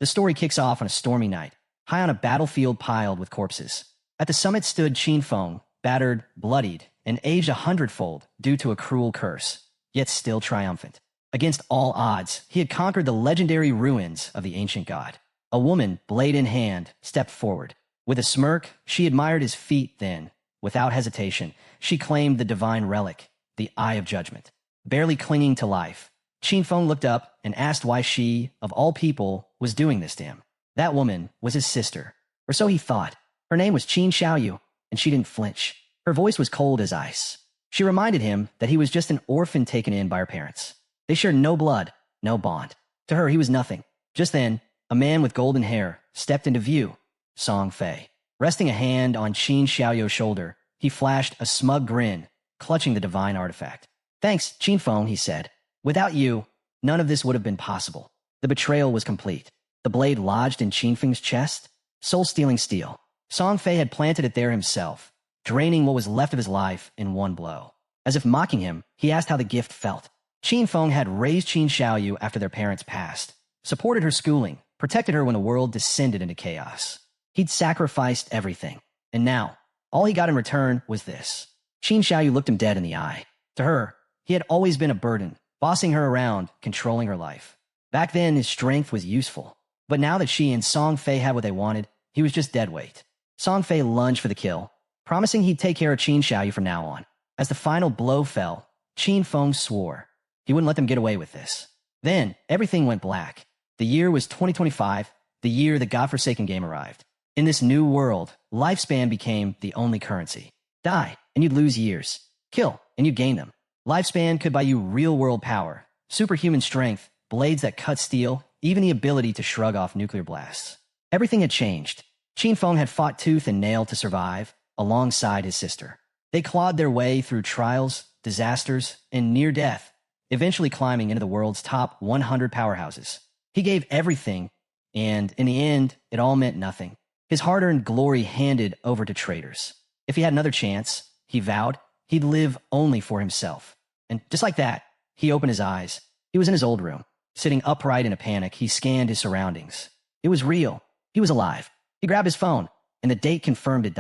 The story kicks off on a stormy night, high on a battlefield piled with corpses. At the summit stood Qin Feng, battered, bloodied, and aged 100-fold due to a cruel curse, yet still triumphant. Against all odds, he had conquered the legendary ruins of the ancient god. A woman, blade in hand, stepped forward. With a smirk, she admired his feat then. Without hesitation, she claimed the divine relic, the Eye of Judgment. Barely clinging to life, Qin Feng looked up and asked why she, of all people, was doing this to him. That woman was his sister, or so he thought. Her name was Qin Xiaoyu, and she didn't flinch. Her voice was cold as ice. She reminded him that he was just an orphan taken in by her parents. They shared no blood, no bond. To her, he was nothing. Just then, a man with golden hair stepped into view, Song Fay. Resting a hand on Qin Xiaoyu's shoulder, he flashed a smug grin, clutching the divine artifact. "Thanks, Qin Feng," he said. "Without you, none of this would have been possible." The betrayal was complete. The blade lodged in Qin Feng's chest, soul-stealing steel. Song Fay had planted it there himself, draining what was left of his life in one blow. As if mocking him, he asked how the gift felt. Qin Feng had raised Qin Xiaoyu after their parents passed, supported her schooling, protected her when the world descended into chaos. He'd sacrificed everything, and now, all he got in return was this. Qin Xiaoyu looked him dead in the eye. To her, he had always been a burden, bossing her around, controlling her life. Back then, his strength was useful, but now that she and Song Fay had what they wanted, he was just dead weight. Song Fay lunged for the kill, promising he'd take care of Qin Xiaoyu from now on. As the final blow fell, Qin Feng swore he wouldn't let them get away with this. Then, everything went black. The year was 2025, the year the godforsaken game arrived. In this new world, lifespan became the only currency. Die, and you'd lose years. Kill, and you'd gain them. Lifespan could buy you real-world power, superhuman strength, blades that cut steel, even the ability to shrug off nuclear blasts. Everything had changed. Qin Feng had fought tooth and nail to survive, alongside his sister. They clawed their way through trials, disasters, and near death, eventually climbing into the world's top 100 powerhouses. He gave everything, and in the end, it all meant nothing. His hard-earned glory handed over to traitors. If he had another chance, he vowed, he'd live only for himself. And just like that, he opened his eyes. He was in his old room. Sitting upright in a panic, he scanned his surroundings. It was real. He was alive. He grabbed his phone, and the date confirmed it.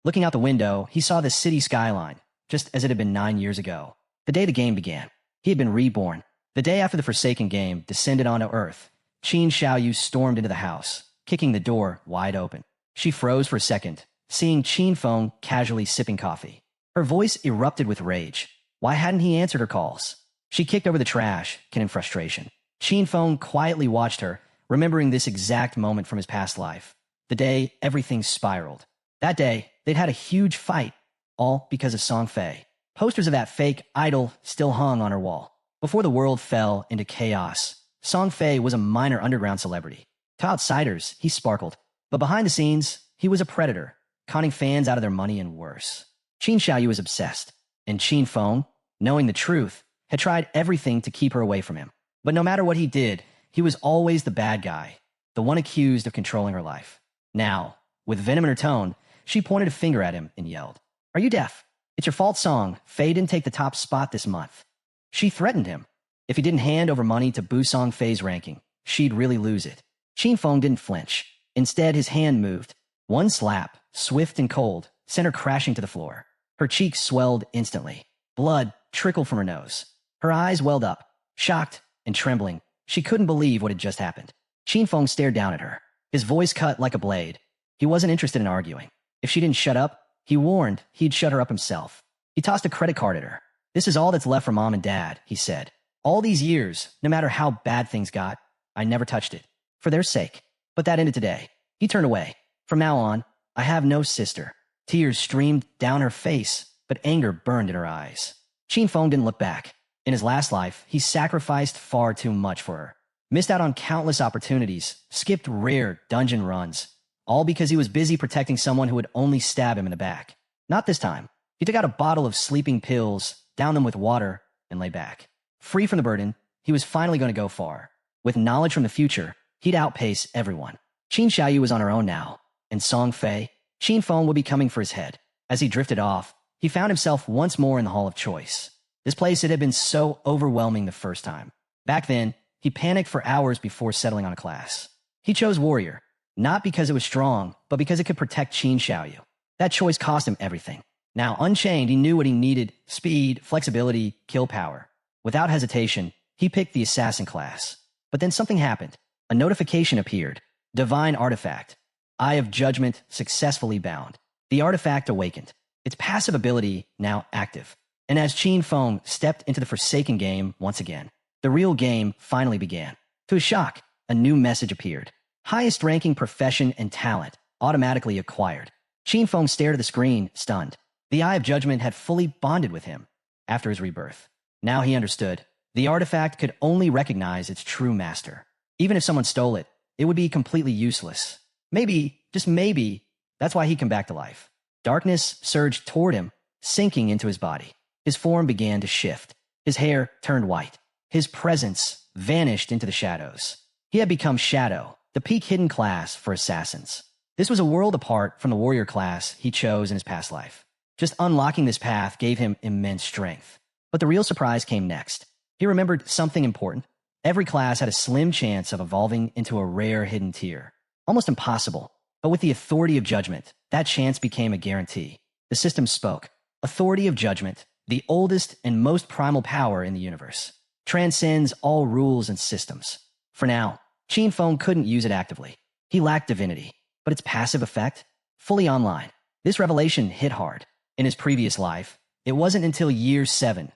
Looking out the window, he saw the city skyline, just as it had been 9 years ago. The day the game began. He had been reborn. The day after the Forsaken game descended onto Earth, Qin Xiaoyu stormed into the house, kicking the door wide open. She froze for a second, seeing Qin Feng casually sipping coffee. Her voice erupted with rage. Why hadn't he answered her calls? She kicked over the trash, in frustration. Qin Feng quietly watched her, remembering this exact moment from his past life. The day everything spiraled. That day, they'd had a huge fight, all because of Song Fay. Posters of that fake idol still hung on her wall. Before the world fell into chaos, Song Fay was a minor underground celebrity. To outsiders, he sparkled. But behind the scenes, he was a predator, conning fans out of their money and worse. Qin Xiaoyu was obsessed, and Qin Feng, knowing the truth, had tried everything to keep her away from him. But no matter what he did, he was always the bad guy, the one accused of controlling her life. Now, with venom in her tone, she pointed a finger at him and yelled, "Are you deaf? It's your fault Song. Fay didn't take the top spot this month." She threatened him. If he didn't hand over money to boost Song Fay's ranking, she'd really lose it. Qin Feng didn't flinch. Instead, his hand moved. One slap, swift and cold, sent her crashing to the floor. Her cheeks swelled instantly. Blood trickled from her nose. Her eyes welled up. Shocked and trembling, she couldn't believe what had just happened. Qin Feng stared down at her. His voice cut like a blade. He wasn't interested in arguing. If she didn't shut up, he warned he'd shut her up himself. He tossed a credit card at her. "This is all that's left for Mom and Dad," he said. "All these years, no matter how bad things got, I never touched it. For their sake. But that ended today." He turned away. "From now on, I have no sister." Tears streamed down her face, but anger burned in her eyes. Qin Feng didn't look back. In his last life, he sacrificed far too much for her. Missed out on countless opportunities, skipped rare dungeon runs, all because he was busy protecting someone who would only stab him in the back. Not this time. He took out a bottle of sleeping pills, downed them with water, and lay back. Free from the burden, he was finally going to go far. With knowledge from the future, he'd outpace everyone. Qin Xiaoyu was on her own now, and Song Fay, Qin Feng would be coming for his head. As he drifted off, he found himself once more in the Hall of Choice. This place had been so overwhelming the first time. Back then, he panicked for hours before settling on a class. He chose warrior, not because it was strong, but because it could protect Qin Xiaoyu. That choice cost him everything. Now, unchained, he knew what he needed: speed, flexibility, kill power. Without hesitation, he picked the assassin class. But then something happened. A notification appeared. Divine artifact. Eye of Judgment successfully bound. The artifact awakened, its passive ability now active. And as Qin Feng stepped into the Forsaken game once again, the real game finally began. To his shock, a new message appeared. Highest ranking profession and talent automatically acquired. Qin Feng stared at the screen, stunned. The Eye of Judgment had fully bonded with him after his rebirth. Now he understood. The artifact could only recognize its true master. Even if someone stole it, it would be completely useless. Maybe, just maybe, that's why he came back to life. Darkness surged toward him, sinking into his body. His form began to shift. His hair turned white. His presence vanished into the shadows. He had become Shadow, the peak hidden class for assassins. This was a world apart from the warrior class he chose in his past life. Just unlocking this path gave him immense strength. But the real surprise came next. He remembered something important. Every class had a slim chance of evolving into a rare hidden tier. Almost impossible. But with the authority of judgment, that chance became a guarantee. The system spoke. Authority of judgment, the oldest and most primal power in the universe, transcends all rules and systems. For now, Qin Feng couldn't use it actively. He lacked divinity. But its passive effect? Fully online. This revelation hit hard. In his previous life, it wasn't until year 7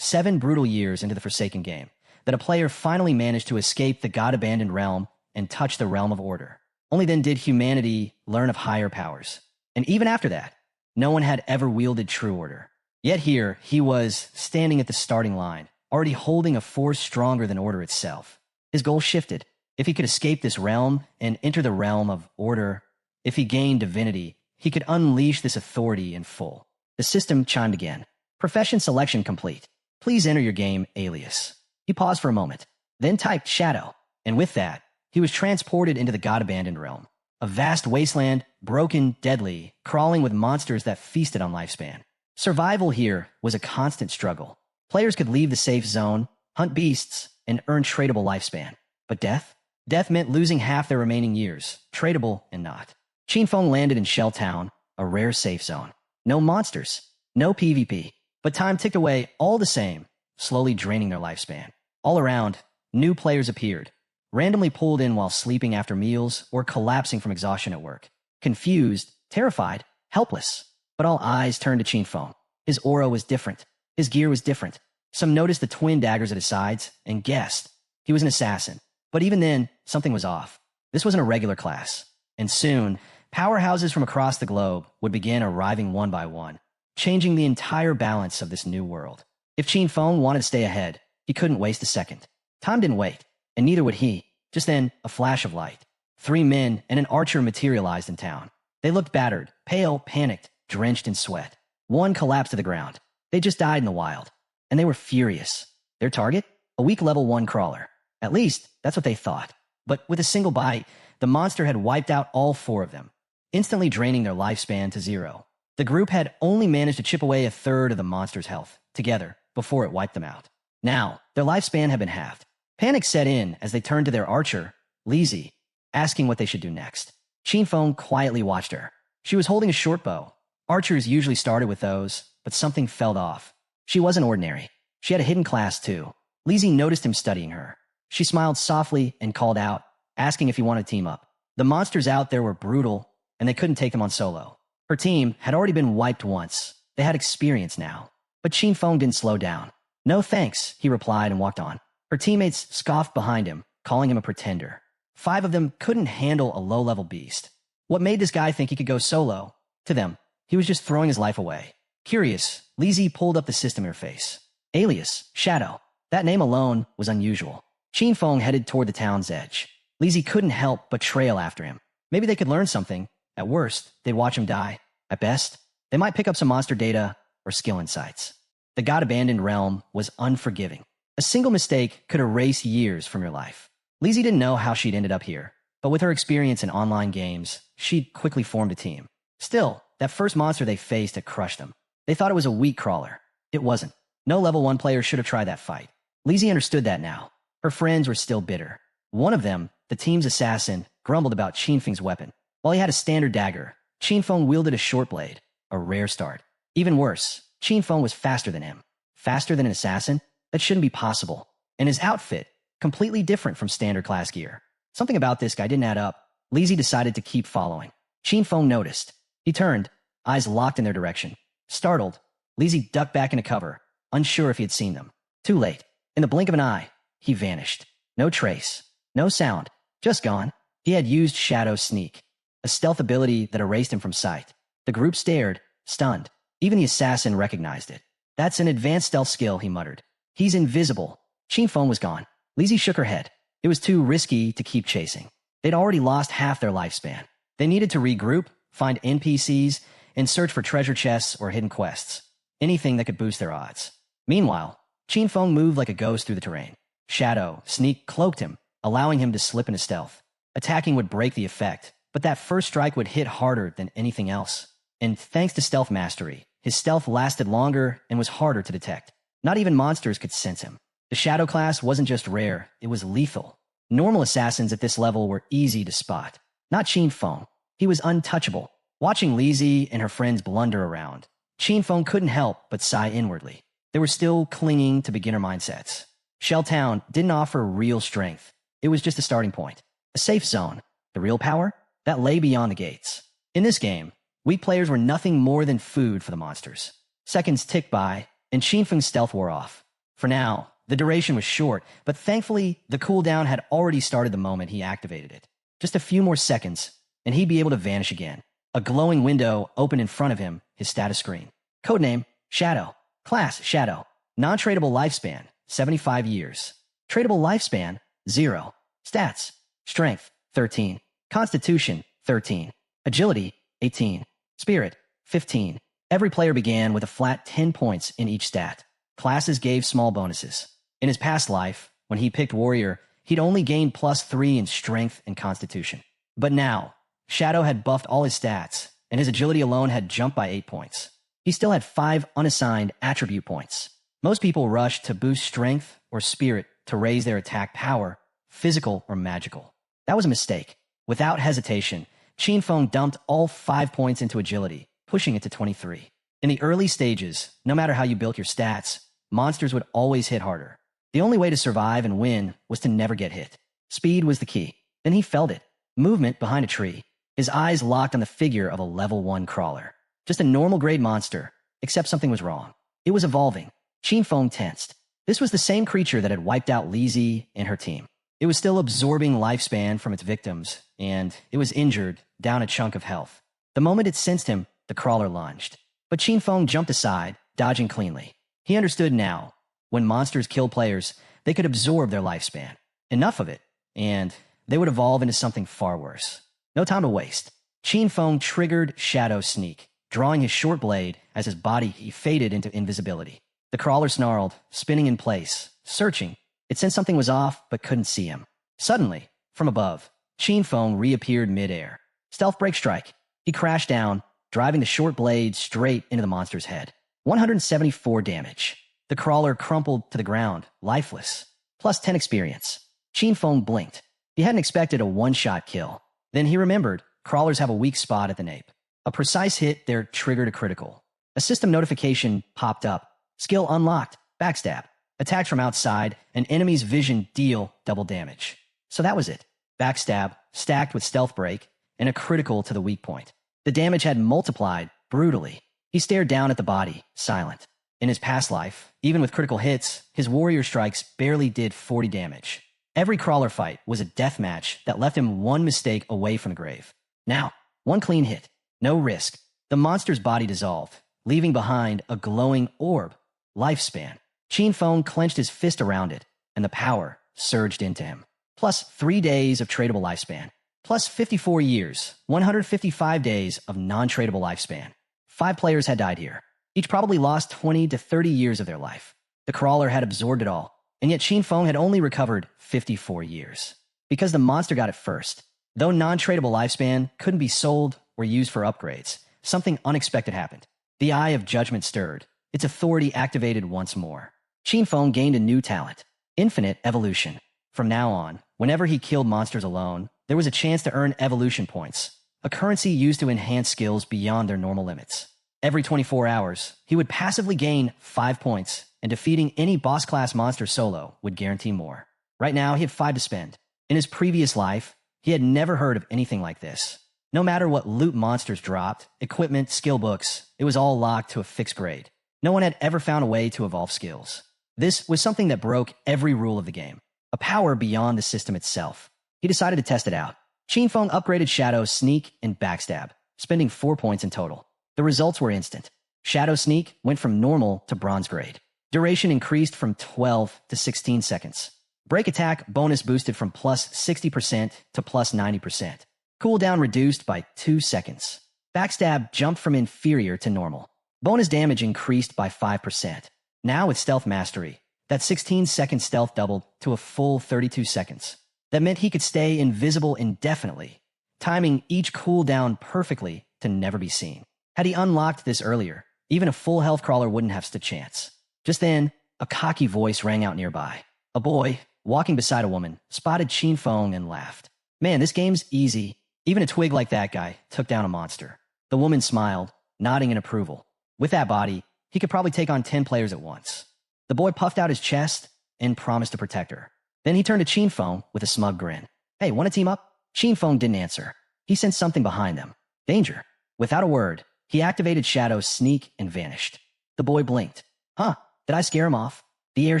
brutal years into the Forsaken game, that a player finally managed to escape the god-abandoned realm and touch the realm of order. Only then did humanity learn of higher powers. And even after that, no one had ever wielded true order. Yet here, he was standing at the starting line, already holding a force stronger than order itself. His goal shifted. If he could escape this realm and enter the realm of order, if he gained divinity, he could unleash this authority in full. The system chimed again. Profession selection complete. Please enter your game alias. He paused for a moment, then typed Shadow, and with that, he was transported into the god-abandoned realm. A vast wasteland, broken, deadly, crawling with monsters that feasted on lifespan. Survival here was a constant struggle. Players could leave the safe zone, hunt beasts, and earn tradable lifespan. But death? Death meant losing half their remaining years, tradable and not. Qin Feng landed in Shell Town, a rare safe zone. No monsters, no PvP, but time ticked away all the same, slowly draining their lifespan. All around, new players appeared, randomly pulled in while sleeping after meals or collapsing from exhaustion at work. Confused, terrified, helpless. But all eyes turned to Qin Feng. His aura was different. His gear was different. Some noticed the twin daggers at his sides and guessed he was an assassin. But even then, something was off. This wasn't a regular class. And soon, powerhouses from across the globe would begin arriving one by one, changing the entire balance of this new world. If Qin Feng wanted to stay ahead, he couldn't waste a second. Time didn't wait, and neither would he. Just then, a flash of light. 3 men and an archer materialized in town. They looked battered, pale, panicked, drenched in sweat. One collapsed to the ground. They just died in the wild. And they were furious. Their target? A weak level 1 crawler. At least, that's what they thought. But with a single bite, the monster had wiped out all 4 of them, instantly draining their lifespan to 0. The group had only managed to chip away a third of the monster's health, together, before it wiped them out. Now, their lifespan had been halved. Panic set in as they turned to their archer, Lizzie, asking what they should do next. Qin Feng quietly watched her. She was holding a short bow. Archers usually started with those, but something fell off. She wasn't ordinary. She had a hidden class too. Lizzie noticed him studying her. She smiled softly and called out, asking if he wanted to team up. The monsters out there were brutal, and they couldn't take them on solo. Her team had already been wiped once. They had experience now. But Qin Feng didn't slow down. No thanks, he replied and walked on. Her teammates scoffed behind him, calling him a pretender. 5 of them couldn't handle a low-level beast. What made this guy think he could go solo? To them, he was just throwing his life away. Curious, Lizzie pulled up the system interface. Alias, Shadow. That name alone was unusual. Qin Feng headed toward the town's edge. Lizzie couldn't help but trail after him. Maybe they could learn something. At worst, they'd watch him die. At best, they might pick up some monster data or skill insights. The god-abandoned realm was unforgiving. A single mistake could erase years from your life. Lizzie didn't know how she'd ended up here, but with her experience in online games, she'd quickly formed a team. Still, that first monster they faced had crushed them. They thought it was a weak crawler. It wasn't. No level 1 player should have tried that fight. Lizzie understood that now. Her friends were still bitter. One of them, the team's assassin, grumbled about Qin Feng's weapon. While he had a standard dagger, Qin Feng wielded a short blade, a rare start. Even worse, Qin Feng was faster than him. Faster than an assassin? That shouldn't be possible. And his outfit, completely different from standard class gear. Something about this guy didn't add up. Lizzie decided to keep following. Qin Feng noticed. He turned, eyes locked in their direction. Startled, Lizzie ducked back into cover, unsure if he had seen them. Too late. In the blink of an eye, he vanished. No trace. No sound. Just gone. He had used Shadow Sneak, a stealth ability that erased him from sight. The group stared, stunned. Even the assassin recognized it. That's an advanced stealth skill, he muttered. He's invisible. Qin Feng was gone. Lizzie shook her head. It was too risky to keep chasing. They'd already lost half their lifespan. They needed to regroup, find NPCs, and search for treasure chests or hidden quests. Anything that could boost their odds. Meanwhile, Qin Feng moved like a ghost through the terrain. Shadow Sneak cloaked him, allowing him to slip into stealth. Attacking would break the effect, but that first strike would hit harder than anything else. And thanks to stealth mastery, his stealth lasted longer and was harder to detect. Not even monsters could sense him. The Shadow class wasn't just rare, it was lethal. Normal assassins at this level were easy to spot. Not Qin Feng. He was untouchable. Watching Lizzie and her friends blunder around, Qin Feng couldn't help but sigh inwardly. They were still clinging to beginner mindsets. Shelltown didn't offer real strength. It was just a starting point. A safe zone. The real power? That lay beyond the gates. In this game, weak players were nothing more than food for the monsters. Seconds ticked by, and Qin Feng's stealth wore off. For now, the duration was short, but thankfully, the cooldown had already started the moment he activated it. Just a few more seconds, and he'd be able to vanish again. A glowing window opened in front of him, his status screen. Codename, Shadow. Class, Shadow. Non-tradable lifespan, 75 years. Tradable lifespan, 0. Stats, Strength, 13. Constitution, 13. Agility, 18. Spirit, 15. Every player began with a flat 10 points in each stat. Classes gave small bonuses. In his past life, when he picked Warrior, he'd only gained +3 in Strength and Constitution. But now, Shadow had buffed all his stats, and his agility alone had jumped by 8 points. He still had 5 unassigned attribute points. Most people rushed to boost Strength or Spirit to raise their attack power, physical or magical. That was a mistake. Without hesitation, Qin Feng dumped all 5 points into agility, pushing it to 23. In the early stages, no matter how you built your stats, monsters would always hit harder. The only way to survive and win was to never get hit. Speed was the key. Then he felt it. Movement behind a tree. His eyes locked on the figure of a level 1 crawler. Just a normal grade monster, except something was wrong. It was evolving. Qin Feng tensed. This was the same creature that had wiped out Lizzie and her team. It was still absorbing lifespan from its victims, and it was injured, down a chunk of health. The moment it sensed him, the crawler lunged. But Qin Feng jumped aside, dodging cleanly. He understood now. When monsters killed players, they could absorb their lifespan. Enough of it, and they would evolve into something far worse. No time to waste. Qin Feng triggered Shadow Sneak, drawing his short blade as his body faded into invisibility. The crawler snarled, spinning in place, searching. It sensed something was off, but couldn't see him. Suddenly, from above, Qin Feng reappeared midair. Stealth break strike. He crashed down, driving the short blade straight into the monster's head. 174 damage. The crawler crumpled to the ground, lifeless. +10 experience. Qin Feng blinked. He hadn't expected a one-shot kill. Then he remembered, crawlers have a weak spot at the nape. A precise hit there triggered a critical. A system notification popped up. Skill unlocked. Backstab. Attacks from outside, an enemy's vision deal double damage. So that was it. Backstab, stacked with stealth break, and a critical to the weak point. The damage had multiplied brutally. He stared down at the body, silent. In his past life, even with critical hits, his warrior strikes barely did 40 damage. Every crawler fight was a death match that left him one mistake away from the grave. Now, one clean hit. No risk. The monster's body dissolved, leaving behind a glowing orb. Lifespan. Qin Feng clenched his fist around it, and the power surged into him. +3 days of tradable lifespan. +54 years, 155 days of non-tradable lifespan. 5 players had died here. Each probably lost 20 to 30 years of their life. The crawler had absorbed it all, and yet Qin Feng had only recovered 54 years. Because the monster got it first. Though non-tradable lifespan couldn't be sold or used for upgrades, something unexpected happened. The Eye of Judgment stirred, its authority activated once more. Qin Feng gained a new talent, Infinite Evolution. From now on, whenever he killed monsters alone, there was a chance to earn evolution points, a currency used to enhance skills beyond their normal limits. Every 24 hours, he would passively gain 5 points, and defeating any boss-class monster solo would guarantee more. Right now, he had 5 to spend. In his previous life, he had never heard of anything like this. No matter what loot monsters dropped, equipment, skill books, it was all locked to a fixed grade. No one had ever found a way to evolve skills. This was something that broke every rule of the game, a power beyond the system itself. He decided to test it out. Qinfeng upgraded Shadow, Sneak, and Backstab, spending 4 points in total. The results were instant. Shadow Sneak went from normal to bronze grade. Duration increased from 12 to 16 seconds. Break attack bonus boosted from plus 60% to plus 90%. Cooldown reduced by 2 seconds. Backstab jumped from inferior to normal. Bonus damage increased by 5%. Now with Stealth Mastery, that 16-second stealth doubled to a full 32 seconds. That meant he could stay invisible indefinitely, timing each cooldown perfectly to never be seen. Had he unlocked this earlier, even a full health crawler wouldn't have stood a chance. Just then, a cocky voice rang out nearby. A boy, walking beside a woman, spotted Qinfeng and laughed. Man, this game's easy. Even a twig like that guy took down a monster. The woman smiled, nodding in approval. With that body, he could probably take on 10 players at once. The boy puffed out his chest and promised to protect her. Then he turned to Qinfeng with a smug grin. Hey, want to team up? Qinfeng didn't answer. He sensed something behind them. Danger. Without a word, he activated Shadow, Sneak, and vanished. The boy blinked. Huh, did I scare him off? The air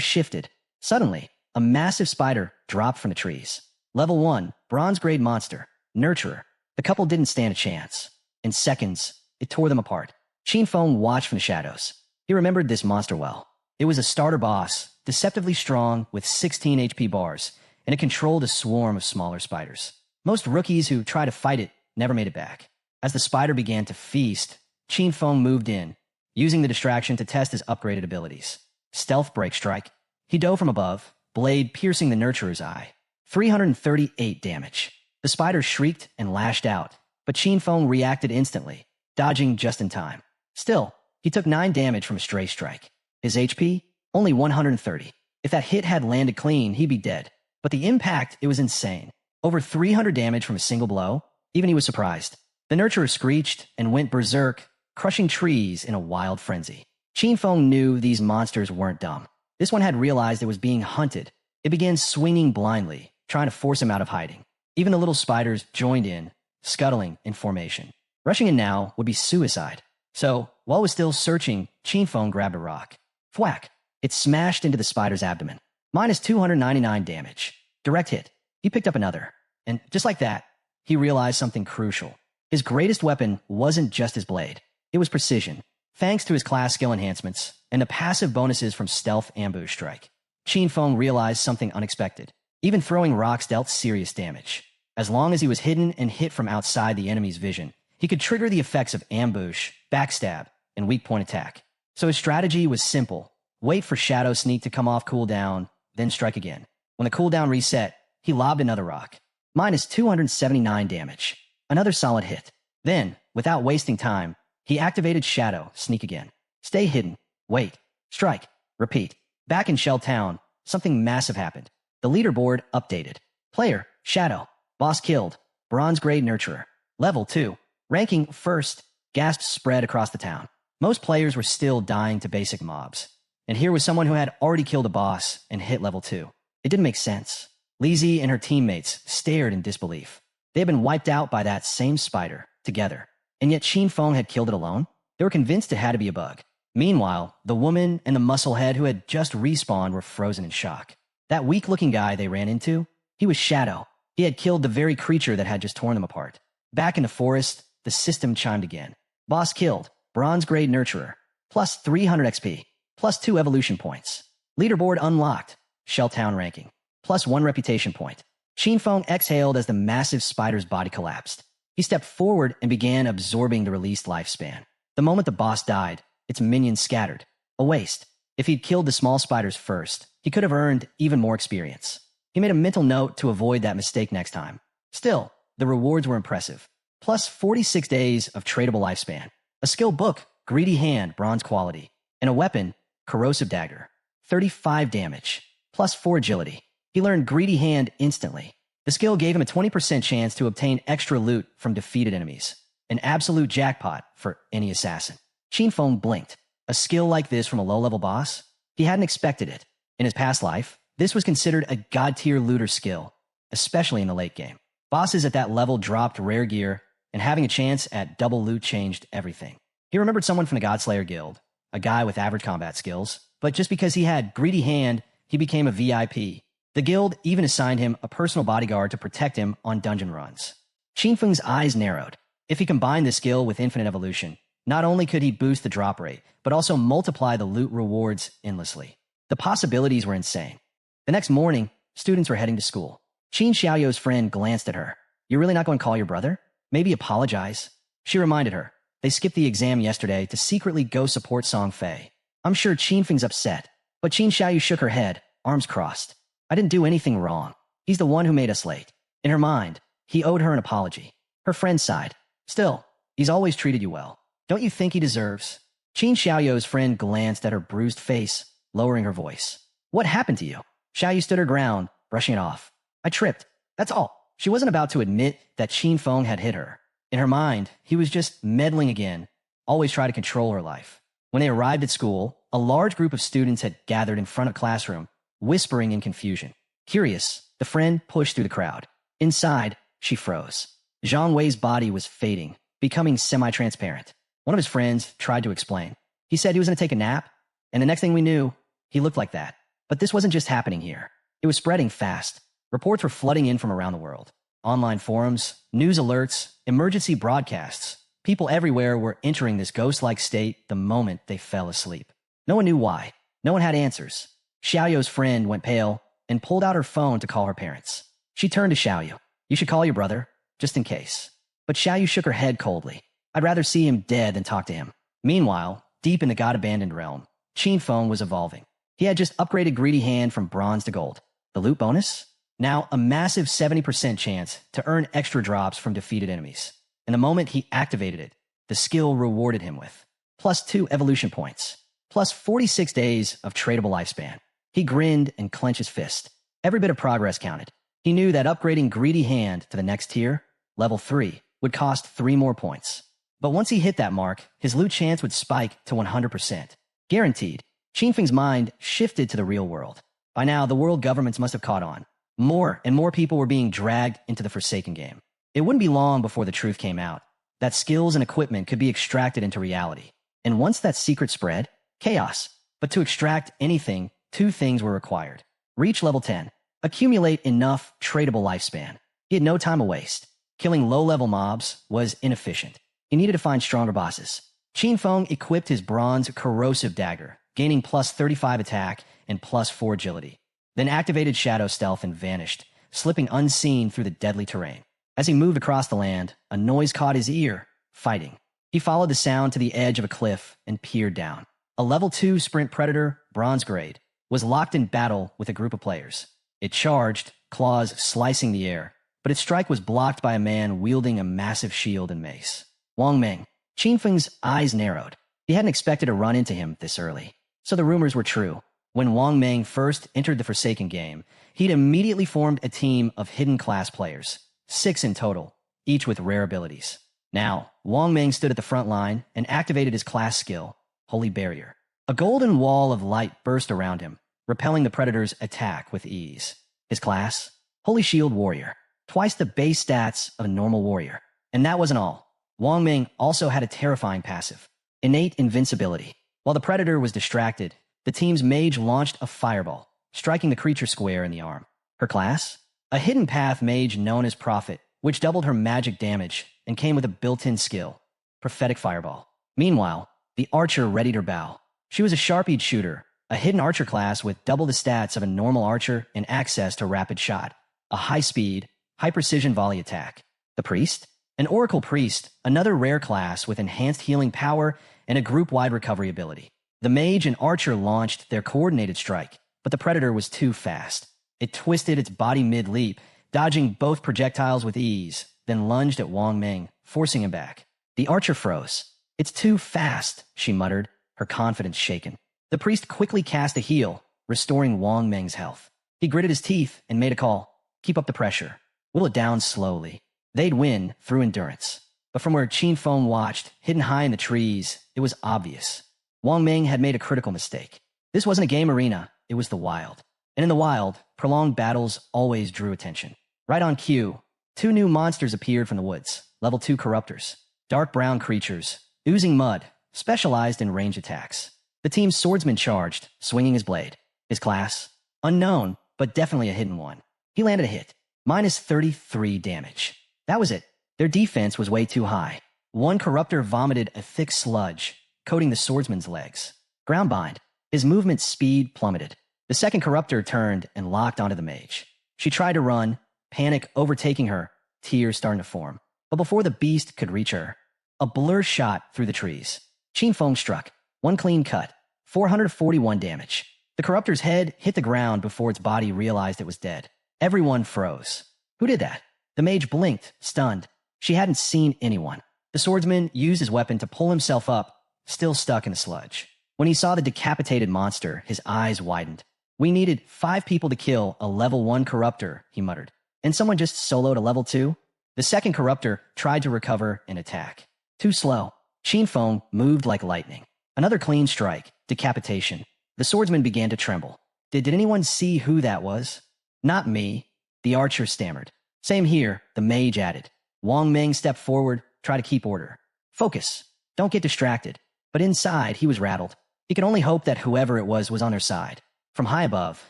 shifted. Suddenly, a massive spider dropped from the trees. Level 1, bronze grade monster, Nurturer. The couple didn't stand a chance. In seconds, it tore them apart. Qinfeng watched from the shadows. He remembered this monster well. It was a starter boss, deceptively strong with 16 HP bars, and it controlled a swarm of smaller spiders. Most rookies who tried to fight it never made it back. As the spider began to feast, Qinfeng moved in, using the distraction to test his upgraded abilities. Stealth Break Strike. He dove from above, blade piercing the Nurturer's eye. 338 damage. The spider shrieked and lashed out, but Qinfeng reacted instantly, dodging just in time. Still, he took 9 damage from a stray strike. His HP? Only 130. If that hit had landed clean, he'd be dead. But the impact, it was insane. Over 300 damage from a single blow? Even he was surprised. The Nurturer screeched and went berserk, crushing trees in a wild frenzy. Qinfeng knew these monsters weren't dumb. This one had realized it was being hunted. It began swinging blindly, trying to force him out of hiding. Even the little spiders joined in, scuttling in formation. Rushing in now would be suicide. So, while it was still searching, Qinfeng grabbed a rock. Thwack! It smashed into the spider's abdomen. Minus 299 damage. Direct hit. He picked up another. And just like that, he realized something crucial. His greatest weapon wasn't just his blade. It was precision, thanks to his class skill enhancements and the passive bonuses from Stealth Ambush Strike. Qinfeng realized something unexpected. Even throwing rocks dealt serious damage. As long as he was hidden and hit from outside the enemy's vision, he could trigger the effects of ambush, backstab, and weak point attack. So his strategy was simple. Wait for Shadow Sneak to come off cooldown, then strike again. When the cooldown reset, he lobbed another rock. Minus 279 damage. Another solid hit. Then, without wasting time, he activated Shadow, Sneak again. Stay hidden. Wait. Strike. Repeat. Back in Shell Town, something massive happened. The leaderboard updated. Player, Shadow. Boss killed. Bronze grade Nurturer. Level 2. Ranking first. Gasps spread across the town. Most players were still dying to basic mobs. And here was someone who had already killed a boss and hit level 2. It didn't make sense. Lizzie and her teammates stared in disbelief. They had been wiped out by that same spider, together. And yet Qinfeng had killed it alone? They were convinced it had to be a bug. Meanwhile, the woman and the musclehead who had just respawned were frozen in shock. That weak-looking guy they ran into? He was Shadow. He had killed the very creature that had just torn them apart. Back in the forest, the system chimed again. Boss killed. Bronze grade Nurturer. Plus 300 XP. Plus 2 evolution points. Leaderboard unlocked. Shelltown ranking. Plus 1 reputation point. Qinfeng exhaled as the massive spider's body collapsed. He stepped forward and began absorbing the released lifespan. The moment the boss died, its minions scattered. A waste. If he'd killed the small spiders first, he could have earned even more experience. He made a mental note to avoid that mistake next time. Still, the rewards were impressive. Plus 46 days of tradable lifespan. A skill book, Greedy Hand, bronze quality. And a weapon, Corrosive Dagger. 35 damage. Plus 4 agility. He learned Greedy Hand instantly. The skill gave him a 20% chance to obtain extra loot from defeated enemies. An absolute jackpot for any assassin. Qin blinked. A skill like this from a low-level boss? He hadn't expected it. In his past life, this was considered a god-tier looter skill, especially in the late game. Bosses at that level dropped rare gear, and having a chance at double loot changed everything. He remembered someone from the Godslayer Guild, a guy with average combat skills, but just because he had greedy hand, he became a VIP. The guild even assigned him a personal bodyguard to protect him on dungeon runs. Qinfeng's eyes narrowed. If he combined this skill with infinite evolution, not only could he boost the drop rate, but also multiply the loot rewards endlessly. The possibilities were insane. The next morning, students were heading to school. Qin Xiaoyou's friend glanced at her. "You're really not going to call your brother? Maybe apologize?" She reminded her. They skipped the exam yesterday to secretly go support Song Fay. "I'm sure Qinfeng's upset." But Qin Xiaoyu shook her head, arms crossed. "I didn't do anything wrong. He's the one who made us late." In her mind, he owed her an apology. Her friend sighed. "Still, he's always treated you well. Don't you think he deserves?" Qin Xiaoyou's friend glanced at her bruised face, lowering her voice. "What happened to you?" Xiaoyu stood her ground, brushing it off. "I tripped. That's all." She wasn't about to admit that Qinfeng had hit her. In her mind, he was just meddling again, always try to control her life. When they arrived at school, a large group of students had gathered in front of classroom, whispering in confusion. Curious, the friend pushed through the crowd. Inside, she froze. Zhang Wei's body was fading, becoming semi-transparent. One of his friends tried to explain. He said he was going to take a nap, and the next thing we knew, he looked like that. But this wasn't just happening here. It was spreading fast. Reports were flooding in from around the world. Online forums, news alerts, emergency broadcasts. People everywhere were entering this ghost-like state the moment they fell asleep. No one knew why. No one had answers. Xiaoyou's friend went pale and pulled out her phone to call her parents. She turned to Xiaoyu. "You should call your brother, just in case." But Xiaoyu shook her head coldly. "I'd rather see him dead than talk to him." Meanwhile, deep in the god-abandoned realm, Qinfeng was evolving. He had just upgraded Greedy Hand from bronze to gold. The loot bonus? Now a massive 70% chance to earn extra drops from defeated enemies. And the moment he activated it, the skill rewarded him with +2 evolution points, plus 46 days of tradable lifespan. He grinned and clenched his fist. Every bit of progress counted. He knew that upgrading Greedy Hand to the next tier, level 3, would cost 3 more points. But once he hit that mark, his loot chance would spike to 100%. Guaranteed. Qinfeng's mind shifted to the real world. By now, the world governments must have caught on. More and more people were being dragged into the Forsaken game. It wouldn't be long before the truth came out, that skills and equipment could be extracted into reality. And once that secret spread, chaos. But to extract anything, 2 things were required. Reach level 10. Accumulate enough tradable lifespan. He had no time to waste. Killing low-level mobs was inefficient. He needed to find stronger bosses. Qinfeng equipped his bronze corrosive dagger, gaining +35 attack and +4 agility. Then activated Shadow Stealth and vanished, slipping unseen through the deadly terrain. As he moved across the land, a noise caught his ear. Fighting. He followed the sound to the edge of a cliff and peered down. A level 2 sprint predator, bronze grade, was locked in battle with a group of players. It charged, claws slicing the air, but its strike was blocked by a man wielding a massive shield and mace. Wang Meng. Qinfeng's eyes narrowed. He hadn't expected to run into him this early. So the rumors were true. When Wang Meng first entered the Forsaken game, he'd immediately formed a team of hidden class players, 6 in total, each with rare abilities. Now, Wang Meng stood at the front line and activated his class skill, Holy Barrier. A golden wall of light burst around him, repelling the predator's attack with ease. His class? Holy Shield Warrior, twice the base stats of a normal warrior. And that wasn't all. Wang Meng also had a terrifying passive, innate invincibility. While the predator was distracted, the team's mage launched a fireball, striking the creature square in the arm. Her class? A hidden path mage known as Prophet, which doubled her magic damage and came with a built-in skill, Prophetic Fireball. Meanwhile, the archer readied her bow. She was a sharp-edged shooter, a hidden archer class with double the stats of a normal archer and access to rapid shot, a high-speed, high-precision volley attack. The priest? An oracle priest, another rare class with enhanced healing power and a group-wide recovery ability. The mage and archer launched their coordinated strike, but the predator was too fast. It twisted its body mid-leap, dodging both projectiles with ease, then lunged at Wang Meng, forcing him back. The archer froze. "It's too fast," she muttered, her confidence shaken. The priest quickly cast a heal, restoring Wang Meng's health. He gritted his teeth and made a call. "Keep up the pressure." whittle it down slowly. They'd win through endurance. But from where Qin Feng watched, hidden high in the trees, it was obvious. Wang Ming had made a critical mistake. This wasn't a game arena, it was the wild. And in the wild, prolonged battles always drew attention. Right on cue, 2 new monsters appeared from the woods, level 2 corruptors. Dark brown creatures, oozing mud, specialized in range attacks. The team's swordsman charged, swinging his blade. His class? Unknown, but definitely a hidden one. He landed a hit. Minus 33 damage. That was it. Their defense was way too high. One corruptor vomited a thick sludge, coating the swordsman's legs. Groundbind. His movement speed plummeted. The second corruptor turned and locked onto the mage. She tried to run, panic overtaking her, tears starting to form. But before the beast could reach her, a blur shot through the trees. Qin Feng struck. One clean cut. 441 damage. The corruptor's head hit the ground before its body realized it was dead. Everyone froze. Who did that? The mage blinked, stunned. She hadn't seen anyone. The swordsman used his weapon to pull himself up, still stuck in the sludge. When he saw the decapitated monster, his eyes widened. We needed 5 people to kill a level 1 corruptor, he muttered. And someone just soloed a level 2? The second corruptor tried to recover and attack. Too slow. Qin Feng moved like lightning. Another clean strike. Decapitation. The swordsman began to tremble. Did anyone see who that was? Not me. The archer stammered. Same here, the mage added. Wang Ming stepped forward, tried to keep order. Focus. Don't get distracted. But inside, he was rattled. He could only hope that whoever it was on their side. From high above,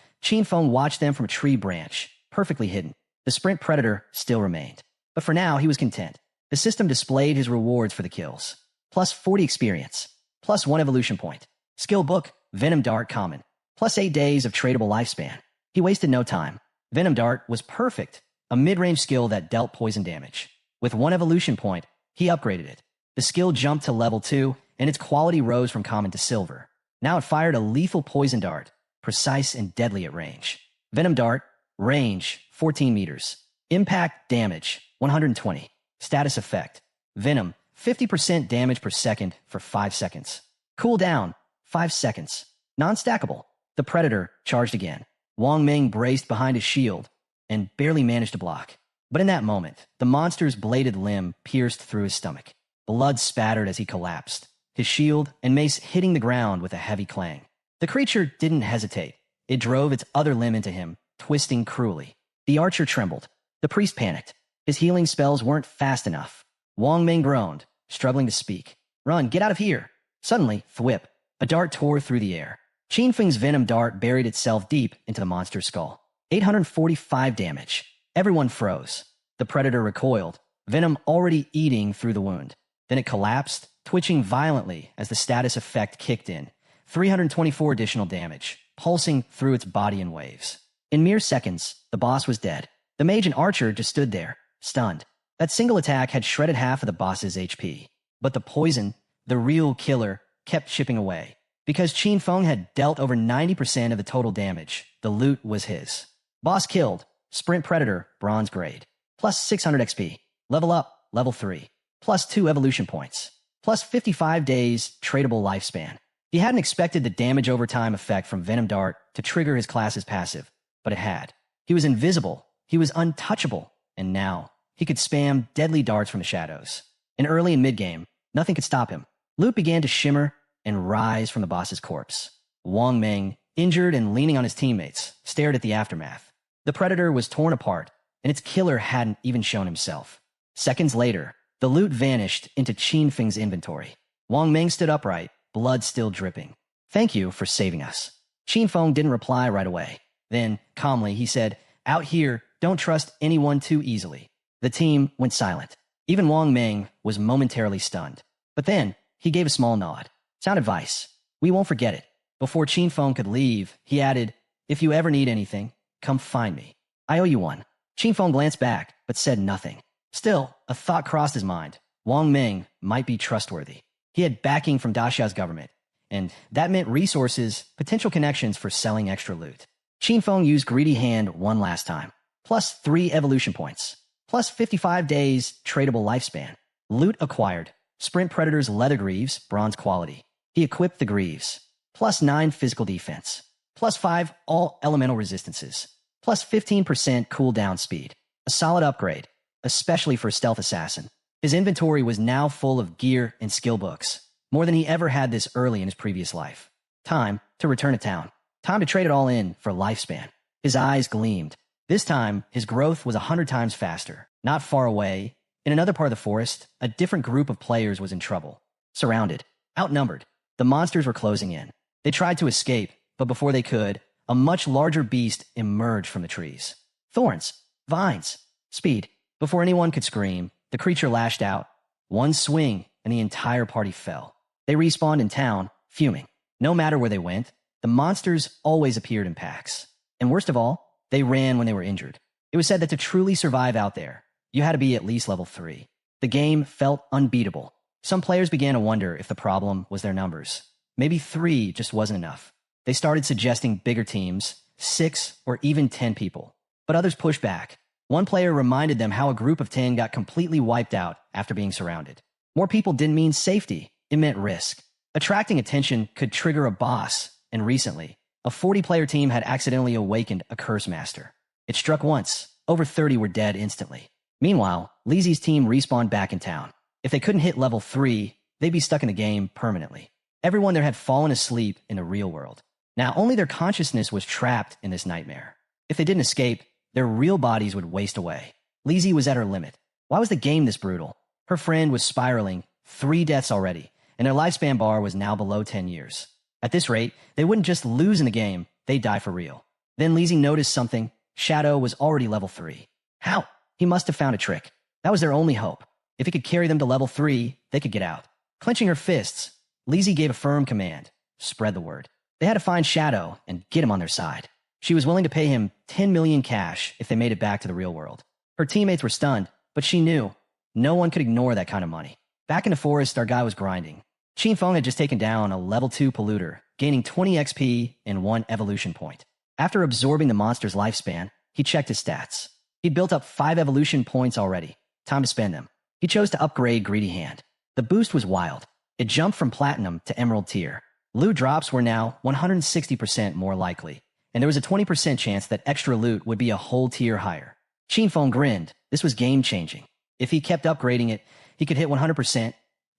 Qin Feng watched them from a tree branch, perfectly hidden. The sprint predator still remained. But for now, he was content. The system displayed his rewards for the kills. Plus 40 experience. Plus 1 evolution point. Skill book, Venom Dart common. Plus 8 days of tradable lifespan. He wasted no time. Venom Dart was perfect. A mid-range skill that dealt poison damage. With 1 evolution point, he upgraded it. The skill jumped to level 2, and its quality rose from common to silver. Now it fired a lethal poison dart, precise and deadly at range. Venom Dart, range, 14 meters. Impact damage, 120. Status effect, Venom, 50% damage per second for 5 seconds. Cooldown, 5 seconds. Non-stackable. The predator charged again. Wang Ming braced behind his shield and barely managed to block. But in that moment, the monster's bladed limb pierced through his stomach. Blood spattered as he collapsed, his shield and mace hitting the ground with a heavy clang. The creature didn't hesitate. It drove its other limb into him, twisting cruelly. The archer trembled. The priest panicked. His healing spells weren't fast enough. Wang Ming groaned, struggling to speak. Run, get out of here. Suddenly, thwip. A dart tore through the air. Qin Feng's venom dart buried itself deep into the monster's skull. 845 damage. Everyone froze. The predator recoiled, venom already eating through the wound. Then it collapsed, twitching violently as the status effect kicked in. 324 additional damage, pulsing through its body in waves. In mere seconds, the boss was dead. The mage and archer just stood there, stunned. That single attack had shredded half of the boss's HP. But the poison, the real killer, kept chipping away. Because Qin Feng had dealt over 90% of the total damage, the loot was his. Boss killed. Sprint Predator, bronze grade. Plus 600 XP. Level up, level 3. Plus 2 evolution points. Plus 55 days tradable lifespan. He hadn't expected the damage over time effect from Venom Dart to trigger his class's passive, but it had. He was invisible. He was untouchable. And now, he could spam deadly darts from the shadows. And early and mid-game, nothing could stop him. Loot began to shimmer and rise from the boss's corpse. Wang Ming, injured and leaning on his teammates, stared at the aftermath. The predator was torn apart, and its killer hadn't even shown himself. Seconds later, the loot vanished into Qin Feng's inventory. Wang Ming stood upright, blood still dripping. Thank you for saving us. Qin Feng didn't reply right away. Then, calmly, he said, Out here, don't trust anyone too easily. The team went silent. Even Wang Ming was momentarily stunned. But then, he gave a small nod. Sound advice. We won't forget it. Before Qin Feng could leave, he added, If you ever need anything, come find me. I owe you one. Qin Feng glanced back, but said nothing. Still, a thought crossed his mind. Wang Ming might be trustworthy. He had backing from Daxia's government, and that meant resources, potential connections for selling extra loot. Qin Feng used Greedy Hand one last time. Plus 3 evolution points. Plus 55 days tradable lifespan. Loot acquired. Sprint Predator's leather greaves, bronze quality. He equipped the greaves. Plus 9 physical defense. Plus 5 all elemental resistances. Plus 15% cooldown speed. A solid upgrade, especially for a stealth assassin. His inventory was now full of gear and skill books, more than he ever had this early in his previous life. Time to return to town. Time to trade it all in for lifespan. His eyes gleamed. This time, his growth was 100 times faster. Not far away, in another part of the forest, a different group of players was in trouble. Surrounded, outnumbered, the monsters were closing in. They tried to escape, but before they could, a much larger beast emerged from the trees. Thorns, vines, speed. Before anyone could scream, the creature lashed out. One swing, and the entire party fell. They respawned in town, fuming. No matter where they went, the monsters always appeared in packs. And worst of all, they ran when they were injured. It was said that to truly survive out there, you had to be at least level 3. The game felt unbeatable. Some players began to wonder if the problem was their numbers. Maybe 3 just wasn't enough. They started suggesting bigger teams, 6 or even 10 people. But others pushed back. One player reminded them how a group of 10 got completely wiped out after being surrounded. More people didn't mean safety, it meant risk. Attracting attention could trigger a boss, and recently, a 40-player team had accidentally awakened a curse master. It struck once. Over 30 were dead instantly. Meanwhile, Lizzie's team respawned back in town. If they couldn't hit level 3, they'd be stuck in the game permanently. Everyone there had fallen asleep in the real world. Now only their consciousness was trapped in this nightmare. If they didn't escape, their real bodies would waste away. Lizzie was at her limit. Why was the game this brutal? Her friend was spiraling, 3 deaths already, and their lifespan bar was now below 10 years. At this rate, they wouldn't just lose in the game, they'd die for real. Then Lizzie noticed something. Shadow was already level 3. How? He must have found a trick. That was their only hope. If he could carry them to level 3, they could get out. Clenching her fists, Lizzie gave a firm command. Spread the word. They had to find Shadow and get him on their side. She was willing to pay him 10 million cash if they made it back to the real world. Her teammates were stunned, but she knew no one could ignore that kind of money. Back in the forest, our guy was grinding. Qin Feng had just taken down a level 2 polluter, gaining 20 XP and 1 evolution point. After absorbing the monster's lifespan, he checked his stats. He'd built up 5 evolution points already. Time to spend them. He chose to upgrade Greedy Hand. The boost was wild. It jumped from Platinum to Emerald tier. Loot drops were now 160% more likely, and there was a 20% chance that extra loot would be a whole tier higher. Qin Feng grinned. This was game-changing. If he kept upgrading it, he could hit 100%,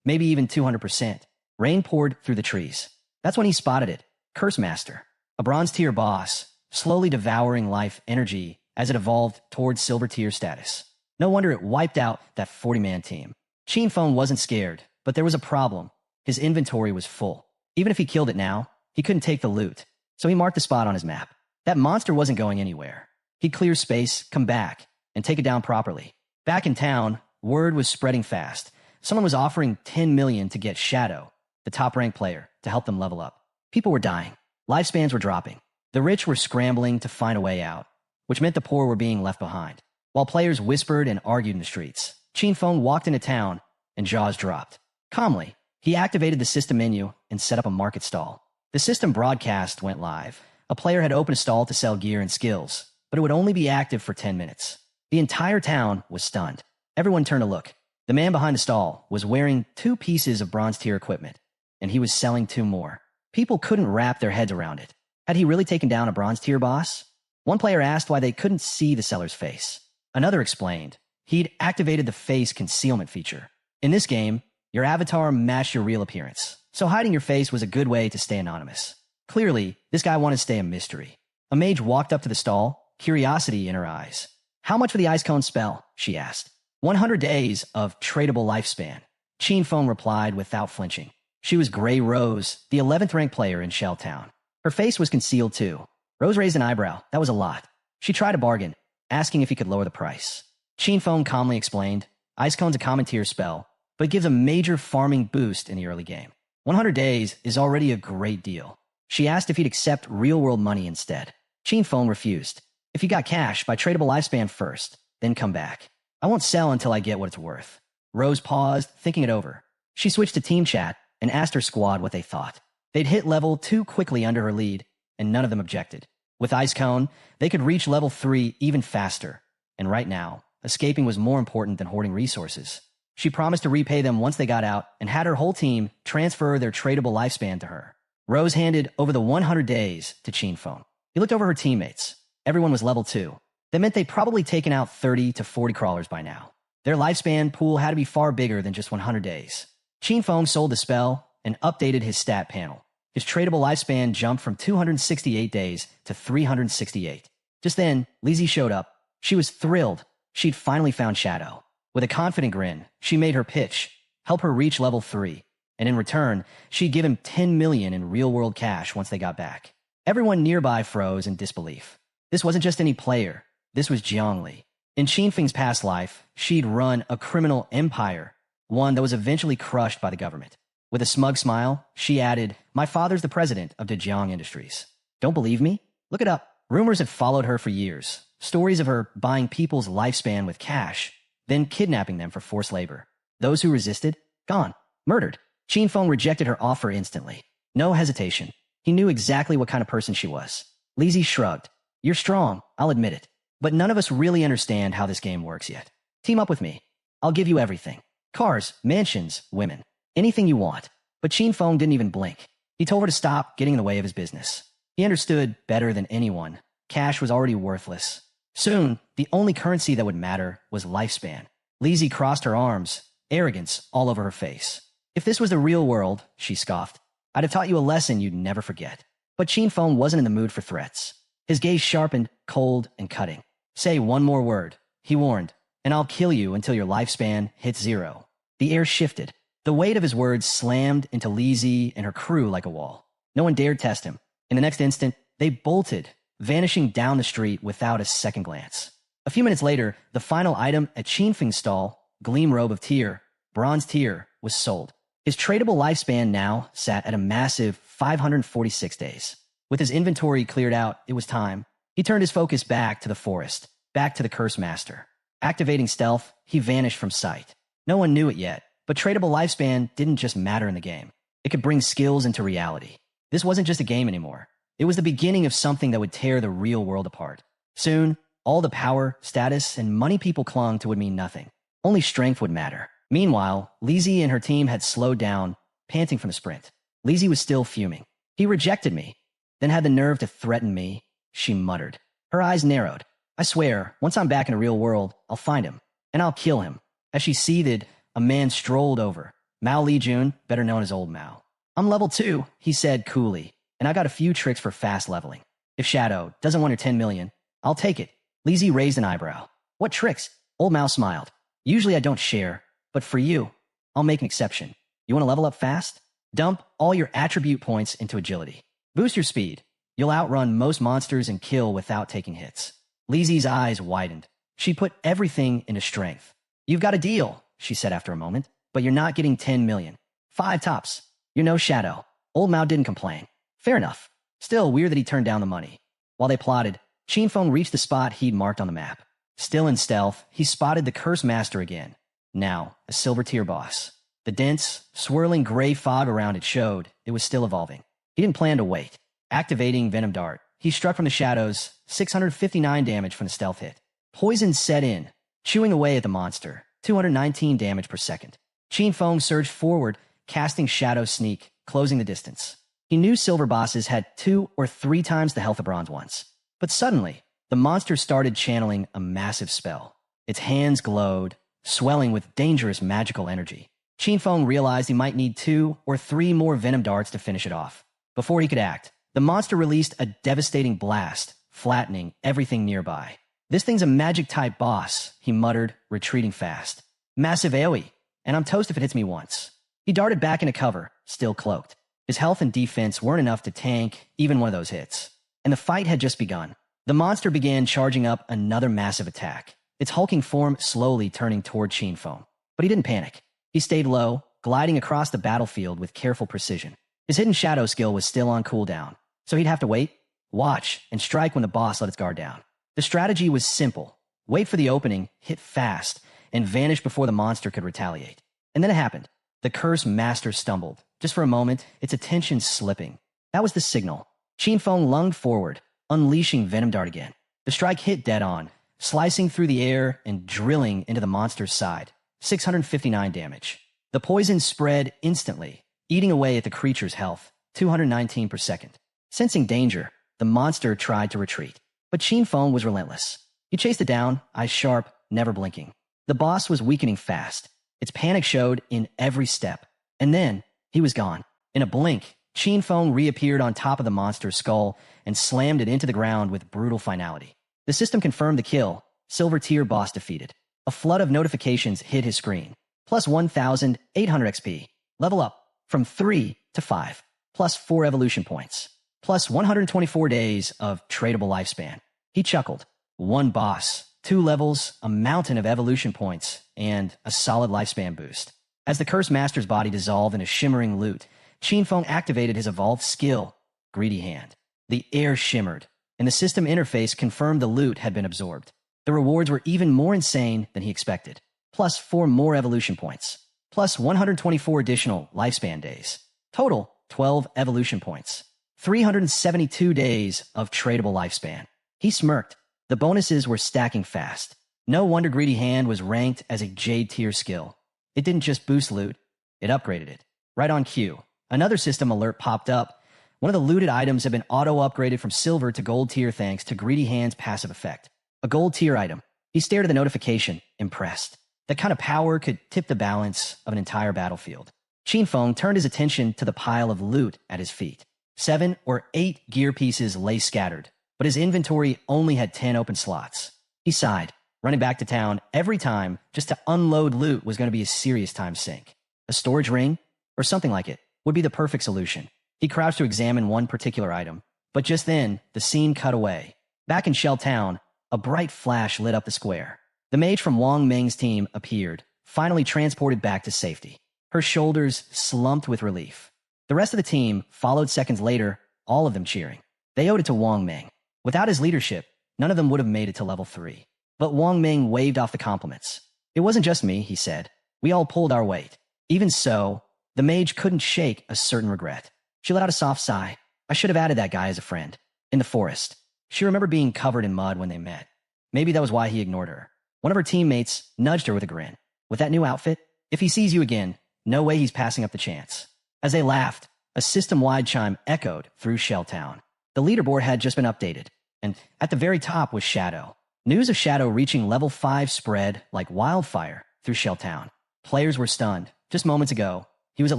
maybe even 200%. Rain poured through the trees. That's when he spotted it. Curse Master, a bronze tier boss, slowly devouring life energy as it evolved towards silver tier status. No wonder it wiped out that 40-man team. Qin Feng wasn't scared, but there was a problem. His inventory was full. Even if he killed it now, he couldn't take the loot. So he marked the spot on his map. That monster wasn't going anywhere. He'd clear space, come back, and take it down properly. Back in town, word was spreading fast. Someone was offering 10 million to get Shadow, the top-ranked player, to help them level up. People were dying. Lifespans were dropping. The rich were scrambling to find a way out, which meant the poor were being left behind. While players whispered and argued in the streets, Qin Feng walked into town and jaws dropped. Calmly, he activated the system menu and set up a market stall. The system broadcast went live. A player had opened a stall to sell gear and skills, but it would only be active for 10 minutes. The entire town was stunned. Everyone turned to look. The man behind the stall was wearing 2 pieces of bronze tier equipment, and he was selling 2 more. People couldn't wrap their heads around it. Had he really taken down a bronze tier boss? One player asked why they couldn't see the seller's face. Another explained he'd activated the face concealment feature. In this game, your avatar matched your real appearance, so hiding your face was a good way to stay anonymous. Clearly, this guy wanted to stay a mystery. A mage walked up to the stall, curiosity in her eyes. How much for the ice cone spell? She asked. 100 days of tradable lifespan. Qin Feng replied without flinching. She was Grey Rose, the 11th ranked player in Shelltown. Her face was concealed too. Rose raised an eyebrow. That was a lot. She tried to bargain, asking if he could lower the price. Qin Feng calmly explained, Ice Cone's a common tier spell, but it gives a major farming boost in the early game. 100 days is already a great deal. She asked if he'd accept real-world money instead. Qin Feng refused. If you got cash, buy tradable lifespan first, then come back. I won't sell until I get what it's worth. Rose paused, thinking it over. She switched to team chat and asked her squad what they thought. They'd hit level 2 quickly under her lead, and none of them objected. With Ice Cone, they could reach level 3 even faster. And right now, escaping was more important than hoarding resources. She promised to repay them once they got out and had her whole team transfer their tradable lifespan to her. Rose handed over the 100 days to Qin Feng. He looked over her teammates. Everyone was level 2. That meant they'd probably taken out 30 to 40 crawlers by now. Their lifespan pool had to be far bigger than just 100 days. Qin Feng sold the spell and updated his stat panel. His tradable lifespan jumped from 268 days to 368. Just then, Lizzie showed up. She was thrilled. She'd finally found Shadow. With a confident grin, she made her pitch, help her reach level 3, and in return, she'd give him 10 million in real-world cash once they got back. Everyone nearby froze in disbelief. This wasn't just any player. This was Jiangli. In Qin Feng's past life, she'd run a criminal empire, one that was eventually crushed by the government. With a smug smile, she added, "My father's the president of the Jang Industries. Don't believe me? Look it up." Rumors had followed her for years. Stories of her buying people's lifespan with cash, then kidnapping them for forced labor. Those who resisted, gone, murdered. Qin Feng rejected her offer instantly. No hesitation. He knew exactly what kind of person she was. Lizzie shrugged. "You're strong, I'll admit it. But none of us really understand how this game works yet. Team up with me. I'll give you everything. Cars, mansions, women. Anything you want." But Qin Feng didn't even blink. He told her to stop getting in the way of his business. He understood better than anyone. Cash was already worthless. Soon, the only currency that would matter was lifespan. Lizzie crossed her arms, arrogance all over her face. "If this was the real world," she scoffed, "I'd have taught you a lesson you'd never forget." But Qin Feng wasn't in the mood for threats. His gaze sharpened, cold and cutting. "Say one more word," he warned, "and I'll kill you until your lifespan hits 0. The air shifted. The weight of his words slammed into Lizzie and her crew like a wall. No one dared test him. In the next instant, they bolted, vanishing down the street without a second glance. A few minutes later, the final item at Qin Feng's stall, Gleam Robe of Tear, Bronze Tear, was sold. His tradable lifespan now sat at a massive 546 days. With his inventory cleared out, it was time. He turned his focus back to the forest, back to the Curse Master. Activating stealth, he vanished from sight. No one knew it yet, but tradable lifespan didn't just matter in the game. It could bring skills into reality. This wasn't just a game anymore. It was the beginning of something that would tear the real world apart. Soon, all the power, status, and money people clung to would mean nothing. Only strength would matter. Meanwhile, Lizzie and her team had slowed down, panting from the sprint. Lizzie was still fuming. "He rejected me, then had the nerve to threaten me," she muttered. Her eyes narrowed. "I swear, once I'm back in the real world, I'll find him, and I'll kill him." As she seethed, a man strolled over. Mao Lijun, better known as Old Mao. "I'm level 2, he said coolly, "and I got a few tricks for fast leveling. If Shadow doesn't want her 10 million, I'll take it." Lizzie raised an eyebrow. "What tricks?" Old Mao smiled. "Usually I don't share, but for you, I'll make an exception. You want to level up fast? Dump all your attribute points into agility. Boost your speed. You'll outrun most monsters and kill without taking hits." Lizzie's eyes widened. She put everything into strength. "You've got a deal," she said after a moment, "but you're not getting 10 million. 5 tops. You're no Shadow." Old Mao didn't complain. Fair enough. Still weird that he turned down the money. While they plotted, Qin Feng reached the spot he'd marked on the map. Still in stealth, he spotted the Curse Master again. Now, a silver tier boss. The dense, swirling gray fog around it showed it was still evolving. He didn't plan to wait. Activating Venom Dart, he struck from the shadows, 659 damage from the stealth hit. Poison set in, chewing away at the monster, 219 damage per second. Qin Feng surged forward, casting Shadow Sneak, closing the distance. He knew silver bosses had 2 or 3 times the health of bronze ones. But suddenly, the monster started channeling a massive spell. Its hands glowed, swelling with dangerous magical energy. Qin Feng realized he might need 2 or 3 more venom darts to finish it off. Before he could act, the monster released a devastating blast, flattening everything nearby. "This thing's a magic-type boss," he muttered, retreating fast. "Massive AoE, and I'm toast if it hits me once." He darted back into cover, still cloaked. His health and defense weren't enough to tank even one of those hits. And the fight had just begun. The monster began charging up another massive attack, its hulking form slowly turning toward Qin Feng. But he didn't panic. He stayed low, gliding across the battlefield with careful precision. His hidden shadow skill was still on cooldown, so he'd have to wait, watch, and strike when the boss let its guard down. The strategy was simple. Wait for the opening, hit fast, and vanish before the monster could retaliate. And then it happened. The Curse Master stumbled. Just for a moment, its attention slipping. That was the signal. Qin Feng lunged forward, unleashing Venom Dart again. The strike hit dead on, slicing through the air and drilling into the monster's side. 659 damage. The poison spread instantly, eating away at the creature's health, 219 per second. Sensing danger, the monster tried to retreat. But Qin Feng was relentless. He He chased it down, eyes sharp, never blinking. The boss was weakening fast. Its panic showed in every step. And then, he was gone. In a blink, Qin Feng reappeared on top of the monster's skull and slammed it into the ground with brutal finality. The system confirmed the kill. Silver tier boss defeated. A flood of notifications hit his screen. Plus 1,800 XP. Level up from 3 to 5. Plus 4 evolution points. Plus 124 days of tradable lifespan. He chuckled. One boss, 2 levels, a mountain of evolution points, and a solid lifespan boost. As the Cursed Master's body dissolved in a shimmering loot, Qin Feng activated his evolved skill, Greedy Hand. The air shimmered, and the system interface confirmed the loot had been absorbed. The rewards were even more insane than he expected. Plus 4 more evolution points. Plus 124 additional lifespan days. Total, 12 evolution points. 372 days of tradable lifespan. He smirked. The bonuses were stacking fast. No wonder Greedy Hand was ranked as a Jade tier skill. It didn't just boost loot, it upgraded it. Right on cue, another system alert popped up. One of the looted items had been auto-upgraded from silver to gold tier thanks to Greedy Hand's passive effect. A gold tier item. He stared at the notification, impressed. That kind of power could tip the balance of an entire battlefield. Qin Feng turned his attention to the pile of loot at his feet. 7 or 8 gear pieces lay scattered, but his inventory only had 10 open slots. He sighed. Running back to town every time just to unload loot was going to be a serious time sink. A storage ring, or something like it, would be the perfect solution. He crouched to examine one particular item, but just then, the scene cut away. Back in Shell Town, a bright flash lit up the square. The mage from Wang Meng's team appeared, finally transported back to safety. Her shoulders slumped with relief. The rest of the team followed seconds later, all of them cheering. They owed it to Wang Meng. Without his leadership, none of them would have made it to level 3. But Wang Meng waved off the compliments. It wasn't just me, he said. We all pulled our weight. Even so, the mage couldn't shake a certain regret. She let out a soft sigh. I should have added that guy as a friend. In the forest. She remembered being covered in mud when they met. Maybe that was why he ignored her. One of her teammates nudged her with a grin. With that new outfit, if he sees you again, no way he's passing up the chance. As they laughed, a system-wide chime echoed through Shell Town. The leaderboard had just been updated, and at the very top was Shadow. News of Shadow reaching level 5 spread like wildfire through Shell Town. Players were stunned. Just moments ago, he was at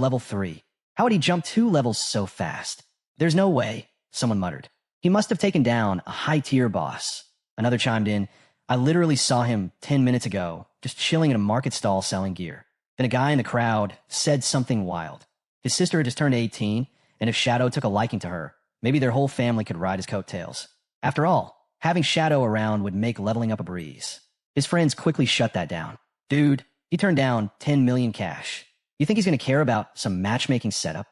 level 3. How had he jumped 2 levels so fast? There's no way, someone muttered. He must have taken down a high-tier boss. Another chimed in. I literally saw him 10 minutes ago, just chilling in a market stall selling gear. Then a guy in the crowd said something wild. His sister had just turned 18, and if Shadow took a liking to her, maybe their whole family could ride his coattails. After all, having Shadow around would make leveling up a breeze. His friends quickly shut that down. Dude, he turned down 10 million cash. You think he's going to care about some matchmaking setup?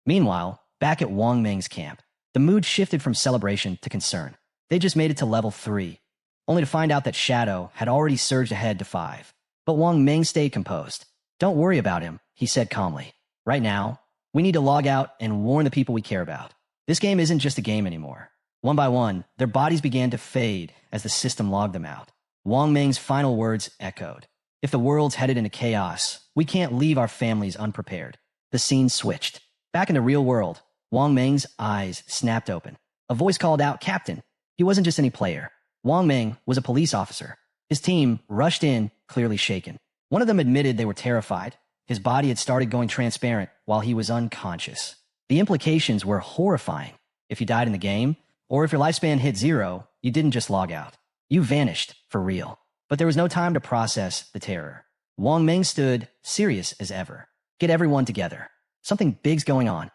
Meanwhile, back at Wang Meng's camp, the mood shifted from celebration to concern. They just made it to level 3, only to find out that Shadow had already surged ahead to 5. But Wang Meng stayed composed. Don't worry about him, he said calmly. Right now, we need to log out and warn the people we care about. This game isn't just a game anymore. One by one, their bodies began to fade as the system logged them out. Wang Meng's final words echoed. If the world's headed into chaos, we can't leave our families unprepared. The scene switched. Back in the real world, Wang Meng's eyes snapped open. A voice called out, Captain. He wasn't just any player. Wang Meng was a police officer. His team rushed in, clearly shaken. One of them admitted they were terrified. His body had started going transparent while he was unconscious. The implications were horrifying. If you died in the game, or if your lifespan hit 0, you didn't just log out. You vanished, for real. But there was no time to process the terror. Wang Meng stood, serious as ever. Get everyone together. Something big's going on.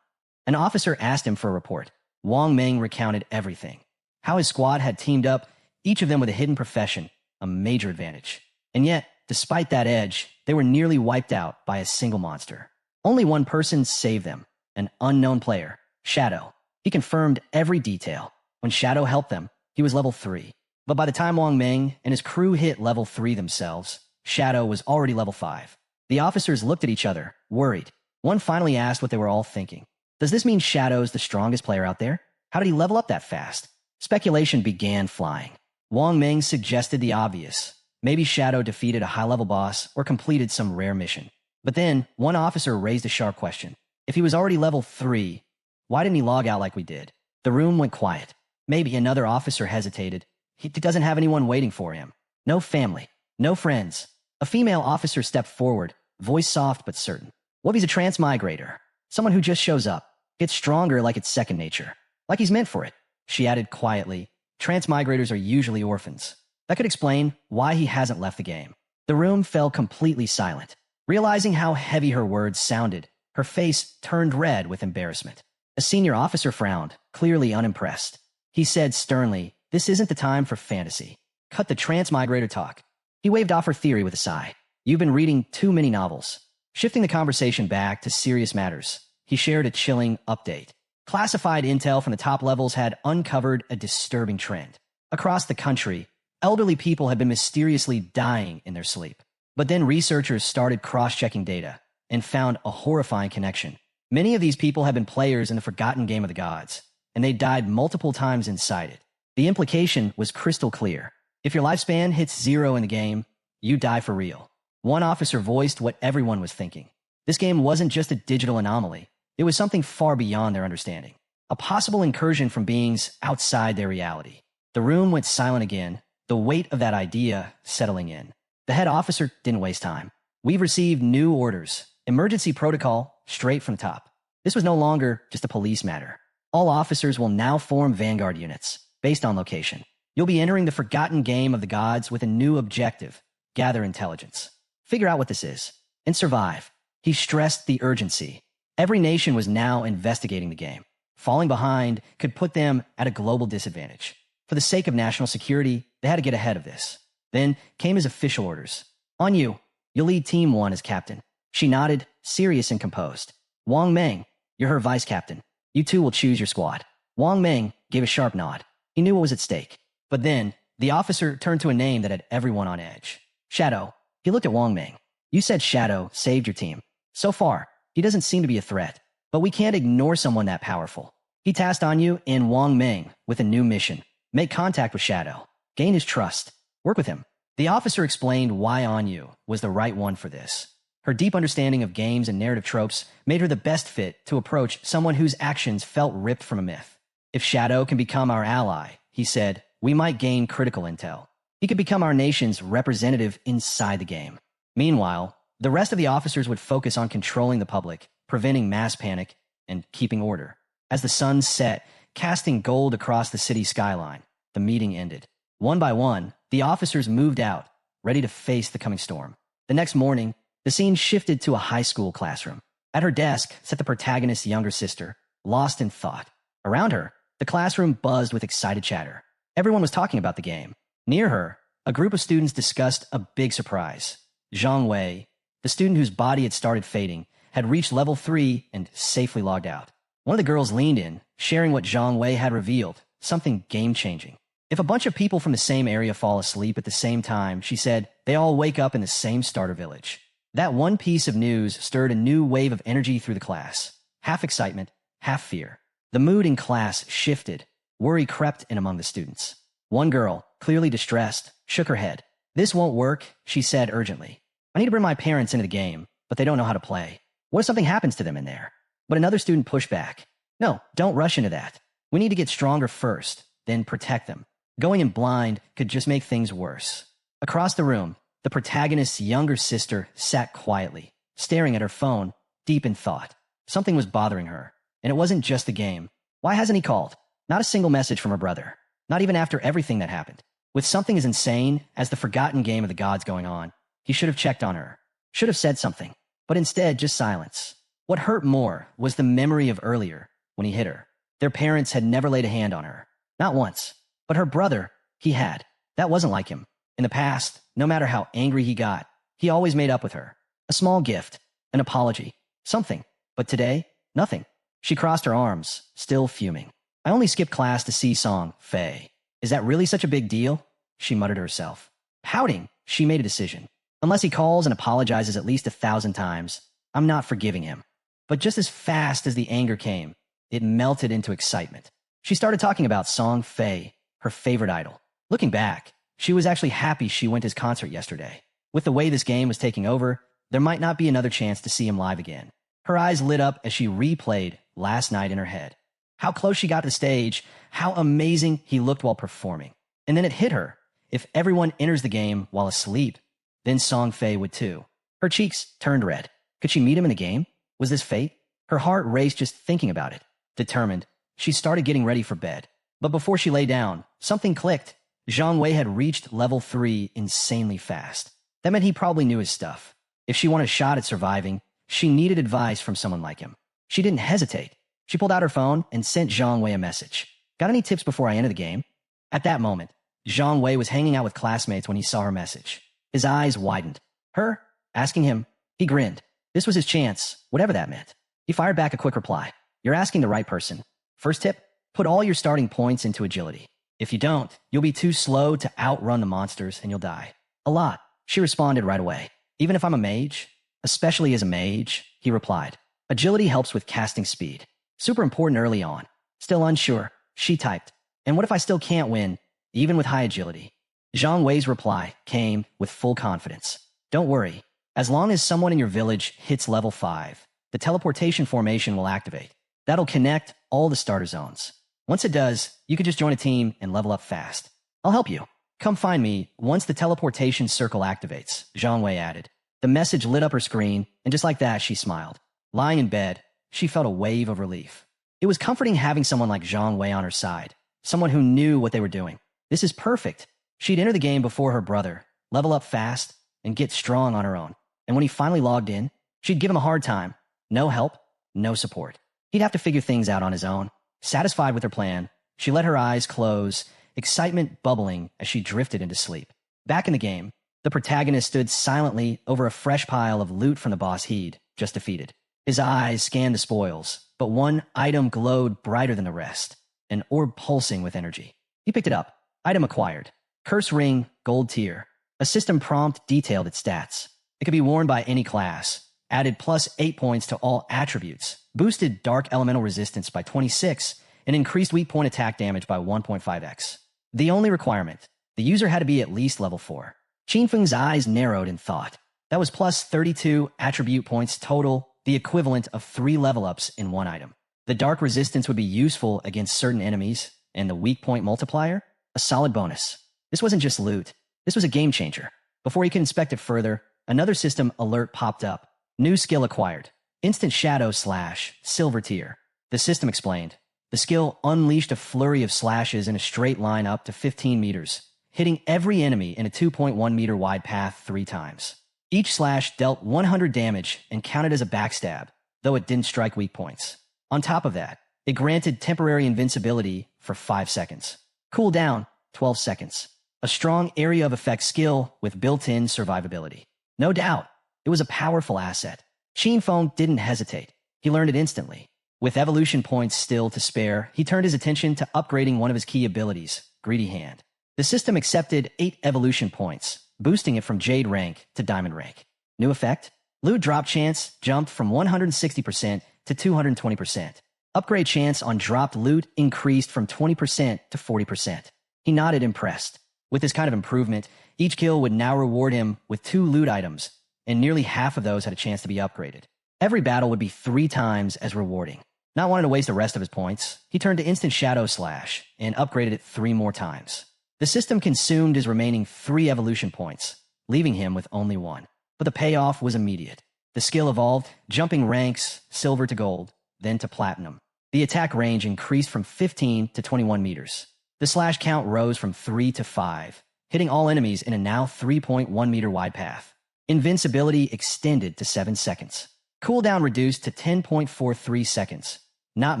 An officer asked him for a report. Wang Meng recounted everything. How his squad had teamed up, each of them with a hidden profession, a major advantage. And yet, despite that edge, they were nearly wiped out by a single monster. Only one person saved them, an unknown player, Shadow. He confirmed every detail. When Shadow helped them, he was level 3. But by the time Wang Meng and his crew hit level 3 themselves, Shadow was already level 5. The officers looked at each other, worried. One finally asked what they were all thinking. Does this mean Shadow's the strongest player out there? How did he level up that fast? Speculation began flying. Wang Meng suggested the obvious. Maybe Shadow defeated a high-level boss or completed some rare mission. But then, one officer raised a sharp question. If he was already level 3, why didn't he log out like we did? The room went quiet. Maybe another officer hesitated, He doesn't have anyone waiting for him. No family. No friends. A female officer stepped forward, voice soft but certain. What if he's a transmigrator? Someone who just shows up, gets stronger like it's second nature. Like he's meant for it. She added quietly, transmigrators are usually orphans. That could explain why he hasn't left the game. The room fell completely silent. Realizing how heavy her words sounded, her face turned red with embarrassment. A senior officer frowned, clearly unimpressed. He said sternly, "This isn't the time for fantasy. Cut the transmigrator talk." He waved off her theory with a sigh. "You've been reading too many novels." Shifting the conversation back to serious matters, he shared a chilling update. Classified intel from the top levels had uncovered a disturbing trend. Across the country, elderly people had been mysteriously dying in their sleep. But then researchers started cross-checking data and found a horrifying connection. Many of these people had been players in the forgotten game of the gods, and they died multiple times inside it. The implication was crystal clear. If your lifespan hits 0 in the game, you die for real. One officer voiced what everyone was thinking. This game wasn't just a digital anomaly. It was something far beyond their understanding. A possible incursion from beings outside their reality. The room went silent again, the weight of that idea settling in. The head officer didn't waste time. "We've received new orders. Emergency protocol, straight from the top." This was no longer just a police matter. All officers will now form vanguard units, based on location. You'll be entering the forgotten game of the gods with a new objective: gather intelligence. Figure out what this is, and survive. He stressed the urgency. Every nation was now investigating the game. Falling behind could put them at a global disadvantage. For the sake of national security, they had to get ahead of this. Then came his official orders. "On you. You'll lead Team 1 as captain." She nodded, serious and composed. "Wang Meng, you're her vice captain. You two will choose your squad." Wang Meng gave a sharp nod. He knew what was at stake. But then, the officer turned to a name that had everyone on edge. "Shadow." He looked at Wang Meng. "You said Shadow saved your team. So far, he doesn't seem to be a threat. But we can't ignore someone that powerful." He tasked Anyu and Wang Meng with a new mission. Make contact with Shadow. Gain his trust. Work with him. The officer explained why Anyu was the right one for this. Her deep understanding of games and narrative tropes made her the best fit to approach someone whose actions felt ripped from a myth. "If Shadow can become our ally," he said, "we might gain critical intel. He could become our nation's representative inside the game." Meanwhile, the rest of the officers would focus on controlling the public, preventing mass panic, and keeping order. As the sun set, casting gold across the city skyline, the meeting ended. One by one, the officers moved out, ready to face the coming storm. The next morning, the scene shifted to a high school classroom. At her desk sat the protagonist's younger sister, lost in thought. Around her, the classroom buzzed with excited chatter. Everyone was talking about the game. Near her, a group of students discussed a big surprise. Zhang Wei, the student whose body had started fading, had reached level 3 and safely logged out. One of the girls leaned in, sharing what Zhang Wei had revealed, something game-changing. "If a bunch of people from the same area fall asleep at the same time," she said, "they all wake up in the same starter village." That one piece of news stirred a new wave of energy through the class. Half excitement, half fear. The mood in class shifted. Worry crept in among the students. One girl, clearly distressed, shook her head. "This won't work," she said urgently. "I need to bring my parents into the game, but they don't know how to play. What if something happens to them in there?" But another student pushed back. "No, don't rush into that. We need to get stronger first, then protect them. Going in blind could just make things worse." Across the room, the protagonist's younger sister sat quietly, staring at her phone, deep in thought. Something was bothering her, and it wasn't just the game. Why hasn't he called? Not a single message from her brother. Not even after everything that happened. With something as insane as the forgotten game of the gods going on, he should have checked on her. Should have said something. But instead, just silence. What hurt more was the memory of earlier, when he hit her. Their parents had never laid a hand on her. Not once. But her brother, he had. That wasn't like him. In the past, no matter how angry he got, he always made up with her. A small gift, an apology, something. But today, nothing. She crossed her arms, still fuming. "I only skipped class to see Song Fay. Is that really such a big deal?" she muttered to herself. Pouting, she made a decision. Unless he calls and apologizes at least 1,000 times, I'm not forgiving him. But just as fast as the anger came, it melted into excitement. She started talking about Song Fay, her favorite idol. Looking back, she was actually happy she went to his concert yesterday. With the way this game was taking over, there might not be another chance to see him live again. Her eyes lit up as she replayed last night in her head. How close she got to the stage, how amazing he looked while performing. And then it hit her. If everyone enters the game while asleep, then Song Fay would too. Her cheeks turned red. Could she meet him in the game? Was this fate? Her heart raced just thinking about it. Determined, she started getting ready for bed. But before she lay down, something clicked. Zhang Wei had reached level 3 insanely fast. That meant he probably knew his stuff. If she wanted a shot at surviving, she needed advice from someone like him. She didn't hesitate. She pulled out her phone and sent Zhang Wei a message. Got any tips before I enter the game? At that moment, Zhang Wei was hanging out with classmates when he saw her message. His eyes widened. Her? Asking him? He grinned. This was his chance, whatever that meant. He fired back a quick reply. You're asking the right person. First tip, put all your starting points into agility. If you don't, you'll be too slow to outrun the monsters and you'll die. A lot. She responded right away. Even if I'm a mage? Especially as a mage, he replied. Agility helps with casting speed. Super important early on. Still unsure, she typed. And what if I still can't win, even with high agility? Zhang Wei's reply came with full confidence. Don't worry. As long as someone in your village hits level 5, the teleportation formation will activate. That'll connect all the starter zones. Once it does, you can just join a team and level up fast. I'll help you. Come find me once the teleportation circle activates, Zhang Wei added. The message lit up her screen, and just like that, she smiled. Lying in bed, she felt a wave of relief. It was comforting having someone like Zhang Wei on her side, someone who knew what they were doing. This is perfect. She'd enter the game before her brother, level up fast, and get strong on her own. And when he finally logged in, she'd give him a hard time. No help, no support. He'd have to figure things out on his own. Satisfied with her plan, she let her eyes close, excitement bubbling as she drifted into sleep. Back in the game, the protagonist stood silently over a fresh pile of loot from the boss he'd just defeated. His eyes scanned the spoils, but one item glowed brighter than the rest, an orb pulsing with energy. He picked it up. Item acquired. Curse ring, gold tier. A system prompt detailed its stats. It could be worn by any class. Added plus 8 points to all attributes. Boosted dark elemental resistance by 26 and increased weak point attack damage by 1.5x. The only requirement, the user had to be at least level 4. Qinfeng's eyes narrowed in thought. That was plus 32 attribute points total, the equivalent of 3 level ups in one item. The dark resistance would be useful against certain enemies, and the weak point multiplier, a solid bonus. This wasn't just loot. This was a game changer. Before he could inspect it further, another system alert popped up. New skill acquired. Instant Shadow Slash, Silver Tier. The system explained. The skill unleashed a flurry of slashes in a straight line up to 15 meters, hitting every enemy in a 2.1 meter wide path 3 times. Each slash dealt 100 damage and counted as a backstab, though it didn't strike weak points. On top of that, it granted temporary invincibility for 5 seconds. Cooldown, 12 seconds. A strong area of effect skill with built-in survivability. No doubt, it was a powerful asset. Qinfeng didn't hesitate. He learned it instantly. With evolution points still to spare, he turned his attention to upgrading one of his key abilities, Greedy Hand. The system accepted 8 evolution points, boosting it from Jade rank to Diamond rank. New effect? Loot drop chance jumped from 160% to 220%. Upgrade chance on dropped loot increased from 20% to 40%. He nodded impressed. With this kind of improvement, each kill would now reward him with 2 loot items, and nearly half of those had a chance to be upgraded. Every battle would be 3 times as rewarding. Not wanting to waste the rest of his points, he turned to Instant Shadow Slash and upgraded it 3 more times. The system consumed his remaining 3 evolution points, leaving him with only 1. But the payoff was immediate. The skill evolved, jumping ranks, silver to gold, then to platinum. The attack range increased from 15 to 21 meters. The slash count rose from 3 to 5, hitting all enemies in a now 3.1 meter wide path. Invincibility extended to 7 seconds. Cooldown reduced to 10.43 seconds. Not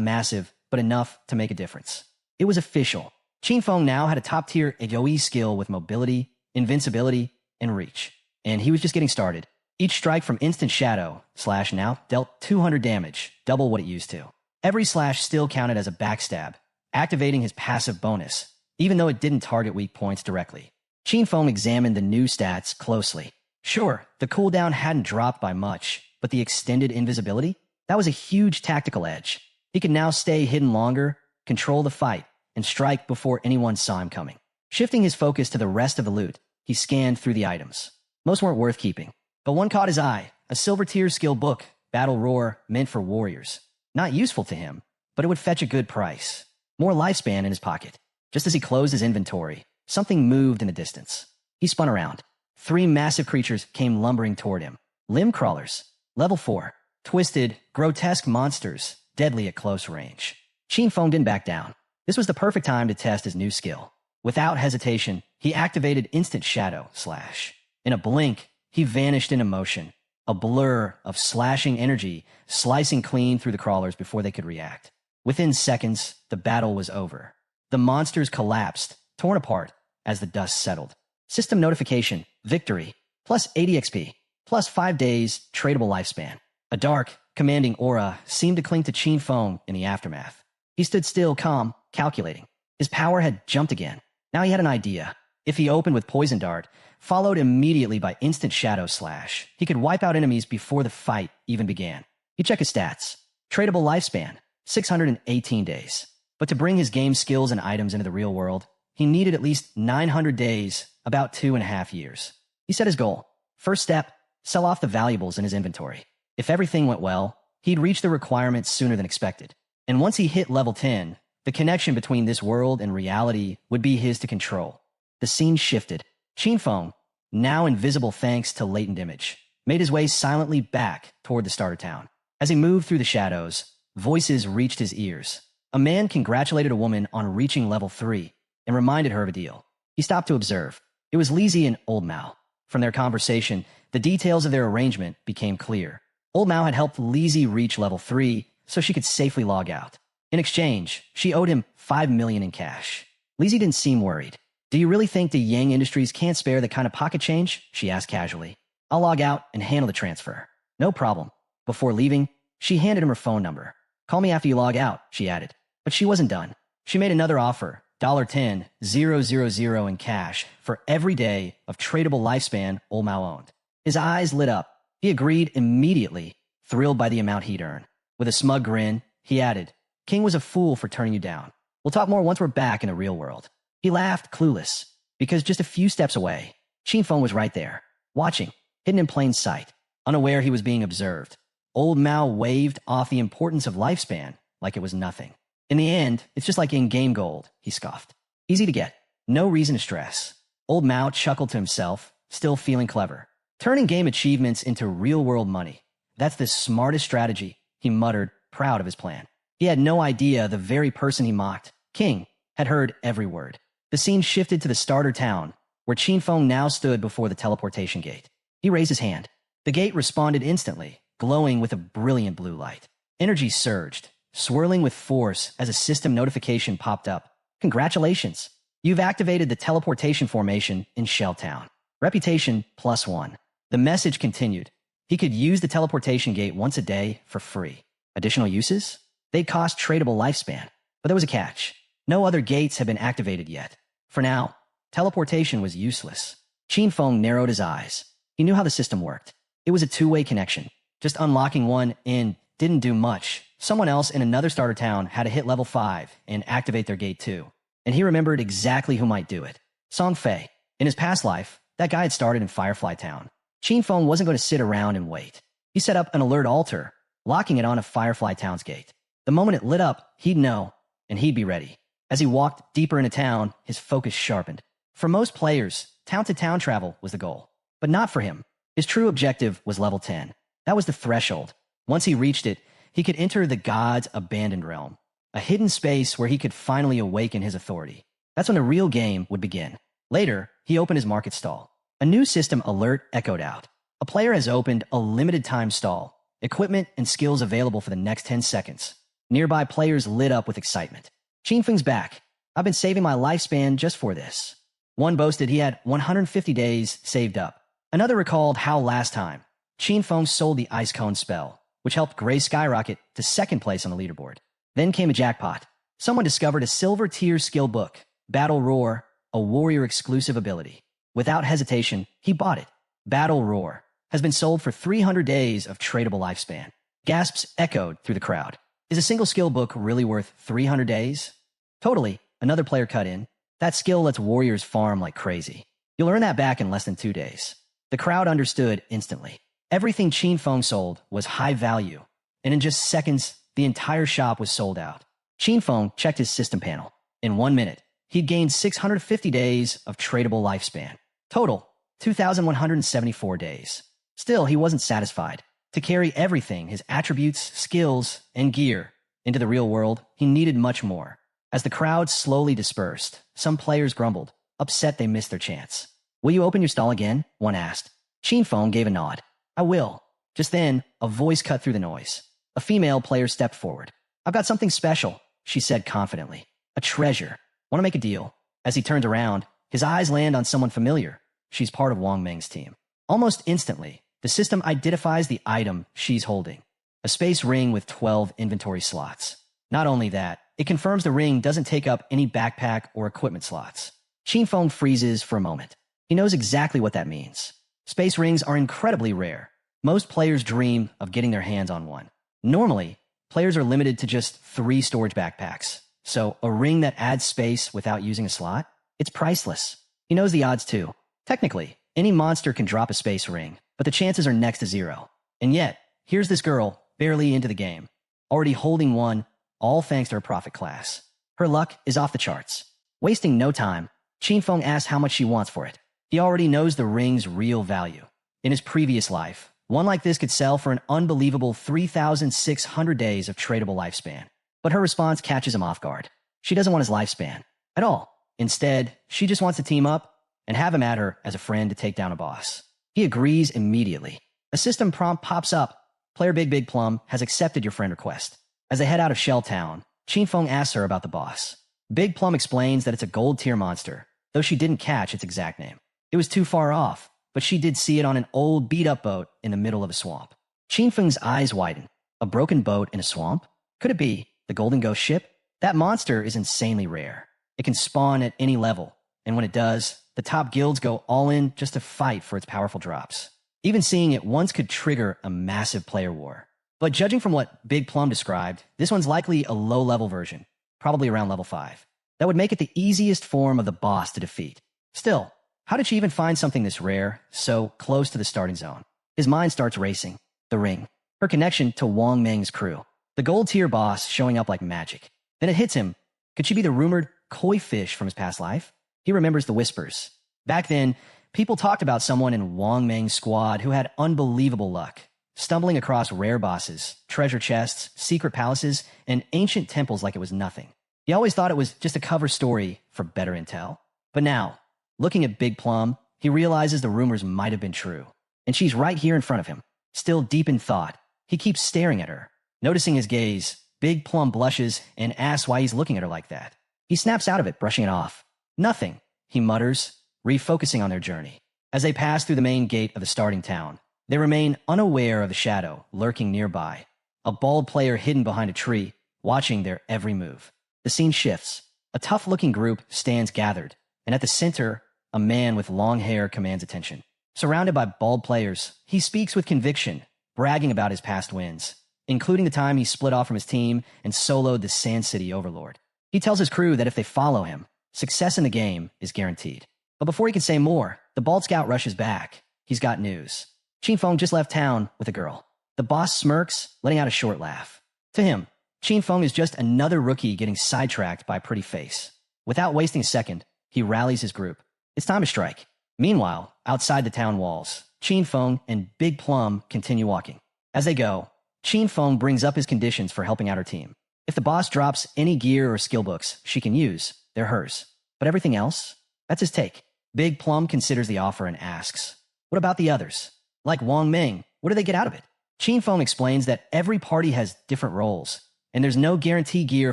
massive, but enough to make a difference. It was official. Qinfeng now had a top-tier AoE skill with mobility, invincibility, and reach. And he was just getting started. Each strike from Instant Shadow Slash now dealt 200 damage, double what it used to. Every slash still counted as a backstab, activating his passive bonus, even though it didn't target weak points directly. Qinfeng examined the new stats closely. Sure, the cooldown hadn't dropped by much, but the extended invisibility? That was a huge tactical edge. He could now stay hidden longer, control the fight, and strike before anyone saw him coming. Shifting his focus to the rest of the loot, he scanned through the items. Most weren't worth keeping, but one caught his eye, a silver tier skill book, Battle Roar, meant for warriors. Not useful to him, but it would fetch a good price. More lifespan in his pocket. Just as he closed his inventory, something moved in the distance. He spun around. 3 massive creatures came lumbering toward him. Limb crawlers. Level 4. Twisted, grotesque monsters, deadly at close range. Qin Feng didn't back down. This was the perfect time to test his new skill. Without hesitation, he activated Instant Shadow Slash. In a blink, he vanished into motion, a blur of slashing energy slicing clean through the crawlers before they could react. Within seconds, the battle was over. The monsters collapsed, torn apart, as the dust settled. System notification, victory, plus 80 XP, plus 5 days, tradable lifespan. A dark, commanding aura seemed to cling to Qin Feng in the aftermath. He stood still, calm, calculating. His power had jumped again. Now he had an idea. If he opened with Poison Dart, followed immediately by Instant Shadow Slash, he could wipe out enemies before the fight even began. He checked his stats. Tradable lifespan, 618 days. But to bring his game skills and items into the real world, he needed at least 900 days, about 2.5 years. He set his goal. First step, sell off the valuables in his inventory. If everything went well, he'd reach the requirements sooner than expected. And once he hit level 10, the connection between this world and reality would be his to control. The scene shifted. Qin Feng, now invisible thanks to latent image, made his way silently back toward the starter town. As he moved through the shadows, voices reached his ears. A man congratulated a woman on reaching level 3 and reminded her of a deal. He stopped to observe. It was Lizzie and Old Mao. From their conversation, the details of their arrangement became clear. Old Mao had helped Lizzie reach level 3 so she could safely log out. In exchange, she owed him 5 million in cash. Lizzie didn't seem worried. "Do you really think the Yang Industries can't spare the kind of pocket change?" she asked casually. "I'll log out and handle the transfer." "No problem." Before leaving, she handed him her phone number. "Call me after you log out," she added. But she wasn't done. She made another offer, $10,000 in cash for every day of tradable lifespan Old Mao owned. His eyes lit up. He agreed immediately, thrilled by the amount he'd earn. With a smug grin, he added, "King was a fool for turning you down. We'll talk more once we're back in the real world." He laughed, clueless, because just a few steps away, Qin Feng was right there, watching, hidden in plain sight, unaware he was being observed. Old Mao waved off the importance of lifespan like it was nothing. "In the end, it's just like in-game gold," he scoffed. "Easy to get. No reason to stress." Old Mao chuckled to himself, still feeling clever. "Turning game achievements into real-world money. That's the smartest strategy," he muttered, proud of his plan. He had no idea the very person he mocked, King, had heard every word. The scene shifted to the starter town, where Qin Feng now stood before the teleportation gate. He raised his hand. The gate responded instantly, glowing with a brilliant blue light. Energy surged, swirling with force as a system notification popped up. "Congratulations! You've activated the teleportation formation in Shelltown. Reputation +1. The message continued. He could use the teleportation gate once a day for free. Additional uses? They'd cost tradable lifespan. But there was a catch. No other gates had been activated yet. For now, teleportation was useless. Qin Feng narrowed his eyes. He knew how the system worked. It was a two-way connection. Just unlocking one in didn't do much. Someone else in another starter town had to hit level 5 and activate their gate too. And he remembered exactly who might do it. Song Fay. In his past life, that guy had started in Firefly Town. Qin Feng wasn't going to sit around and wait. He set up an alert altar, locking it on a Firefly Town's gate. The moment it lit up, he'd know, and he'd be ready. As he walked deeper into town, his focus sharpened. For most players, town-to-town travel was the goal. But not for him. His true objective was level 10. That was the threshold. Once he reached it, he could enter the God's abandoned realm, a hidden space where he could finally awaken his authority. That's when the real game would begin. Later, he opened his market stall. A new system alert echoed out. A player has opened a limited time stall. Equipment and skills available for the next 10 seconds. Nearby players lit up with excitement. "Qin Feng's back. I've been saving my lifespan just for this." One boasted he had 150 days saved up. Another recalled how last time, Qin Feng sold the Ice Cone spell, which helped Gray skyrocket to second place on the leaderboard. Then came a jackpot. Someone discovered a silver tier skill book, Battle Roar, a warrior exclusive ability. Without hesitation, he bought it. Battle Roar has been sold for 300 days of tradable lifespan. Gasps echoed through the crowd. Is a single skill book really worth 300 days? Totally, another player cut in. That skill lets warriors farm like crazy. You'll earn that back in less than 2 days. The crowd understood instantly. Everything Qin Feng sold was high value, and in just seconds, the entire shop was sold out. Qin Feng checked his system panel. In 1 minute, he'd gained 650 days of tradable lifespan. Total, 2,174 days. Still, he wasn't satisfied. To carry everything, his attributes, skills, and gear, into the real world, he needed much more. As the crowd slowly dispersed, some players grumbled, upset they missed their chance. "Will you open your stall again?" one asked. Feng gave a nod. "I will." Just then, a voice cut through the noise. A female player stepped forward. "I've got something special," she said confidently. "A treasure. Want to make a deal?" As he turns around, his eyes land on someone familiar. She's part of Wang Meng's team. Almost instantly, the system identifies the item she's holding. A space ring with 12 inventory slots. Not only that, it confirms the ring doesn't take up any backpack or equipment slots. Feng freezes for a moment. He knows exactly what that means. Space rings are incredibly rare. Most players dream of getting their hands on one. Normally, players are limited to just 3 storage backpacks. So a ring that adds space without using a slot? It's priceless. He knows the odds too. Technically, any monster can drop a space ring, but the chances are next to 0. And yet, here's this girl, barely into the game, already holding one, all thanks to her profit class. Her luck is off the charts. Wasting no time, Feng asks how much she wants for it. He already knows the ring's real value. In his previous life, one like this could sell for an unbelievable 3,600 days of tradable lifespan. But her response catches him off guard. She doesn't want his lifespan at all. Instead, she just wants to team up and have him at her as a friend to take down a boss. He agrees immediately. A system prompt pops up. Player Big Plum has accepted your friend request. As they head out of Shell Town, Feng asks her about the boss. Big Plum explains that it's a gold tier monster, though she didn't catch its exact name. It was too far off, but she did see it on an old beat-up boat in the middle of a swamp. Feng's eyes widen. A broken boat in a swamp? Could it be the Golden Ghost ship? That monster is insanely rare. It can spawn at any level, and when it does, the top guilds go all in just to fight for its powerful drops. Even seeing it once could trigger a massive player war. But judging from what Big Plum described, this one's likely a low-level version, probably around level 5. That would make it the easiest form of the boss to defeat. Still, how did she even find something this rare, so close to the starting zone? His mind starts racing. The ring. Her connection to Wang Meng's crew. The gold tier boss showing up like magic. Then it hits him. Could she be the rumored koi fish from his past life? He remembers the whispers. Back then, people talked about someone in Wang Meng's squad who had unbelievable luck, stumbling across rare bosses, treasure chests, secret palaces, and ancient temples like it was nothing. He always thought it was just a cover story for better intel. But now, looking at Big Plum, he realizes the rumors might have been true. And she's right here in front of him, still deep in thought. He keeps staring at her. Noticing his gaze, Big Plum blushes and asks why he's looking at her like that. He snaps out of it, brushing it off. "Nothing," he mutters, refocusing on their journey. As they pass through the main gate of the starting town, they remain unaware of the shadow lurking nearby. A bald player hidden behind a tree, watching their every move. The scene shifts. A tough-looking group stands gathered, and at the center, a man with long hair commands attention. Surrounded by bald players, he speaks with conviction, bragging about his past wins, including the time he split off from his team and soloed the Sand City Overlord. He tells his crew that if they follow him, success in the game is guaranteed. But before he can say more, the bald scout rushes back. He's got news. Feng just left town with a girl. The boss smirks, letting out a short laugh. To him, Feng is just another rookie getting sidetracked by a pretty face. Without wasting a second, he rallies his group. It's time to strike. Meanwhile, outside the town walls, Feng and Big Plum continue walking. As they go, Feng brings up his conditions for helping out her team. If the boss drops any gear or skill books she can use, they're hers. But everything else? That's his take. Big Plum considers the offer and asks, "What about the others? Like Wang Meng, what do they get out of it?" Feng explains that every party has different roles, and there's no guarantee gear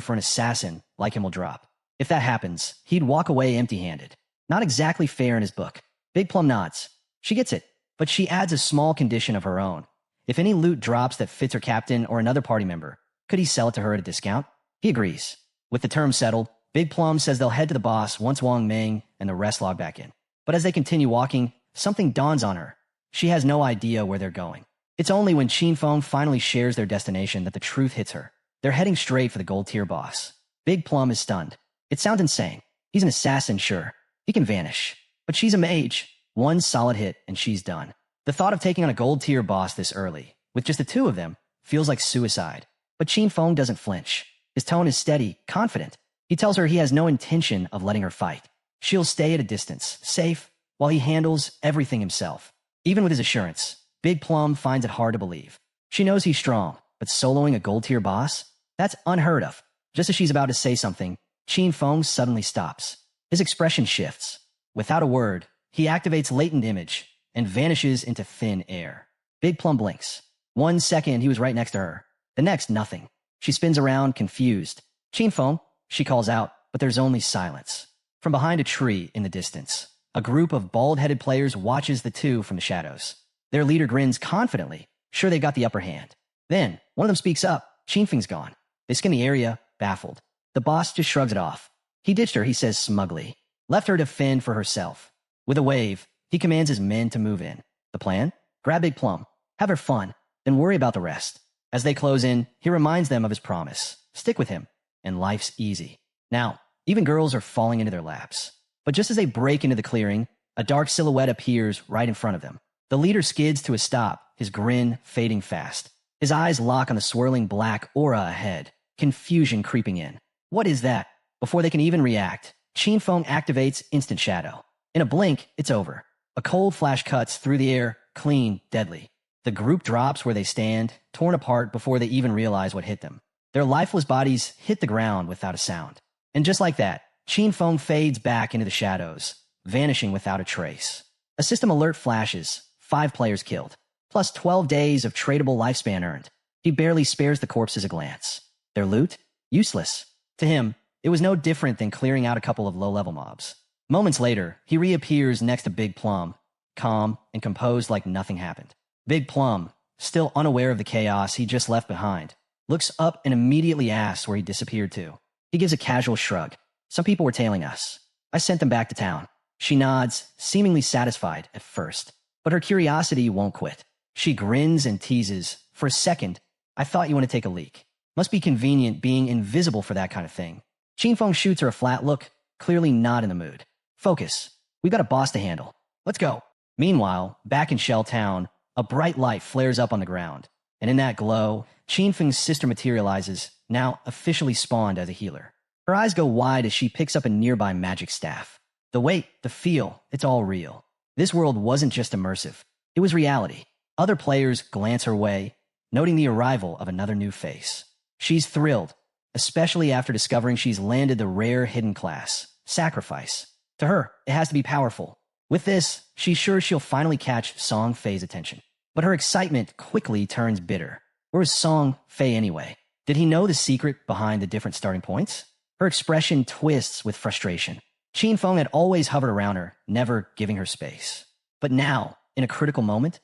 for an assassin like him will drop. If that happens, he'd walk away empty-handed. Not exactly fair in his book. Big Plum nods. She gets it, but she adds a small condition of her own. If any loot drops that fits her captain or another party member, could he sell it to her at a discount? He agrees. With the terms settled, Big Plum says they'll head to the boss once Wang Meng and the rest log back in. But as they continue walking, something dawns on her. She has no idea where they're going. It's only when Feng finally shares their destination that the truth hits her. They're heading straight for the gold tier boss. Big Plum is stunned. It sounds insane. He's an assassin, sure. He can vanish. But she's a mage. One solid hit and she's done. The thought of taking on a gold tier boss this early, with just the two of them, feels like suicide. But Feng doesn't flinch. His tone is steady, confident. He tells her he has no intention of letting her fight. She'll stay at a distance, safe, while he handles everything himself. Even with his assurance, Big Plum finds it hard to believe. She knows he's strong, but soloing a gold-tier boss? That's unheard of. Just as she's about to say something, Qin Feng suddenly stops. His expression shifts. Without a word, he activates latent image and vanishes into thin air. Big Plum blinks. 1 second, he was right next to her. The next, nothing. She spins around, confused. Qin Feng, she calls out, but there's only silence. From behind a tree in the distance, a group of bald-headed players watches the two from the shadows. Their leader grins confidently, sure they've got the upper hand. Then, one of them speaks up. Qin Feng's gone. They scan the area, baffled. The boss just shrugs it off. He ditched her, he says smugly. Left her to fend for herself. With a wave, he commands his men to move in. The plan? Grab Big Plum, have her fun, then worry about the rest. As they close in, he reminds them of his promise. Stick with him, and life's easy. Now, even girls are falling into their laps. But just as they break into the clearing, a dark silhouette appears right in front of them. The leader skids to a stop, his grin fading fast. His eyes lock on the swirling black aura ahead, confusion creeping in. What is that? Before they can even react, Qin Feng activates Instant Shadow. In a blink, it's over. A cold flash cuts through the air, clean, deadly. The group drops where they stand, torn apart before they even realize what hit them. Their lifeless bodies hit the ground without a sound. And just like that, Qin Feng fades back into the shadows, vanishing without a trace. A system alert flashes, 5 players killed, plus 12 days of tradable lifespan earned. He barely spares the corpses a glance. Their loot? Useless. To him, it was no different than clearing out a couple of low-level mobs. Moments later, he reappears next to Big Plum, calm and composed like nothing happened. Big Plum, still unaware of the chaos he just left behind, looks up and immediately asks where he disappeared to. He gives a casual shrug. Some people were tailing us. I sent them back to town. She nods, seemingly satisfied at first, but her curiosity won't quit. She grins and teases. For a second, I thought you want to take a leak. Must be convenient being invisible for that kind of thing. Qin Feng shoots her a flat look, clearly not in the mood. Focus. We've got a boss to handle. Let's go. Meanwhile, back in Shell Town, a bright light flares up on the ground, and in that glow, Qin Feng's sister materializes, now officially spawned as a healer. Her eyes go wide as she picks up a nearby magic staff. The weight, the feel, it's all real. This world wasn't just immersive. It was reality. Other players glance her way, noting the arrival of another new face. She's thrilled, especially after discovering she's landed the rare hidden class, Sacrifice. To her, it has to be powerful. With this, she's sure she'll finally catch Song Fay's attention. But her excitement quickly turns bitter. Where was Song Fay anyway? Did he know the secret behind the different starting points? Her expression twists with frustration. Qin Feng had always hovered around her, never giving her space. But now, in a critical moment,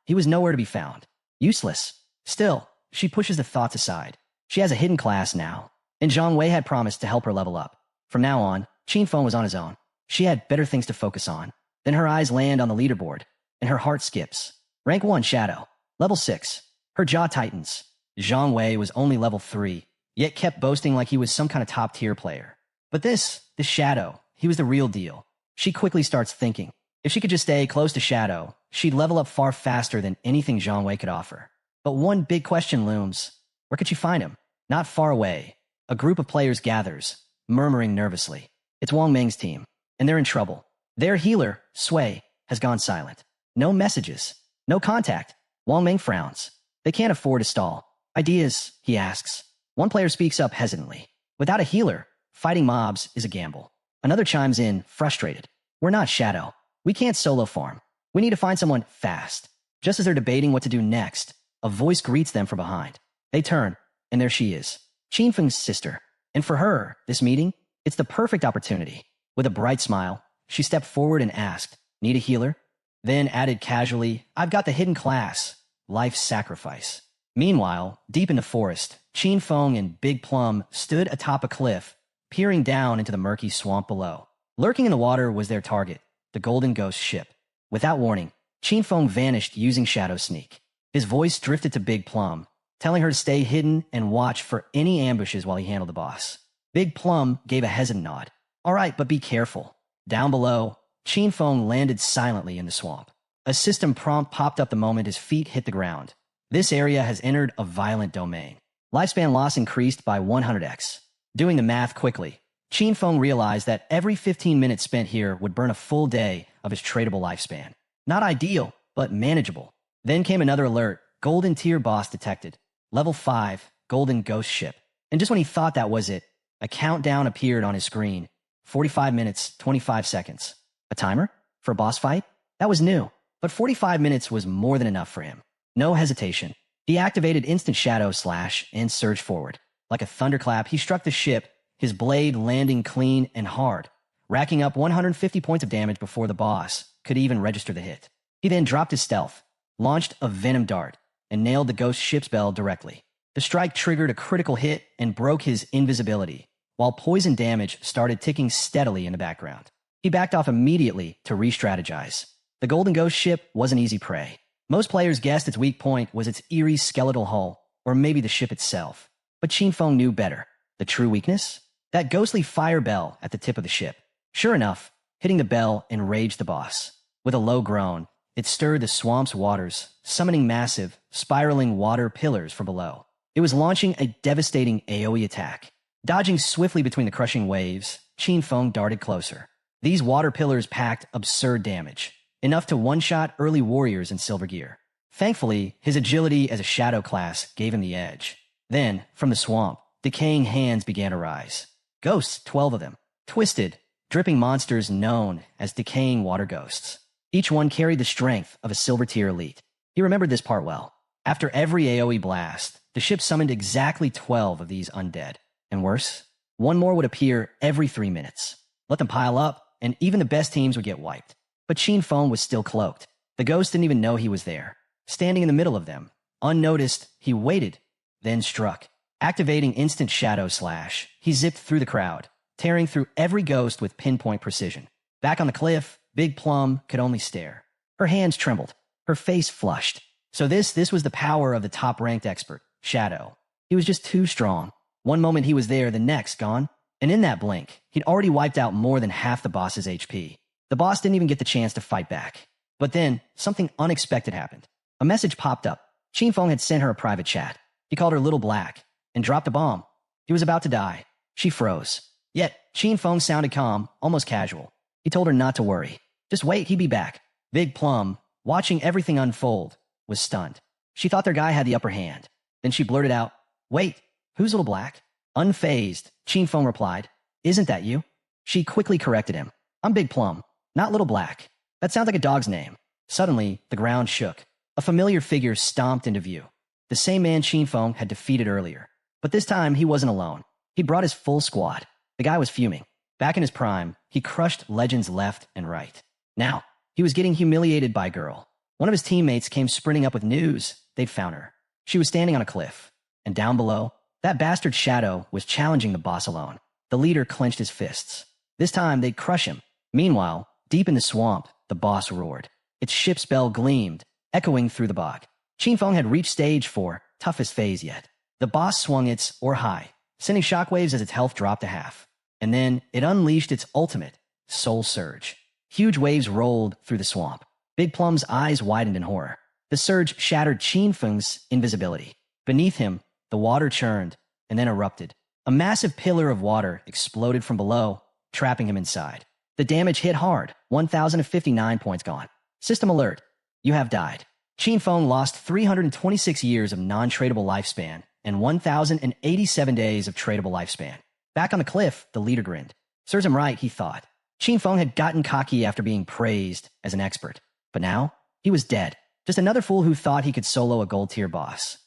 he was nowhere to be found. Useless. Still, she pushes the thoughts aside. She has a hidden class now, and Zhang Wei had promised to help her level up. From now on, Qin Feng was on his own. She had better things to focus on. Then her eyes land on the leaderboard, and her heart skips. Rank 1 Shadow. Level 6. Her jaw tightens. Zhang Wei was only level 3, yet kept boasting like he was some kind of top-tier player. But this Shadow, he was the real deal. She quickly starts thinking. If she could just stay close to Shadow, she'd level up far faster than anything Zhang Wei could offer. But one big question looms. Where could she find him? Not far away. A group of players gathers, murmuring nervously. It's Wang Meng's team, and they're in trouble. Their healer, Sui, has gone silent. No messages. No contact. Wang Meng frowns. They can't afford to stall. Ideas, he asks. One player speaks up hesitantly. Without a healer, fighting mobs is a gamble. Another chimes in, frustrated. We're not Shadow. We can't solo farm. We need to find someone fast. Just as they're debating what to do next, a voice greets them from behind. They turn, and there she is. Qin Feng's sister. And for her, this meeting, it's the perfect opportunity. With a bright smile, she stepped forward and asked, "Need a healer?" Then added casually, "I've got the hidden class, Life's Sacrifice." Meanwhile, deep in the forest, Qin Feng and Big Plum stood atop a cliff, peering down into the murky swamp below. Lurking in the water was their target, the Golden Ghost ship. Without warning, Qin Feng vanished using Shadow Sneak. His voice drifted to Big Plum, telling her to stay hidden and watch for any ambushes while he handled the boss. Big Plum gave a hesitant nod. All right, but be careful. Down below, Qin Feng landed silently in the swamp. A system prompt popped up the moment his feet hit the ground. This area has entered a violent domain. Lifespan loss increased by 100x. Doing the math quickly, Qin Feng realized that every 15 minutes spent here would burn a full day of his tradable lifespan. Not ideal, but manageable. Then came another alert, Golden Tier boss detected. Level 5, Golden Ghost Ship. And just when he thought that was it, a countdown appeared on his screen. 45 minutes, 25 seconds. A timer? For a boss fight? That was new, but 45 minutes was more than enough for him. No hesitation. He activated Instant Shadow Slash and surged forward. Like a thunderclap, he struck the ship, his blade landing clean and hard, racking up 150 points of damage before the boss could even register the hit. He then dropped his stealth, launched a venom dart, and nailed the ghost ship's bell directly. The strike triggered a critical hit and broke his invisibility, while poison damage started ticking steadily in the background. He backed off immediately to re-strategize. The Golden Ghost ship wasn't easy prey. Most players guessed its weak point was its eerie skeletal hull, or maybe the ship itself. But Qin Feng knew better. The true weakness? That ghostly fire bell at the tip of the ship. Sure enough, hitting the bell enraged the boss. With a low groan, it stirred the swamp's waters, summoning massive, spiraling water pillars from below. It was launching a devastating AoE attack. Dodging swiftly between the crushing waves, Qin Feng darted closer. These water pillars packed absurd damage, enough to one-shot early warriors in silver gear. Thankfully, his agility as a shadow class gave him the edge. Then, from the swamp, decaying hands began to rise. Ghosts, 12 of them. Twisted, dripping monsters known as decaying water ghosts. Each one carried the strength of a silver tier elite. He remembered this part well. After every AoE blast, the ship summoned exactly 12 of these undead. And worse, one more would appear every 3 minutes. Let them pile up, and even the best teams would get wiped. But Qin Feng was still cloaked. The ghost didn't even know he was there. Standing in the middle of them, unnoticed, he waited, then struck. Activating Instant Shadow Slash, he zipped through the crowd, tearing through every ghost with pinpoint precision. Back on the cliff, Big Plum could only stare. Her hands trembled, her face flushed. So this was the power of the top-ranked expert, Shadow. He was just too strong. One moment he was there, the next gone. And in that blink, he'd already wiped out more than half the boss's HP. The boss didn't even get the chance to fight back. But then, something unexpected happened. A message popped up. Qin Feng had sent her a private chat. He called her Little Black and dropped a bomb. He was about to die. She froze. Yet, Qin Feng sounded calm, almost casual. He told her not to worry. Just wait, he'd be back. Big Plum, watching everything unfold, was stunned. She thought their guy had the upper hand. Then she blurted out, "Wait, who's Little Black?" Unfazed, Qin Feng replied, "Isn't that you?" She quickly corrected him. "I'm Big Plum, not Little Black. That sounds like a dog's name." Suddenly, the ground shook. A familiar figure stomped into view. The same man Qin Feng had defeated earlier. But this time, he wasn't alone. He brought his full squad. The guy was fuming. Back in his prime, he crushed legends left and right. Now, he was getting humiliated by a girl. One of his teammates came sprinting up with news. They'd found her. She was standing on a cliff. And down below, that bastard Shadow was challenging the boss alone. The leader clenched his fists. This time, they'd crush him. Meanwhile, deep in the swamp, the boss roared. Its ship's bell gleamed, echoing through the bog. Qin Feng had reached stage 4, toughest phase yet. The boss swung its or high, sending shockwaves as its health dropped to half. And then it unleashed its ultimate, Soul Surge. Huge waves rolled through the swamp. Big Plum's eyes widened in horror. The surge shattered Qin Feng's invisibility. Beneath him, the water churned and then erupted. A massive pillar of water exploded from below, trapping him inside. The damage hit hard, 1,059 points gone. System alert, you have died. Qin Feng lost 326 years of non-tradable lifespan and 1,087 days of tradable lifespan. Back on the cliff, the leader grinned. Serves him right, he thought. Qin Feng had gotten cocky after being praised as an expert. But now, he was dead. Just another fool who thought he could solo a gold-tier boss.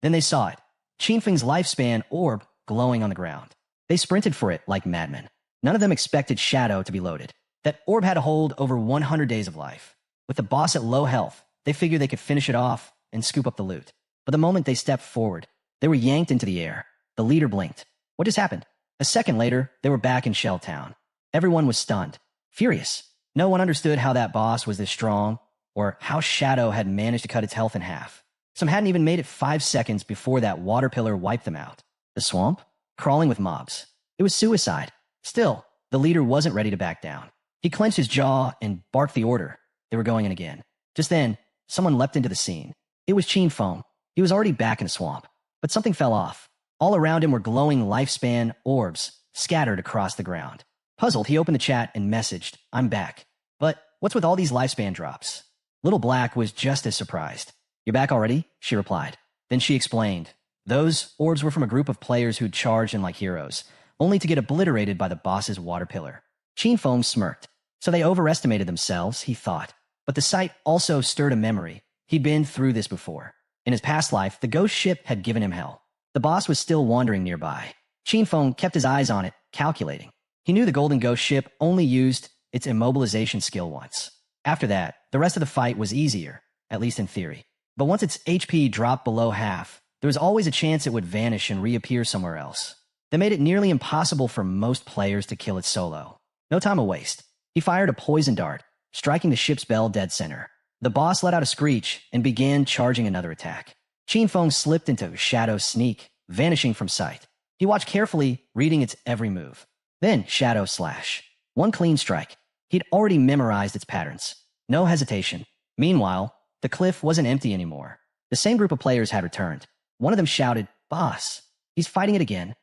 Then they saw it. Qin Feng's lifespan orb glowing on the ground. They sprinted for it like madmen. None of them expected Shadow to be loaded. That orb had to hold over 100 days of life. With the boss at low health, they figured they could finish it off and scoop up the loot. But the moment they stepped forward, they were yanked into the air. The leader blinked. What just happened? A second later, they were back in Shell Town. Everyone was stunned, furious. No one understood how that boss was this strong, or how Shadow had managed to cut its health in half. Some hadn't even made it 5 seconds before that water pillar wiped them out. The swamp? Crawling with mobs. It was suicide. Still, the leader wasn't ready to back down. He clenched his jaw and barked the order. They were going in again. Just then, someone leapt into the scene. It was Qin Feng. He was already back in the swamp. But something fell off. All around him were glowing lifespan orbs scattered across the ground. Puzzled, he opened the chat and messaged, "I'm back. But what's with all these lifespan drops?" Little Black was just as surprised. "You're back already?" she replied. Then she explained. Those orbs were from a group of players who'd charged in like heroes, only to get obliterated by the boss's water pillar. Feng smirked. So they overestimated themselves, he thought. But the sight also stirred a memory. He'd been through this before. In his past life, the ghost ship had given him hell. The boss was still wandering nearby. Feng kept his eyes on it, calculating. He knew the golden ghost ship only used its immobilization skill once. After that, the rest of the fight was easier, at least in theory. But once its HP dropped below half, there was always a chance it would vanish and reappear somewhere else. That made it nearly impossible for most players to kill it solo. No time to waste. He fired a poison dart, striking the ship's bell dead center. The boss let out a screech and began charging another attack. Feng slipped into a shadow sneak, vanishing from sight. He watched carefully, reading its every move. Then shadow slash. One clean strike. He'd already memorized its patterns. No hesitation. Meanwhile, the cliff wasn't empty anymore. The same group of players had returned. One of them shouted, "Boss, he's fighting it again."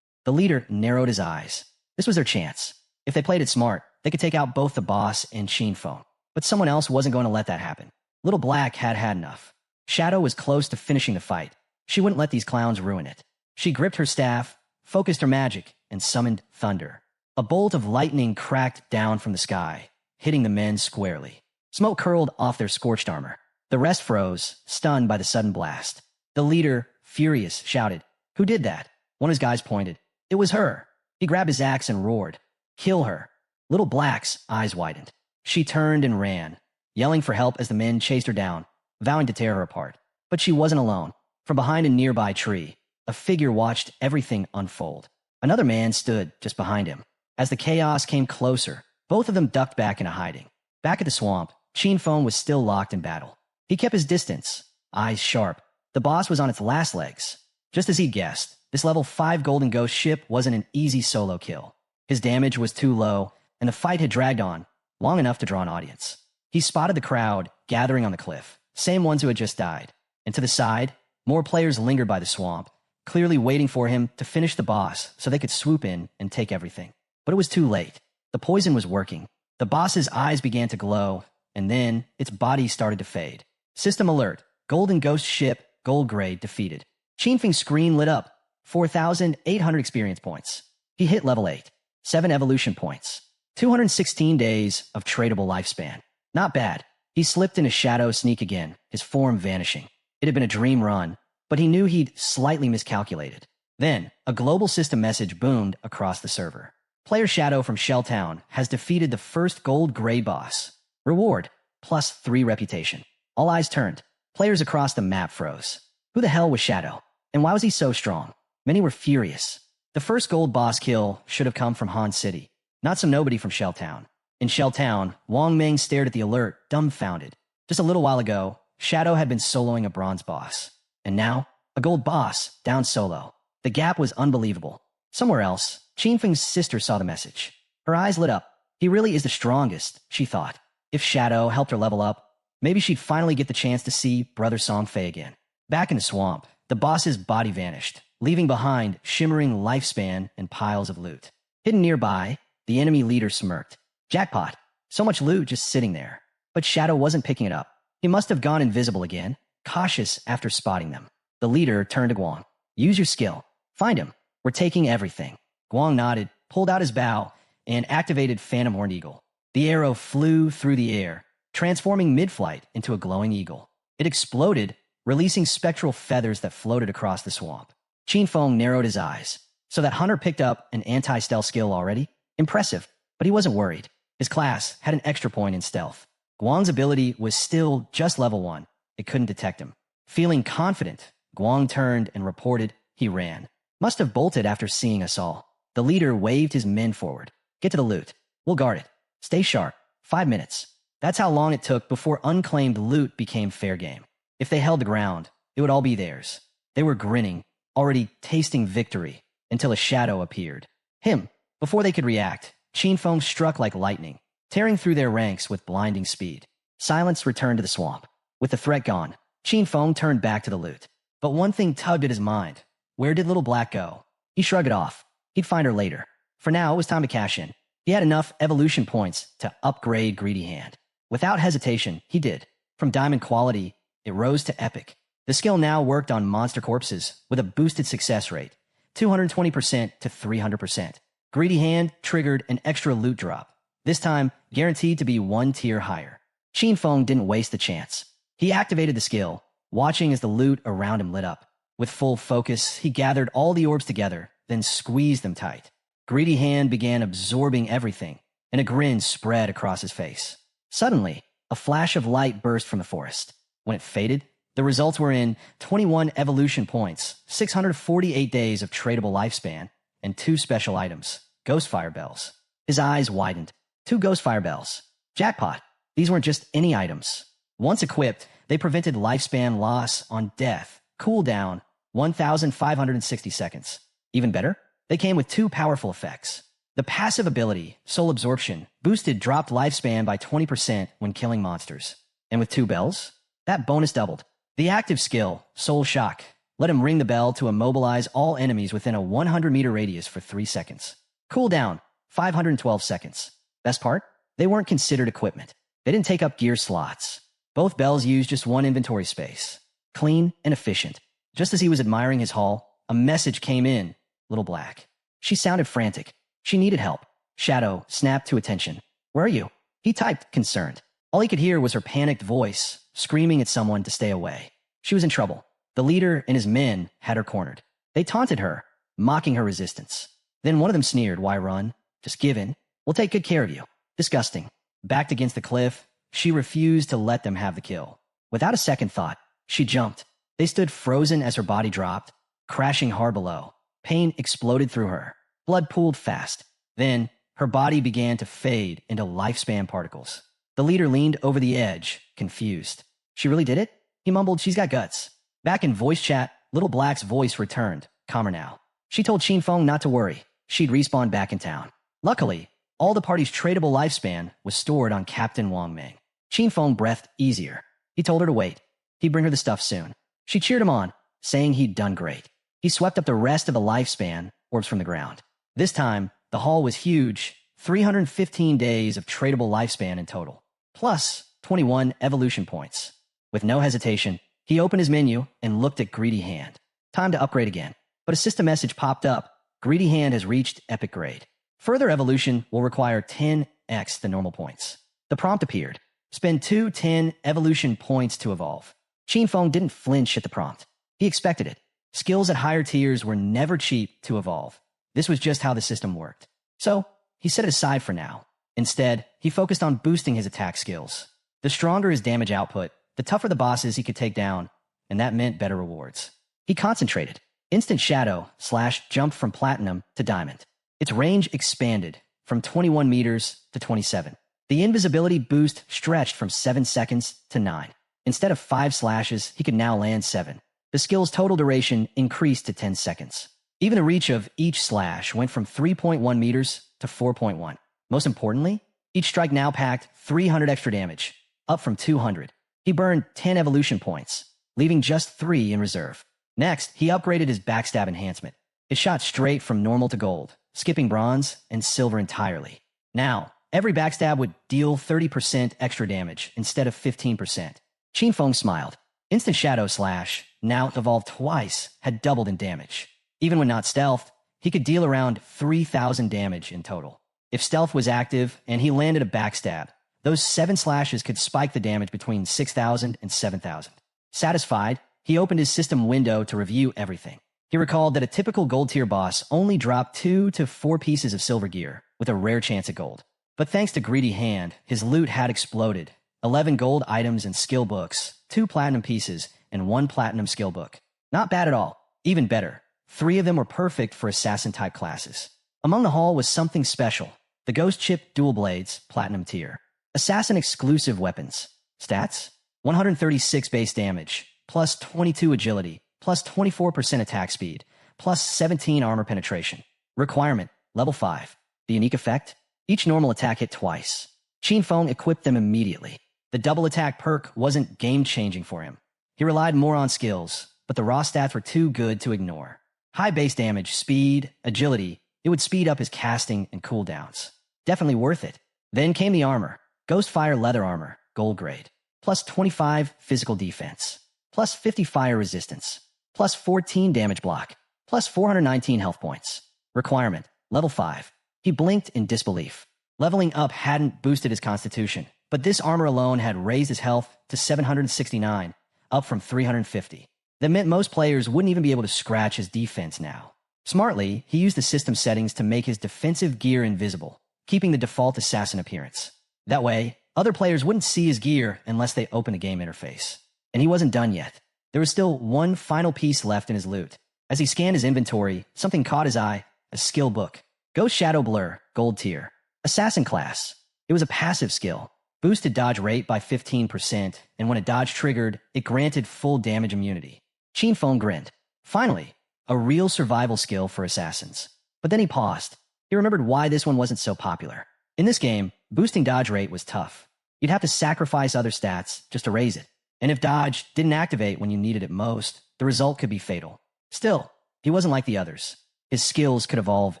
The leader narrowed his eyes. This was their chance. If they played it smart, they could take out both the boss and Feng. But someone else wasn't going to let that happen. Little Black had had enough. Shadow was close to finishing the fight. She wouldn't let these clowns ruin it. She gripped her staff, focused her magic, and summoned thunder. A bolt of lightning cracked down from the sky, hitting the men squarely. Smoke curled off their scorched armor. The rest froze, stunned by the sudden blast. The leader, furious, shouted, "Who did that?" One of his guys pointed. It was her. He grabbed his axe and roared, "Kill her." Little Black's eyes widened. She turned and ran, yelling for help as the men chased her down, vowing to tear her apart. But she wasn't alone. From behind a nearby tree, a figure watched everything unfold. Another man stood just behind him. As the chaos came closer, both of them ducked back into hiding. Back at the swamp, Feng was still locked in battle. He kept his distance, eyes sharp. The boss was on its last legs. Just as he'd guessed, this level 5 Golden Ghost ship wasn't an easy solo kill. His damage was too low, and the fight had dragged on, long enough to draw an audience. He spotted the crowd gathering on the cliff, same ones who had just died. And to the side, more players lingered by the swamp, clearly waiting for him to finish the boss so they could swoop in and take everything. But it was too late. The poison was working. The boss's eyes began to glow, and then its body started to fade. System alert. Golden Ghost ship, gold grade, defeated. Feng's screen lit up. 4,800 experience points. He hit level 8. 7 evolution points. 216 days of tradable lifespan. Not bad. He slipped in a shadow sneak again, his form vanishing. It had been a dream run, but he knew he'd slightly miscalculated. Then, a global system message boomed across the server. Player Shadow from Shelltown has defeated the first gold grade boss. Reward, +3 reputation. All eyes turned. Players across the map froze. Who the hell was Shadow? And why was he so strong? Many were furious. The first gold boss kill should have come from Han City, not some nobody from Shelltown. In Shelltown, Wang Ming stared at the alert, dumbfounded. Just a little while ago, Shadow had been soloing a bronze boss. And now, a gold boss, down solo. The gap was unbelievable. Somewhere else, Feng's sister saw the message. Her eyes lit up. He really is the strongest, she thought. If Shadow helped her level up, maybe she'd finally get the chance to see brother Song Fay again. Back in the swamp, the boss's body vanished, leaving behind shimmering lifespan and piles of loot. Hidden nearby, the enemy leader smirked. Jackpot. So much loot just sitting there. But Shadow wasn't picking it up. He must have gone invisible again, cautious after spotting them. The leader turned to Guang. Use your skill. Find him. We're taking everything. Guang nodded, pulled out his bow, and activated Phantom Horned Eagle. The arrow flew through the air, transforming mid-flight into a glowing eagle. It exploded, releasing spectral feathers that floated across the swamp. Feng narrowed his eyes. So that hunter picked up an anti-stealth skill already? Impressive, but he wasn't worried. His class had an extra point in stealth. Guang's ability was still just level 1. It couldn't detect him. Feeling confident, Guang turned and reported he ran. Must have bolted after seeing us all. The leader waved his men forward. Get to the loot. We'll guard it. Stay sharp. 5 minutes. That's how long it took before unclaimed loot became fair game. If they held the ground, it would all be theirs. They were grinning, already tasting victory, until a shadow appeared. Him. Before they could react, Feng struck like lightning, tearing through their ranks with blinding speed. Silence returned to the swamp. With the threat gone, Feng turned back to the loot. But one thing tugged at his mind. Where did Little Black go? He shrugged it off. He'd find her later. For now, it was time to cash in. He had enough evolution points to upgrade Greedy Hand. Without hesitation, he did. From diamond quality, it rose to epic. The skill now worked on monster corpses with a boosted success rate, 220% to 300%. Greedy Hand triggered an extra loot drop, this time guaranteed to be one tier higher. Qin Feng didn't waste the chance. He activated the skill, watching as the loot around him lit up. With full focus, he gathered all the orbs together, then squeezed them tight. Greedy Hand began absorbing everything, and a grin spread across his face. Suddenly, a flash of light burst from the forest. When it faded, the results were in 21 evolution points, 648 days of tradable lifespan, and 2 special items, Ghostfire Bells. His eyes widened. 2 Ghostfire Bells. Jackpot. These weren't just any items. Once equipped, they prevented lifespan loss on death, cooldown, 1,560 seconds. Even better, they came with 2 powerful effects. The passive ability, Soul Absorption, boosted dropped lifespan by 20% when killing monsters. And with 2 bells, that bonus doubled. The active skill, Soul Shock, let him ring the bell to immobilize all enemies within a 100-meter radius for 3 seconds. Cooldown, 512 seconds. Best part? They weren't considered equipment. They didn't take up gear slots. Both bells used just 1 inventory space. Clean and efficient. Just as he was admiring his haul, a message came in. Little Black. She sounded frantic. She needed help. Shadow snapped to attention. Where are you? He typed, concerned. All he could hear was her panicked voice, screaming at someone to stay away. She was in trouble. The leader and his men had her cornered. They taunted her, mocking her resistance. Then one of them sneered, "Why run? Just give in. We'll take good care of you." Disgusting. Backed against the cliff, she refused to let them have the kill. Without a second thought, she jumped. They stood frozen as her body dropped, crashing hard below. Pain exploded through her. Blood pooled fast. Then, her body began to fade into lifespan particles. The leader leaned over the edge, confused. She really did it? He mumbled, "She's got guts." Back in voice chat, Little Black's voice returned, calmer now. She told Qin Feng not to worry. She'd respawn back in town. Luckily, all the party's tradable lifespan was stored on Captain Wang Meng. Qin Feng breathed easier. He told her to wait. He'd bring her the stuff soon. She cheered him on, saying he'd done great. He swept up the rest of the lifespan orbs from the ground. This time, the haul was huge, 315 days of tradable lifespan in total, plus 21 evolution points. With no hesitation, he opened his menu and looked at Greedy Hand. Time to upgrade again. But a system message popped up. Greedy Hand has reached epic grade. Further evolution will require 10x the normal points. The prompt appeared. Spend 2 10 evolution points to evolve. Qin Feng didn't flinch at the prompt. He expected it. Skills at higher tiers were never cheap to evolve. This was just how the system worked. So, he set it aside for now. Instead, he focused on boosting his attack skills. The stronger his damage output, the tougher the bosses he could take down, and that meant better rewards. He concentrated. Instant Shadow / jumped from Platinum to Diamond. Its range expanded from 21 meters to 27. The invisibility boost stretched from 7 seconds to 9. Instead of 5 slashes, he could now land 7. The skill's total duration increased to 10 seconds. Even the reach of each slash went from 3.1 meters to 4.1. Most importantly, each strike now packed 300 extra damage, up from 200. He burned 10 evolution points, leaving just 3 in reserve. Next, he upgraded his backstab enhancement. It shot straight from normal to gold, skipping bronze and silver entirely. Now, every backstab would deal 30% extra damage instead of 15%. Qin Feng smiled. Instant Shadow / now evolved twice, had doubled in damage. Even when not stealthed, he could deal around 3,000 damage in total. If stealth was active and he landed a backstab, those 7 slashes could spike the damage between 6,000 and 7,000. Satisfied, he opened his system window to review everything. He recalled that a typical gold tier boss only dropped 2 to 4 pieces of silver gear, with a rare chance at gold. But thanks to Greedy Hand, his loot had exploded. 11 gold items and skill books, 2 platinum pieces, and 1 platinum skill book. Not bad at all. Even better, 3 of them were perfect for assassin-type classes. Among the haul was something special. The Ghost Chip Dual Blades, Platinum Tier. Assassin-exclusive weapons. Stats? 136 base damage, plus 22 agility, plus 24% attack speed, plus 17 armor penetration. Requirement, level 5. The unique effect? Each normal attack hit twice. Qin Feng equipped them immediately. The double attack perk wasn't game-changing for him. He relied more on skills, but the raw stats were too good to ignore. High base damage, speed, agility. It would speed up his casting and cooldowns. Definitely worth it. Then came the armor. Ghostfire leather armor, gold grade. Plus 25 physical defense. Plus 50 fire resistance. Plus 14 damage block. Plus 419 health points. Requirement, level 5. He blinked in disbelief. Leveling up hadn't boosted his constitution, but this armor alone had raised his health to 769, up from 350. That meant most players wouldn't even be able to scratch his defense now. Smartly, he used the system settings to make his defensive gear invisible, keeping the default assassin appearance. That way, other players wouldn't see his gear unless they opened the game interface. And he wasn't done yet. There was still one final piece left in his loot. As he scanned his inventory, something caught his eye, a skill book. Ghost Shadow Blur, gold tier. Assassin class. It was a passive skill. Boosted dodge rate by 15%, and when a dodge triggered, it granted full damage immunity. Shinfeng grinned. Finally, a real survival skill for assassins. But then he paused. He remembered why this one wasn't so popular. In this game, boosting dodge rate was tough. You'd have to sacrifice other stats just to raise it. And if dodge didn't activate when you needed it most, the result could be fatal. Still, he wasn't like the others. His skills could evolve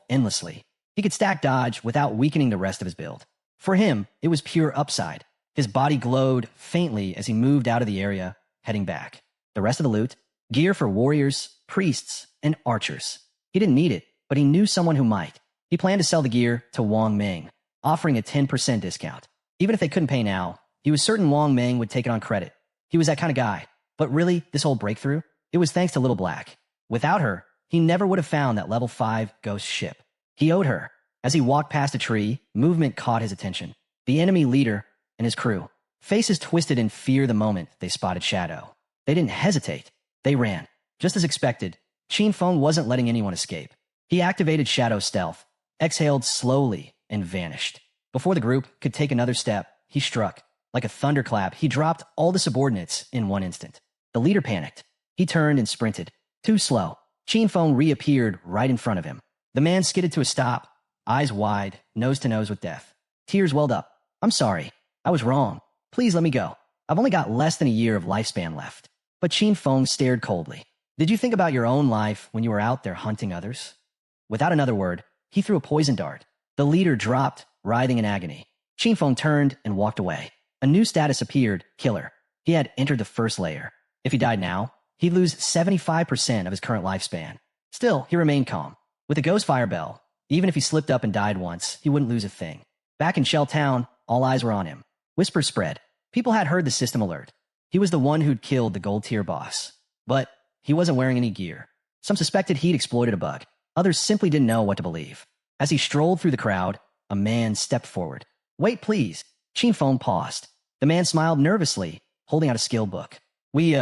endlessly. He could stack dodge without weakening the rest of his build. For him, it was pure upside. His body glowed faintly as he moved out of the area, heading back. The rest of the loot, gear for warriors, priests, and archers. He didn't need it, but he knew someone who might. He planned to sell the gear to Wang Ming, offering a 10% discount. Even if they couldn't pay now, he was certain Wang Ming would take it on credit. He was that kind of guy. But really, this whole breakthrough, it was thanks to Little Black. Without her, he never would have found that level 5 ghost ship. He owed her. As he walked past a tree, movement caught his attention. The enemy leader and his crew. Faces twisted in fear the moment they spotted Shadow. They didn't hesitate. They ran. Just as expected, Shinfeng wasn't letting anyone escape. He activated Shadow Stealth, exhaled slowly, and vanished. Before the group could take another step, he struck. Like a thunderclap, he dropped all the subordinates in one instant. The leader panicked. He turned and sprinted. Too slow. Shinfeng reappeared right in front of him. The man skidded to a stop, eyes wide, nose to nose with death. Tears welled up. I'm sorry. I was wrong. Please let me go. I've only got less than a year of lifespan left. But Shinfeng stared coldly. Did you think about your own life when you were out there hunting others? Without another word, he threw a poison dart. The leader dropped, writhing in agony. Shinfeng turned and walked away. A new status appeared, Killer. He had entered the first layer. If he died now, he'd lose 75% of his current lifespan. Still, he remained calm. With a ghost fire bell, even if he slipped up and died once, he wouldn't lose a thing. Back in Shell Town, all eyes were on him. Whispers spread. People had heard the system alert. He was the one who'd killed the gold tier boss. But he wasn't wearing any gear. Some suspected he'd exploited a bug. Others simply didn't know what to believe. As he strolled through the crowd, a man stepped forward. Wait, please. Shinfeng paused. The man smiled nervously, holding out a skill book. We,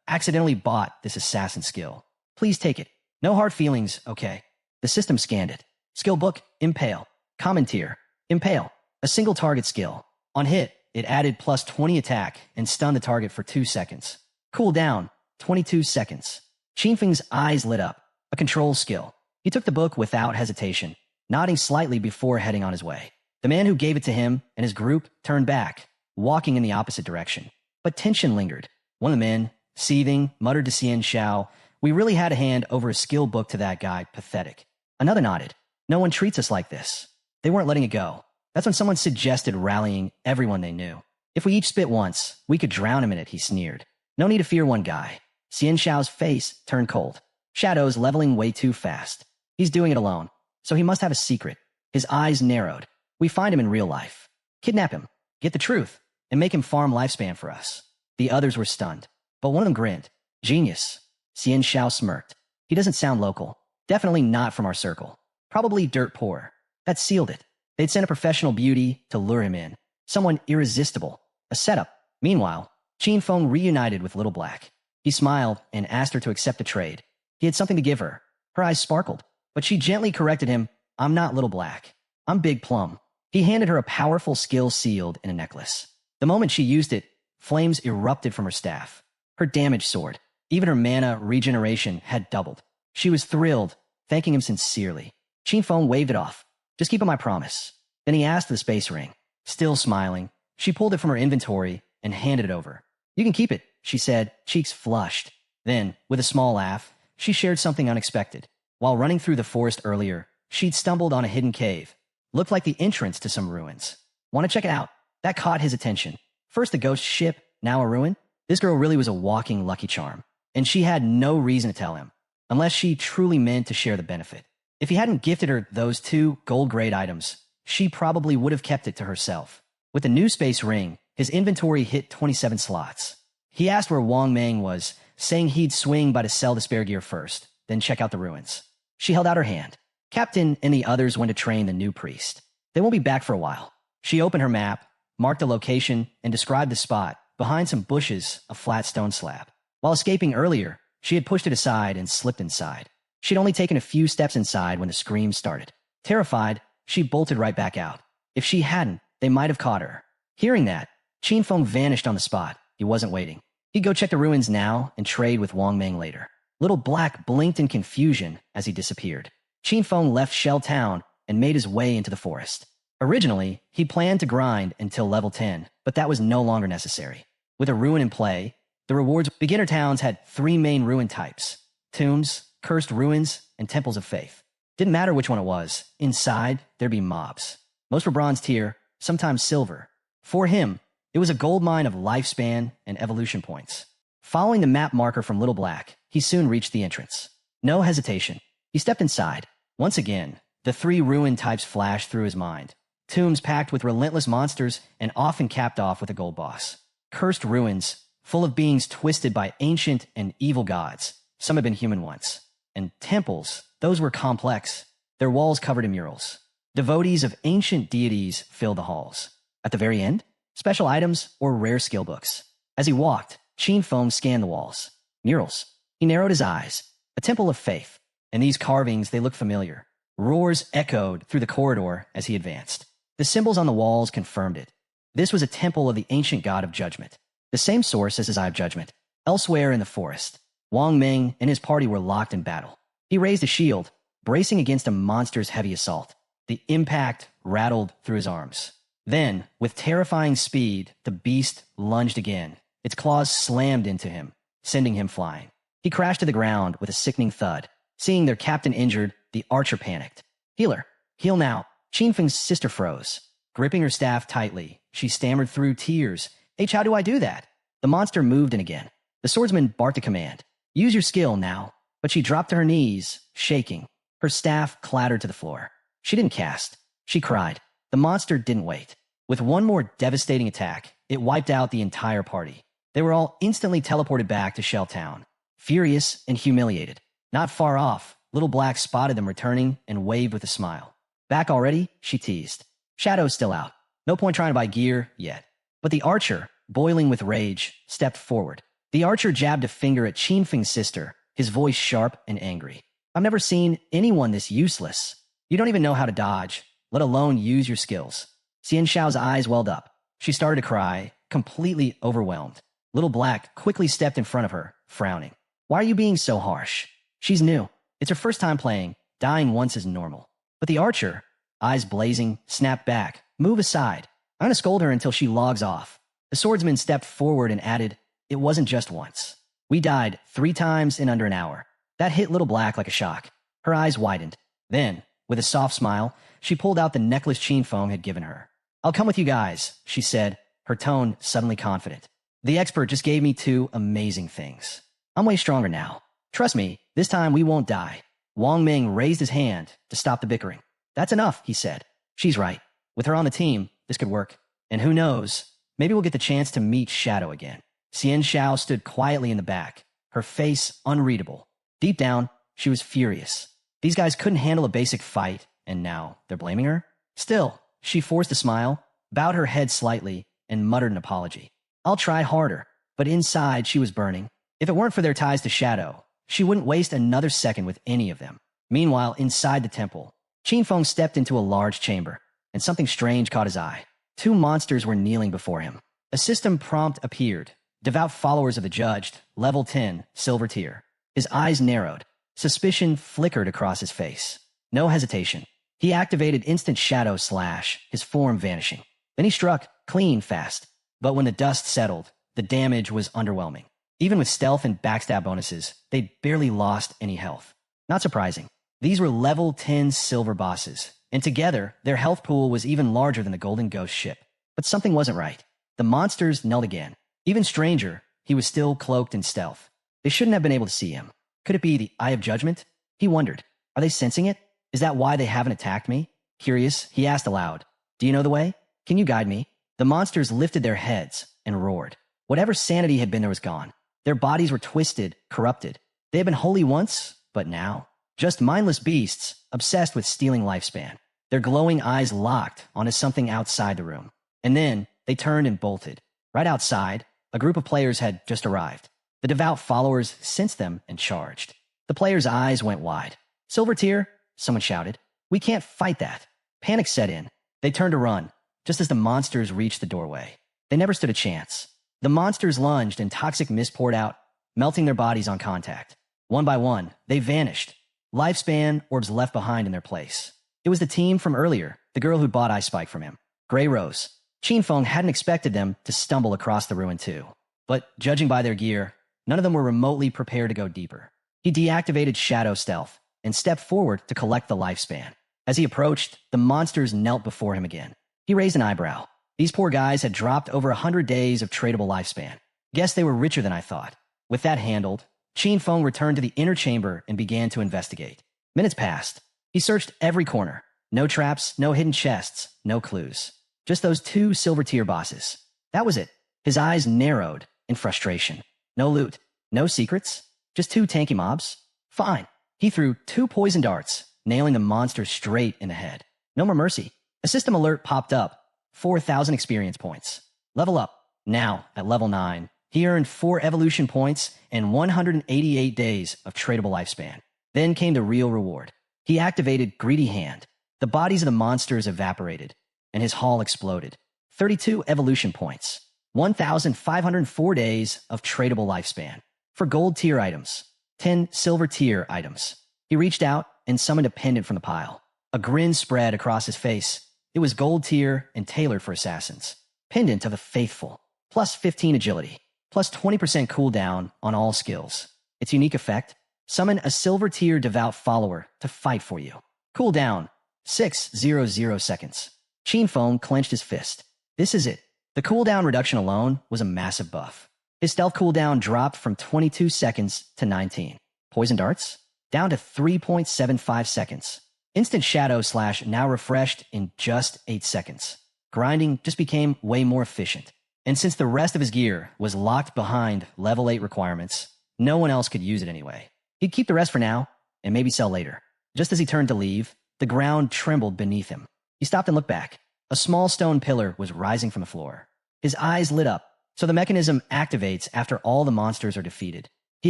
accidentally bought this assassin skill. Please take it. No hard feelings, okay? The system scanned it. Skill book, Impale. Common tier, Impale. A single target skill. On hit, it added plus 20 attack and stunned the target for 2 seconds. Cool down, 22 seconds. Shinfeng's eyes lit up. A control skill. He took the book without hesitation, nodding slightly before heading on his way. The man who gave it to him and his group turned back, walking in the opposite direction. But tension lingered. One of the men, seething, muttered to Xian Xiao, "We really had to hand over a skill book to that guy. Pathetic." Another nodded. "No one treats us like this." They weren't letting it go. That's when someone suggested rallying everyone they knew. "If we each spit once, we could drown him in it," he sneered. "No need to fear one guy." Xian Xiao's face turned cold. Shadow's leveling way too fast. He's doing it alone, so he must have a secret. His eyes narrowed. "We find him in real life. Kidnap him, get the truth, and make him farm lifespan for us." The others were stunned, but one of them grinned. "Genius." Xian Xiao smirked. "He doesn't sound local. Definitely not from our circle. Probably dirt poor." That sealed it. They'd sent a professional beauty to lure him in. Someone irresistible. A setup. Meanwhile, Shinfeng reunited with Little Black. He smiled and asked her to accept a trade. He had something to give her. Her eyes sparkled, but she gently corrected him. "I'm not Little Black. I'm Big Plum." He handed her a powerful skill sealed in a necklace. The moment she used it, flames erupted from her staff. Her damage soared. Even her mana regeneration had doubled. She was thrilled, thanking him sincerely. Shinfeng waved it off. "Just keep him my promise." Then he asked the space ring. Still smiling, she pulled it from her inventory and handed it over. "You can keep it," she said, cheeks flushed. Then, with a small laugh, she shared something unexpected. While running through the forest earlier, she'd stumbled on a hidden cave. Looked like the entrance to some ruins. Want to check it out? That caught his attention. First a ghost ship, now a ruin. This girl really was a walking Lucky Charm. And she had no reason to tell him, unless she truly meant to share the benefit. If he hadn't gifted her those 2 gold-grade items, she probably would have kept it to herself. With the new space ring, his inventory hit 27 slots. He asked where Wang Meng was, saying he'd swing by to sell the spare gear first, then check out the ruins. She held out her hand. Captain and the others went to train the new priest. They won't be back for a while. She opened her map, marked the location, and described the spot, behind some bushes, a flat stone slab. While escaping earlier, she had pushed it aside and slipped inside. She'd only taken a few steps inside when the screams started. Terrified, she bolted right back out. If she hadn't, they might have caught her. Hearing that, Qin Feng vanished on the spot. He wasn't waiting. He'd go check the ruins now and trade with Wang Meng later. Little Black blinked in confusion as he disappeared. Qin Feng left Shell Town and made his way into the forest. Originally, he planned to grind until level 10, but that was no longer necessary. With a ruin in play, the rewards beginner towns had 3 main ruin types: tombs, cursed ruins, and temples of faith. Didn't matter which one it was. Inside, there'd be mobs. Most were bronze tier, sometimes silver. For him, it was a gold mine of lifespan and evolution points. Following the map marker from Little Black, he soon reached the entrance. No hesitation. He stepped inside. Once again, the 3 ruin types flashed through his mind. Tombs packed with relentless monsters and often capped off with a gold boss. Cursed ruins, full of beings twisted by ancient and evil gods. Some had been human once. And temples, those were complex. Their walls covered in murals. Devotees of ancient deities filled the halls. At the very end, special items or rare skill books. As he walked, Qin Feng scanned the walls. Murals. He narrowed his eyes. A temple of faith. And these carvings, they looked familiar. Roars echoed through the corridor as he advanced. The symbols on the walls confirmed it. This was a temple of the ancient god of judgment. The same source as his Eye of Judgment. Elsewhere in the forest, Wang Meng and his party were locked in battle. He raised a shield, bracing against a monster's heavy assault. The impact rattled through his arms. Then, with terrifying speed, the beast lunged again. Its claws slammed into him, sending him flying. He crashed to the ground with a sickening thud. Seeing their captain injured, the archer panicked. Healer, heal now. Qin Feng's sister froze. Gripping her staff tightly, she stammered through tears. H, how do I do that? The monster moved in again. The swordsman barked a command. Use your skill now. But she dropped to her knees, shaking. Her staff clattered to the floor. She didn't cast. She cried. The monster didn't wait. With one more devastating attack, it wiped out the entire party. They were all instantly teleported back to Shell Town, furious and humiliated. Not far off, Little Black spotted them returning and waved with a smile. Back already? She teased. Shadow's still out. No point trying to buy gear yet. But the archer, boiling with rage, stepped forward. The archer jabbed a finger at Qin Feng's sister, his voice sharp and angry. I've never seen anyone this useless. You don't even know how to dodge, let alone use your skills. Xian Xiao's eyes welled up. She started to cry, completely overwhelmed. Little Black quickly stepped in front of her, frowning. Why are you being so harsh? She's new. It's her first time playing. Dying once is normal. But the archer, eyes blazing, snapped back. Move aside. I'm going to scold her until she logs off. The swordsman stepped forward and added, it wasn't just once. We died 3 times in under an hour. That hit Little Black like a shock. Her eyes widened. Then, with a soft smile, she pulled out the necklace Qin Feng had given her. I'll come with you guys, she said, her tone suddenly confident. The expert just gave me 2 amazing things. I'm way stronger now. Trust me, this time we won't die. Wang Meng raised his hand to stop the bickering. That's enough, he said. She's right. With her on the team, this could work. And who knows, maybe we'll get the chance to meet Shadow again. Xian Xiao stood quietly in the back, her face unreadable. Deep down, she was furious. These guys couldn't handle a basic fight, and now they're blaming her? Still, she forced a smile, bowed her head slightly, and muttered an apology. I'll try harder, but inside she was burning. If it weren't for their ties to Shadow, she wouldn't waste another second with any of them. Meanwhile, inside the temple, Qin Feng stepped into a large chamber, and something strange caught his eye. 2 monsters were kneeling before him. A system prompt appeared. Devout followers of the judged, level 10, silver tier. His eyes narrowed. Suspicion flickered across his face. No hesitation. He activated instant shadow slash, his form vanishing. Then he struck, clean, fast. But when the dust settled, the damage was underwhelming. Even with stealth and backstab bonuses, they barely lost any health. Not surprising. These were level 10 silver bosses, and together, their health pool was even larger than the Golden Ghost ship. But something wasn't right. The monsters knelt again. Even stranger, he was still cloaked in stealth. They shouldn't have been able to see him. Could it be the Eye of Judgment? He wondered. Are they sensing it? Is that why they haven't attacked me? Curious, he asked aloud. Do you know the way? Can you guide me? The monsters lifted their heads and roared. Whatever sanity had been there was gone. Their bodies were twisted, corrupted. They had been holy once, but now? Just mindless beasts, obsessed with stealing lifespan. Their glowing eyes locked onto something outside the room. And then, they turned and bolted. Right outside, a group of players had just arrived. The devout followers sensed them and charged. The players' eyes went wide. Silver tier? Someone shouted. We can't fight that. Panic set in. They turned to run, just as the monsters reached the doorway. They never stood a chance. The monsters lunged and toxic mist poured out, melting their bodies on contact. One by one, they vanished. Lifespan orbs left behind in their place. It was the team from earlier, the girl who'd bought Ice Spike from him. Grey Rose. Qinfeng hadn't expected them to stumble across the ruin too. But judging by their gear, none of them were remotely prepared to go deeper. He deactivated Shadow Stealth and stepped forward to collect the lifespan. As he approached, the monsters knelt before him again. He raised an eyebrow. These poor guys had dropped over 100 days of tradable lifespan. Guess they were richer than I thought. With that handled, Qinfeng returned to the inner chamber and began to investigate. Minutes passed. He searched every corner. No traps, no hidden chests, no clues. Just those two silver tier bosses. That was it. His eyes narrowed in frustration. No loot, no secrets, just two tanky mobs. Fine. He threw 2 poison darts, nailing the monster straight in the head. No more mercy. A system alert popped up. 4,000 experience points. Level up. Now, at level 9, he earned 4 evolution points and 188 days of tradable lifespan. Then came the real reward. He activated Greedy Hand. The bodies of the monsters evaporated, and his haul exploded. 32 evolution points. 1,504 days of tradable lifespan. For gold tier items. 10 silver tier items. He reached out and summoned a pendant from the pile. A grin spread across his face. It was gold tier and tailored for assassins. Pendant of the Faithful. Plus 15 agility. Plus 20% cooldown on all skills. Its unique effect? Summon a silver tier devout follower to fight for you. Cooldown. 600 seconds. Qinfeng clenched his fist. This is it. The cooldown reduction alone was a massive buff. His stealth cooldown dropped from 22 seconds to 19. Poison darts? Down to 3.75 seconds. Instant shadow slash now refreshed in just 8 seconds. Grinding just became way more efficient. And since the rest of his gear was locked behind level 8 requirements, no one else could use it anyway. He'd keep the rest for now, and maybe sell later. Just as he turned to leave, the ground trembled beneath him. He stopped and looked back. A small stone pillar was rising from the floor. His eyes lit up, so the mechanism activates after all the monsters are defeated. He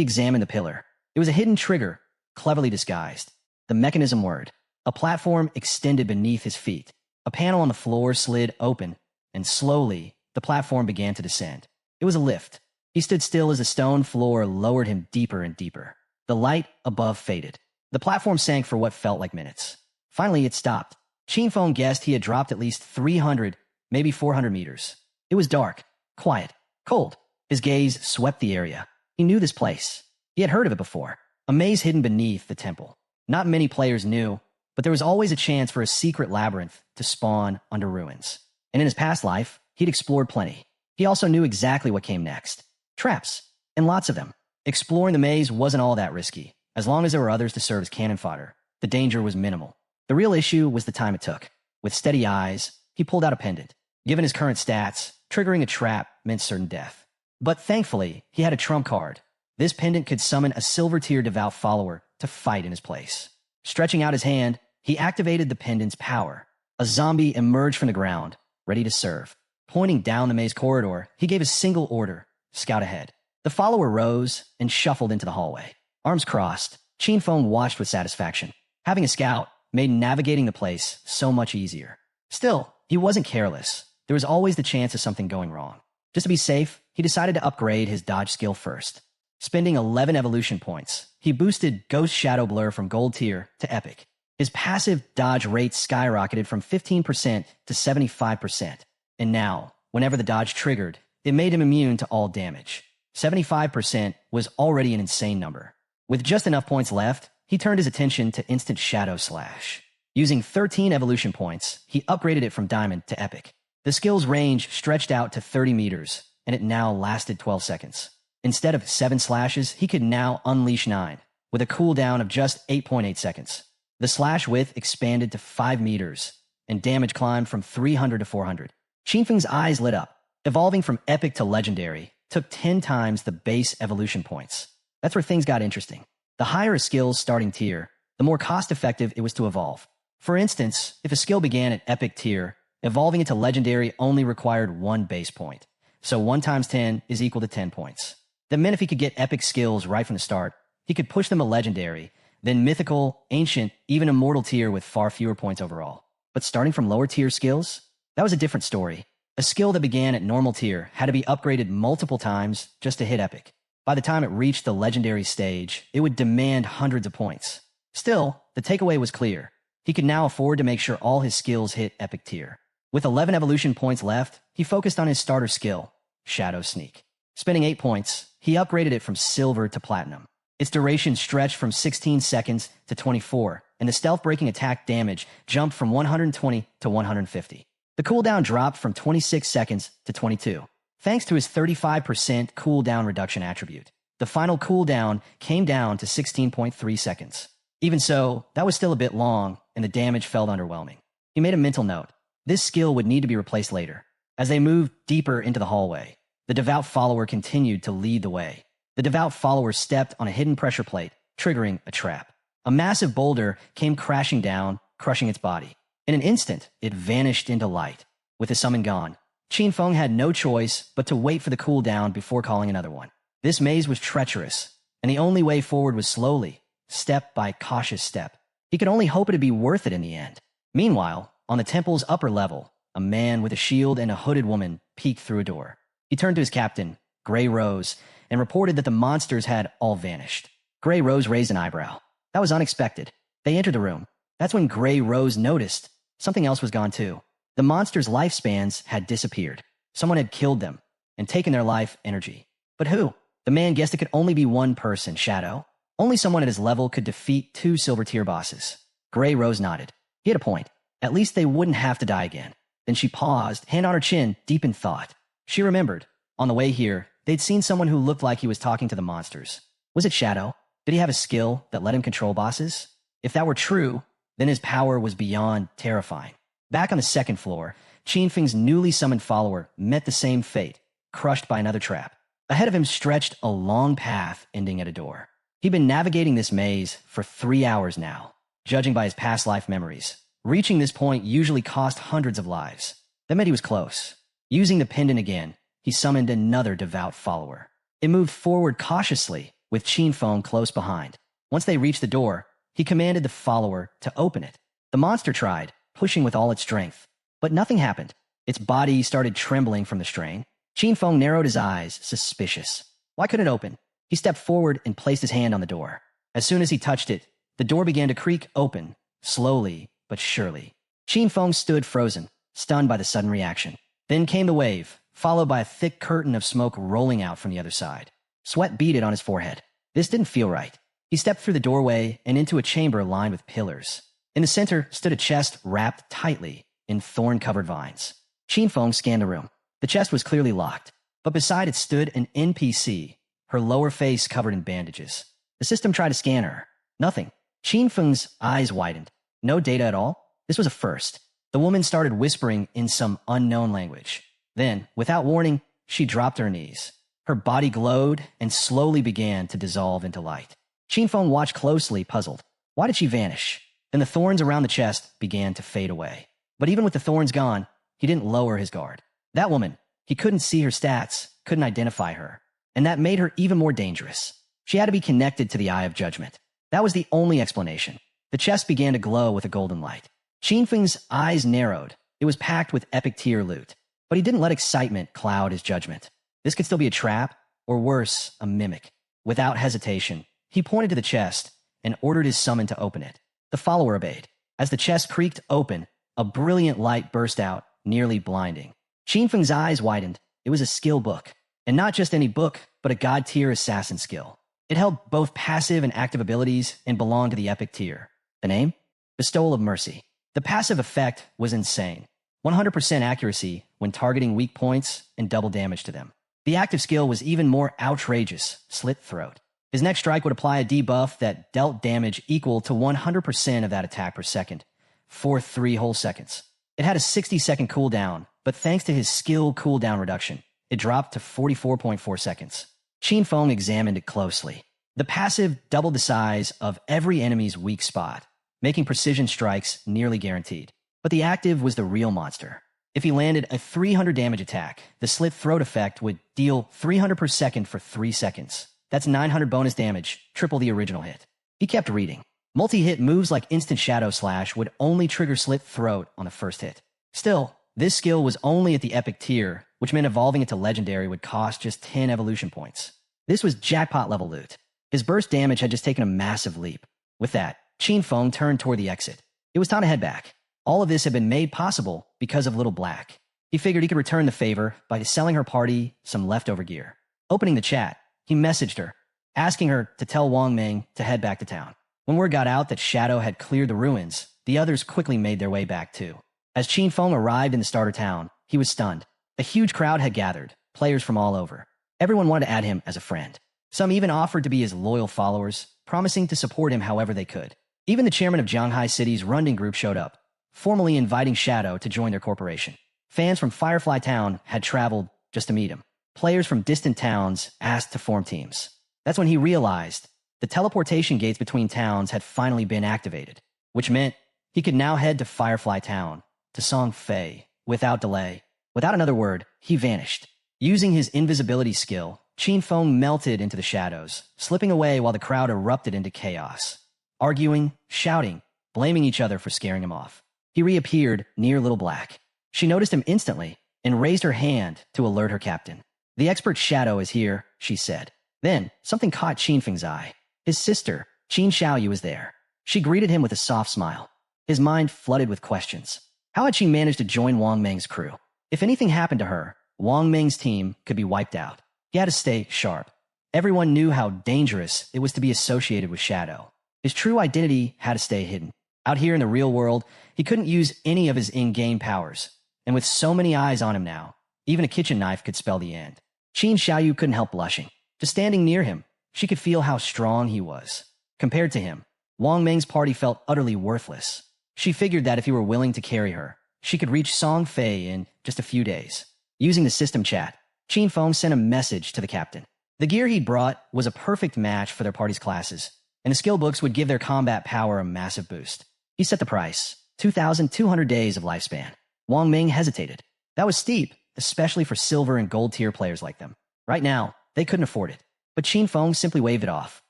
examined the pillar. It was a hidden trigger, cleverly disguised. The mechanism word. A platform extended beneath his feet. A panel on the floor slid open, and slowly, the platform began to descend. It was a lift. He stood still as the stone floor lowered him deeper and deeper. The light above faded. The platform sank for what felt like minutes. Finally, it stopped. Qinfeng guessed he had dropped at least 300, maybe 400 meters. It was dark, quiet, cold. His gaze swept the area. He knew this place. He had heard of it before. A maze hidden beneath the temple. Not many players knew, but there was always a chance for a secret labyrinth to spawn under ruins. And in his past life, he'd explored plenty. He also knew exactly what came next. Traps, and lots of them. Exploring the maze wasn't all that risky. As long as there were others to serve as cannon fodder, the danger was minimal. The real issue was the time it took. With steady eyes, he pulled out a pendant. Given his current stats, triggering a trap meant certain death. But thankfully, he had a trump card. This pendant could summon a silver tier devout follower to fight in his place. Stretching out his hand, he activated the pendant's power. A zombie emerged from the ground, ready to serve. Pointing down the maze corridor, he gave a single order, scout ahead. The follower rose and shuffled into the hallway. Arms crossed, Qinfeng watched with satisfaction. Having a scout made navigating the place so much easier. Still, he wasn't careless. There was always the chance of something going wrong. Just to be safe, he decided to upgrade his dodge skill first. Spending 11 evolution points, he boosted Ghost Shadow Blur from Gold Tier to Epic. His passive dodge rate skyrocketed from 15% to 75%. And now, whenever the dodge triggered, it made him immune to all damage. 75% was already an insane number. With just enough points left, he turned his attention to instant shadow slash. Using 13 evolution points, he upgraded it from diamond to epic. The skill's range stretched out to 30 meters, and it now lasted 12 seconds. Instead of 7 slashes, he could now unleash 9, with a cooldown of just 8.8 seconds. The slash width expanded to 5 meters, and damage climbed from 300 to 400. Qinfeng's eyes lit up. Evolving from epic to legendary took 10 times the base evolution points. That's where things got interesting. The higher a skill's starting tier, the more cost-effective it was to evolve. For instance, if a skill began at epic tier, evolving it to legendary only required 1 base point. So 1 times 10 is equal to 10 points. That meant if he could get epic skills right from the start, he could push them to legendary, then mythical, ancient, even immortal tier with far fewer points overall. But starting from lower tier skills, that was a different story. A skill that began at normal tier had to be upgraded multiple times just to hit epic. By the time it reached the legendary stage, it would demand hundreds of points. Still, the takeaway was clear. He could now afford to make sure all his skills hit epic tier. With 11 evolution points left, he focused on his starter skill, Shadow Sneak. Spending 8 points, he upgraded it from silver to platinum. Its duration stretched from 16 seconds to 24, and the stealth-breaking attack damage jumped from 120 to 150. The cooldown dropped from 26 seconds to 22, thanks to his 35% cooldown reduction attribute. The final cooldown came down to 16.3 seconds. Even so, that was still a bit long, and the damage felt underwhelming. He made a mental note. This skill would need to be replaced later. As they moved deeper into the hallway, the devout follower continued to lead the way. The devout follower stepped on a hidden pressure plate, triggering a trap. A massive boulder came crashing down, crushing its body. In an instant, it vanished into light. With the summon gone, Qinfeng had no choice but to wait for the cooldown before calling another one. This maze was treacherous, and the only way forward was slowly, step by cautious step. He could only hope it'd be worth it in the end. Meanwhile, on the temple's upper level, a man with a shield and a hooded woman peeked through a door. He turned to his captain, Grey Rose, and reported that the monsters had all vanished. Grey Rose raised an eyebrow. That was unexpected. They entered the room. That's when Grey Rose noticed something else was gone too. The monsters' lifespans had disappeared. Someone had killed them and taken their life energy. But who? The man guessed it could only be one person, Shadow. Only someone at his level could defeat 2 silver tier bosses. Grey Rose nodded. He had a point. At least they wouldn't have to die again. Then she paused, hand on her chin, deep in thought. She remembered. On the way here, they'd seen someone who looked like he was talking to the monsters. Was it Shadow? Did he have a skill that let him control bosses? If that were true, then his power was beyond terrifying. Back on the second floor, Qinfeng's newly summoned follower met the same fate, crushed by another trap. Ahead of him stretched a long path ending at a door. He'd been navigating this maze for 3 hours now, judging by his past life memories. Reaching this point usually cost hundreds of lives. That meant he was close. Using the pendant again, he summoned another devout follower. It moved forward cautiously, with Qinfeng close behind. Once they reached the door, he commanded the follower to open it. The monster tried, pushing with all its strength. But nothing happened. Its body started trembling from the strain. Qinfeng narrowed his eyes, suspicious. Why couldn't it open? He stepped forward and placed his hand on the door. As soon as he touched it, the door began to creak open, slowly but surely. Qinfeng stood frozen, stunned by the sudden reaction. Then came the wave, followed by a thick curtain of smoke rolling out from the other side. Sweat beaded on his forehead. This didn't feel right. He stepped through the doorway and into a chamber lined with pillars. In the center stood a chest wrapped tightly in thorn-covered vines. Qinfeng scanned the room. The chest was clearly locked, but beside it stood an NPC, her lower face covered in bandages. The system tried to scan her. Nothing. Qinfeng's eyes widened. No data at all? This was a first. The woman started whispering in some unknown language. Then, without warning, she dropped to her knees. Her body glowed and slowly began to dissolve into light. Qinfeng watched closely, puzzled. Why did she vanish? Then the thorns around the chest began to fade away. But even with the thorns gone, he didn't lower his guard. That woman, he couldn't see her stats, couldn't identify her. And that made her even more dangerous. She had to be connected to the Eye of Judgment. That was the only explanation. The chest began to glow with a golden light. Qinfeng's eyes narrowed. It was packed with epic tier loot. But he didn't let excitement cloud his judgment. This could still be a trap, or worse, a mimic. Without hesitation, he pointed to the chest and ordered his summon to open it. The follower obeyed. As the chest creaked open, a brilliant light burst out, nearly blinding. Qinfeng's eyes widened. It was a skill book. And not just any book, but a god-tier assassin skill. It held both passive and active abilities and belonged to the epic tier. The name? Bestowal of Mercy. The passive effect was insane. 100% accuracy when targeting weak points and double damage to them. The active skill was even more outrageous, Slit Throat. His next strike would apply a debuff that dealt damage equal to 100% of that attack per second, for 3 whole seconds. It had a 60-second cooldown, but thanks to his skill cooldown reduction, it dropped to 44.4 seconds. Qin Feng examined it closely. The passive doubled the size of every enemy's weak spot, making precision strikes nearly guaranteed. But the active was the real monster. If he landed a 300 damage attack, the Slit Throat effect would deal 300 per second for 3 seconds. That's 900 bonus damage, triple the original hit. He kept reading. Multi-hit moves like Instant Shadow Slash would only trigger Slit Throat on the first hit. Still, this skill was only at the epic tier, which meant evolving it to legendary would cost just 10 evolution points. This was jackpot level loot. His burst damage had just taken a massive leap. With that, Qin Feng turned toward the exit. It was time to head back. All of this had been made possible because of Little Black. He figured he could return the favor by selling her party some leftover gear. Opening the chat, he messaged her, asking her to tell Wang Ming to head back to town. When word got out that Shadow had cleared the ruins, the others quickly made their way back too. As Qin Feng arrived in the starter town, he was stunned. A huge crowd had gathered, players from all over. Everyone wanted to add him as a friend. Some even offered to be his loyal followers, promising to support him however they could. Even the chairman of Shanghai City's Runding Group showed up, formally inviting Shadow to join their corporation. Fans from Firefly Town had traveled just to meet him. Players from distant towns asked to form teams. That's when he realized the teleportation gates between towns had finally been activated, which meant he could now head to Firefly Town, to Song Fay, without delay. Without another word, he vanished. Using his invisibility skill, Qin Feng melted into the shadows, slipping away while the crowd erupted into chaos. Arguing, shouting, blaming each other for scaring him off. He reappeared near Little Black. She noticed him instantly and raised her hand to alert her captain. "The expert Shadow is here," she said. Then, something caught Qin Feng's eye. His sister, Qin Xiaoyu, was there. She greeted him with a soft smile. His mind flooded with questions. How had she managed to join Wang Ming's crew? If anything happened to her, Wang Ming's team could be wiped out. He had to stay sharp. Everyone knew how dangerous it was to be associated with Shadow. His true identity had to stay hidden. Out here in the real world, he couldn't use any of his in-game powers. And with so many eyes on him now, even a kitchen knife could spell the end. Qin Xiaoyu couldn't help blushing. Just standing near him, she could feel how strong he was. Compared to him, Wang Ming's party felt utterly worthless. She figured that if he were willing to carry her, she could reach Song Fay in just a few days. Using the system chat, Qin Feng sent a message to the captain. The gear he'd brought was a perfect match for their party's classes, and the skill books would give their combat power a massive boost. He set the price, 2,200 days of lifespan. Wang Ming hesitated. That was steep, especially for silver and gold tier players like them. Right now, they couldn't afford it. But Qin Feng simply waved it off.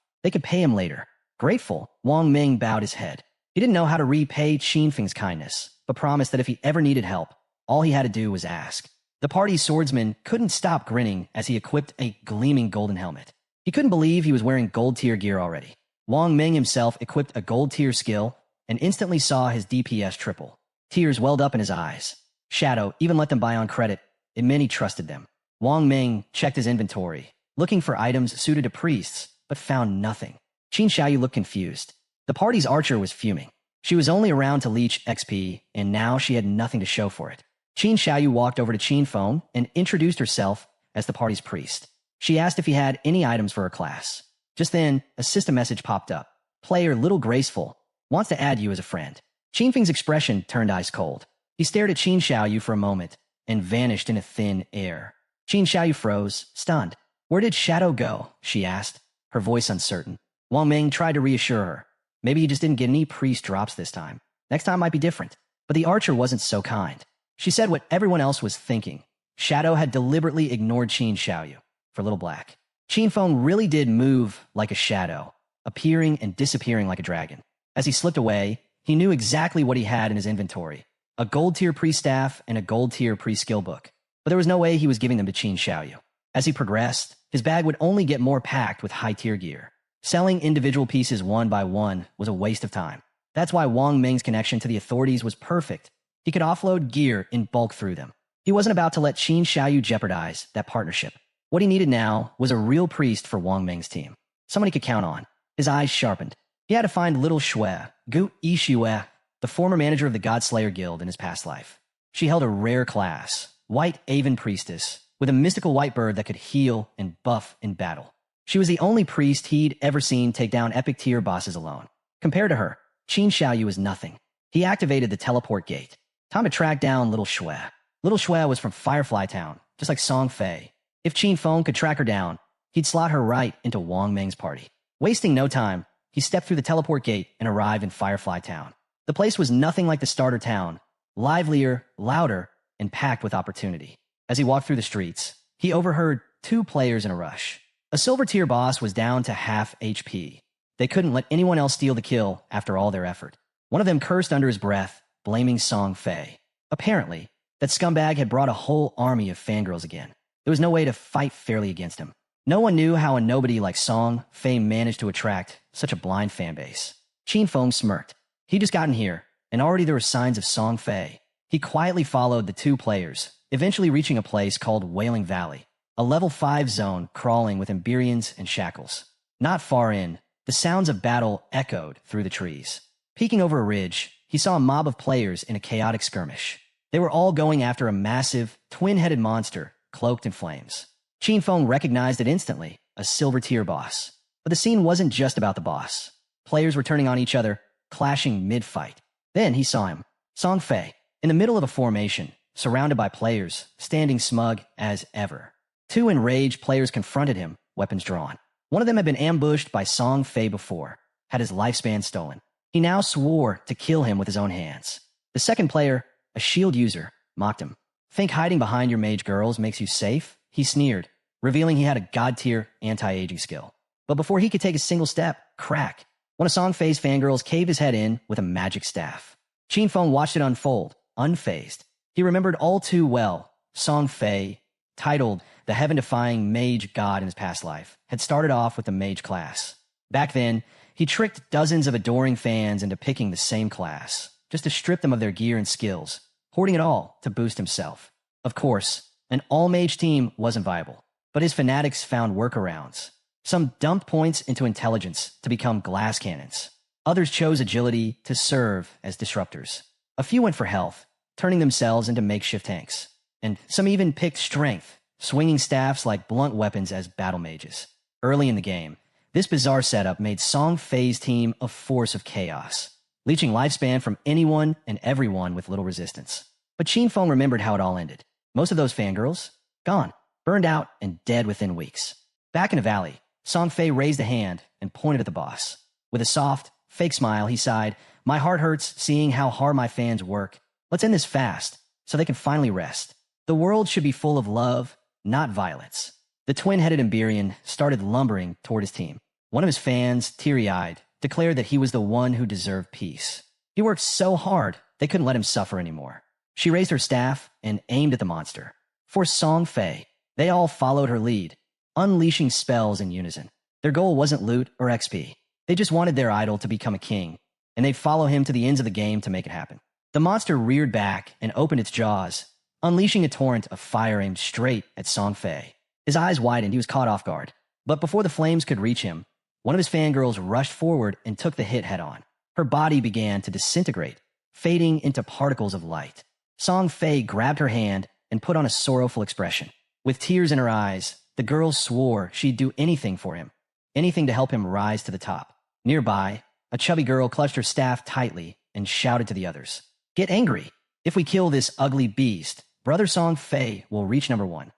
They could pay him later. Grateful, Wang Ming bowed his head. He didn't know how to repay Qin Feng's kindness, but promised that if he ever needed help, all he had to do was ask. The party's swordsman couldn't stop grinning as he equipped a gleaming golden helmet. He couldn't believe he was wearing gold tier gear already. Wang Ming himself equipped a gold tier skill and instantly saw his DPS triple. Tears welled up in his eyes. Shadow even let them buy on credit. It meant he trusted them. Wang Ming checked his inventory, looking for items suited to priests, but found nothing. Qin Xiaoyu looked confused. The party's archer was fuming. She was only around to leech XP, and now she had nothing to show for it. Qin Xiaoyu walked over to Qin Feng and introduced herself as the party's priest. She asked if he had any items for her class. Just then, a system message popped up. Player Little Graceful wants to add you as a friend. Qin Feng's expression turned ice cold. He stared at Qin Xiaoyu for a moment and vanished into thin air. Qin Xiaoyu froze, stunned. Where did Shadow go? She asked, her voice uncertain. Wang Ming tried to reassure her. Maybe he just didn't get any priest drops this time. Next time might be different. But the archer wasn't so kind. She said what everyone else was thinking. Shadow had deliberately ignored Qin Xiaoyu for Little Black. Qin Feng really did move like a shadow, appearing and disappearing like a dragon. As he slipped away, he knew exactly what he had in his inventory. A gold tier pre-staff and a gold tier pre-skill book. But there was no way he was giving them to Qin Xiaoyu. As he progressed, his bag would only get more packed with high tier gear. Selling individual pieces one by one was a waste of time. That's why Wang Ming's connection to the authorities was perfect. He could offload gear in bulk through them. He wasn't about to let Qin Xiaoyu jeopardize that partnership. What he needed now was a real priest for Wang Ming's team. someone he could count on. His eyes sharpened. He had to find little Xue, Gu Yixue, the former manager of the Godslayer Guild in his past life. She held a rare class, White Aven Priestess, with a mystical white bird that could heal and buff in battle. She was the only priest he'd ever seen take down epic tier bosses alone. Compared to her, Qin Xiaoyu was nothing. He activated the teleport gate. Time to track down little Xue. Little Xue was from Firefly Town, just like Song Fay. If Qin Feng could track her down, he'd slot her right into Wang Meng's party. Wasting no time, he stepped through the teleport gate and arrived in Firefly Town. The place was nothing like the starter town, livelier, louder, and packed with opportunity. As he walked through the streets, he overheard 2 players in a rush. A silver tier boss was down to half HP. They couldn't let anyone else steal the kill after all their effort. One of them cursed under his breath, blaming Song Fay. Apparently, that scumbag had brought a whole army of fangirls again. There was no way to fight fairly against him. No one knew how a nobody like Song Fay managed to attract such a blind fanbase. Qin Feng smirked. He'd just gotten here, and already there were signs of Song Fay. He quietly followed the 2 players, eventually reaching a place called Wailing Valley, a level 5 zone crawling with Emberians and shackles. Not far in, the sounds of battle echoed through the trees. Peeking over a ridge, he saw a mob of players in a chaotic skirmish. They were all going after a massive, twin-headed monster cloaked in flames. Qin Feng recognized it instantly, a silver tier boss. But the scene wasn't just about the boss. Players were turning on each other, clashing mid-fight. Then he saw him, Song Fay, in the middle of a formation, surrounded by players, standing smug as ever. 2 enraged players confronted him, weapons drawn. One of them had been ambushed by Song Fay before, had his lifespan stolen. He now swore to kill him with his own hands. The second player, a shield user, mocked him. Think hiding behind your mage girls makes you safe? He sneered, revealing he had a god-tier anti-aging skill. But before he could take a single step, crack! One of Song Fay's fangirls caved his head in with a magic staff. Qin Feng watched it unfold, unfazed. He remembered all too well Song Fay, titled the heaven-defying mage god in his past life, had started off with the mage class. Back then, he tricked dozens of adoring fans into picking the same class, just to strip them of their gear and skills, hoarding it all to boost himself. Of course, an all-mage team wasn't viable, but his fanatics found workarounds. Some dumped points into intelligence to become glass cannons. Others chose agility to serve as disruptors. A few went for health, turning themselves into makeshift tanks. And some even picked strength, swinging staffs like blunt weapons as battle mages. Early in the game, this bizarre setup made Song Fay's team a force of chaos, leeching lifespan from anyone and everyone with little resistance. But Qin Feng remembered how it all ended. Most of those fangirls, gone, burned out and dead within weeks. Back in the valley, Song Fay raised a hand and pointed at the boss. With a soft, fake smile, he sighed, "My heart hurts seeing how hard my fans work. Let's end this fast, so they can finally rest. The world should be full of love, not violence." The twin-headed Emberian started lumbering toward his team. One of his fans, teary-eyed, declared that he was the one who deserved peace. He worked so hard, they couldn't let him suffer anymore. She raised her staff and aimed at the monster. For Song Fay, they all followed her lead, unleashing spells in unison. Their goal wasn't loot or XP. They just wanted their idol to become a king, and they'd follow him to the ends of the game to make it happen. The monster reared back and opened its jaws, unleashing a torrent of fire aimed straight at Song Fay. His eyes widened, he was caught off guard. But before the flames could reach him, one of his fangirls rushed forward and took the hit head-on. Her body began to disintegrate, fading into particles of light. Song Fay grabbed her hand and put on a sorrowful expression. With tears in her eyes, the girl swore she'd do anything for him, anything to help him rise to the top. Nearby, a chubby girl clutched her staff tightly and shouted to the others, "Get angry! If we kill this ugly beast, Brother Song Fay will reach number 1.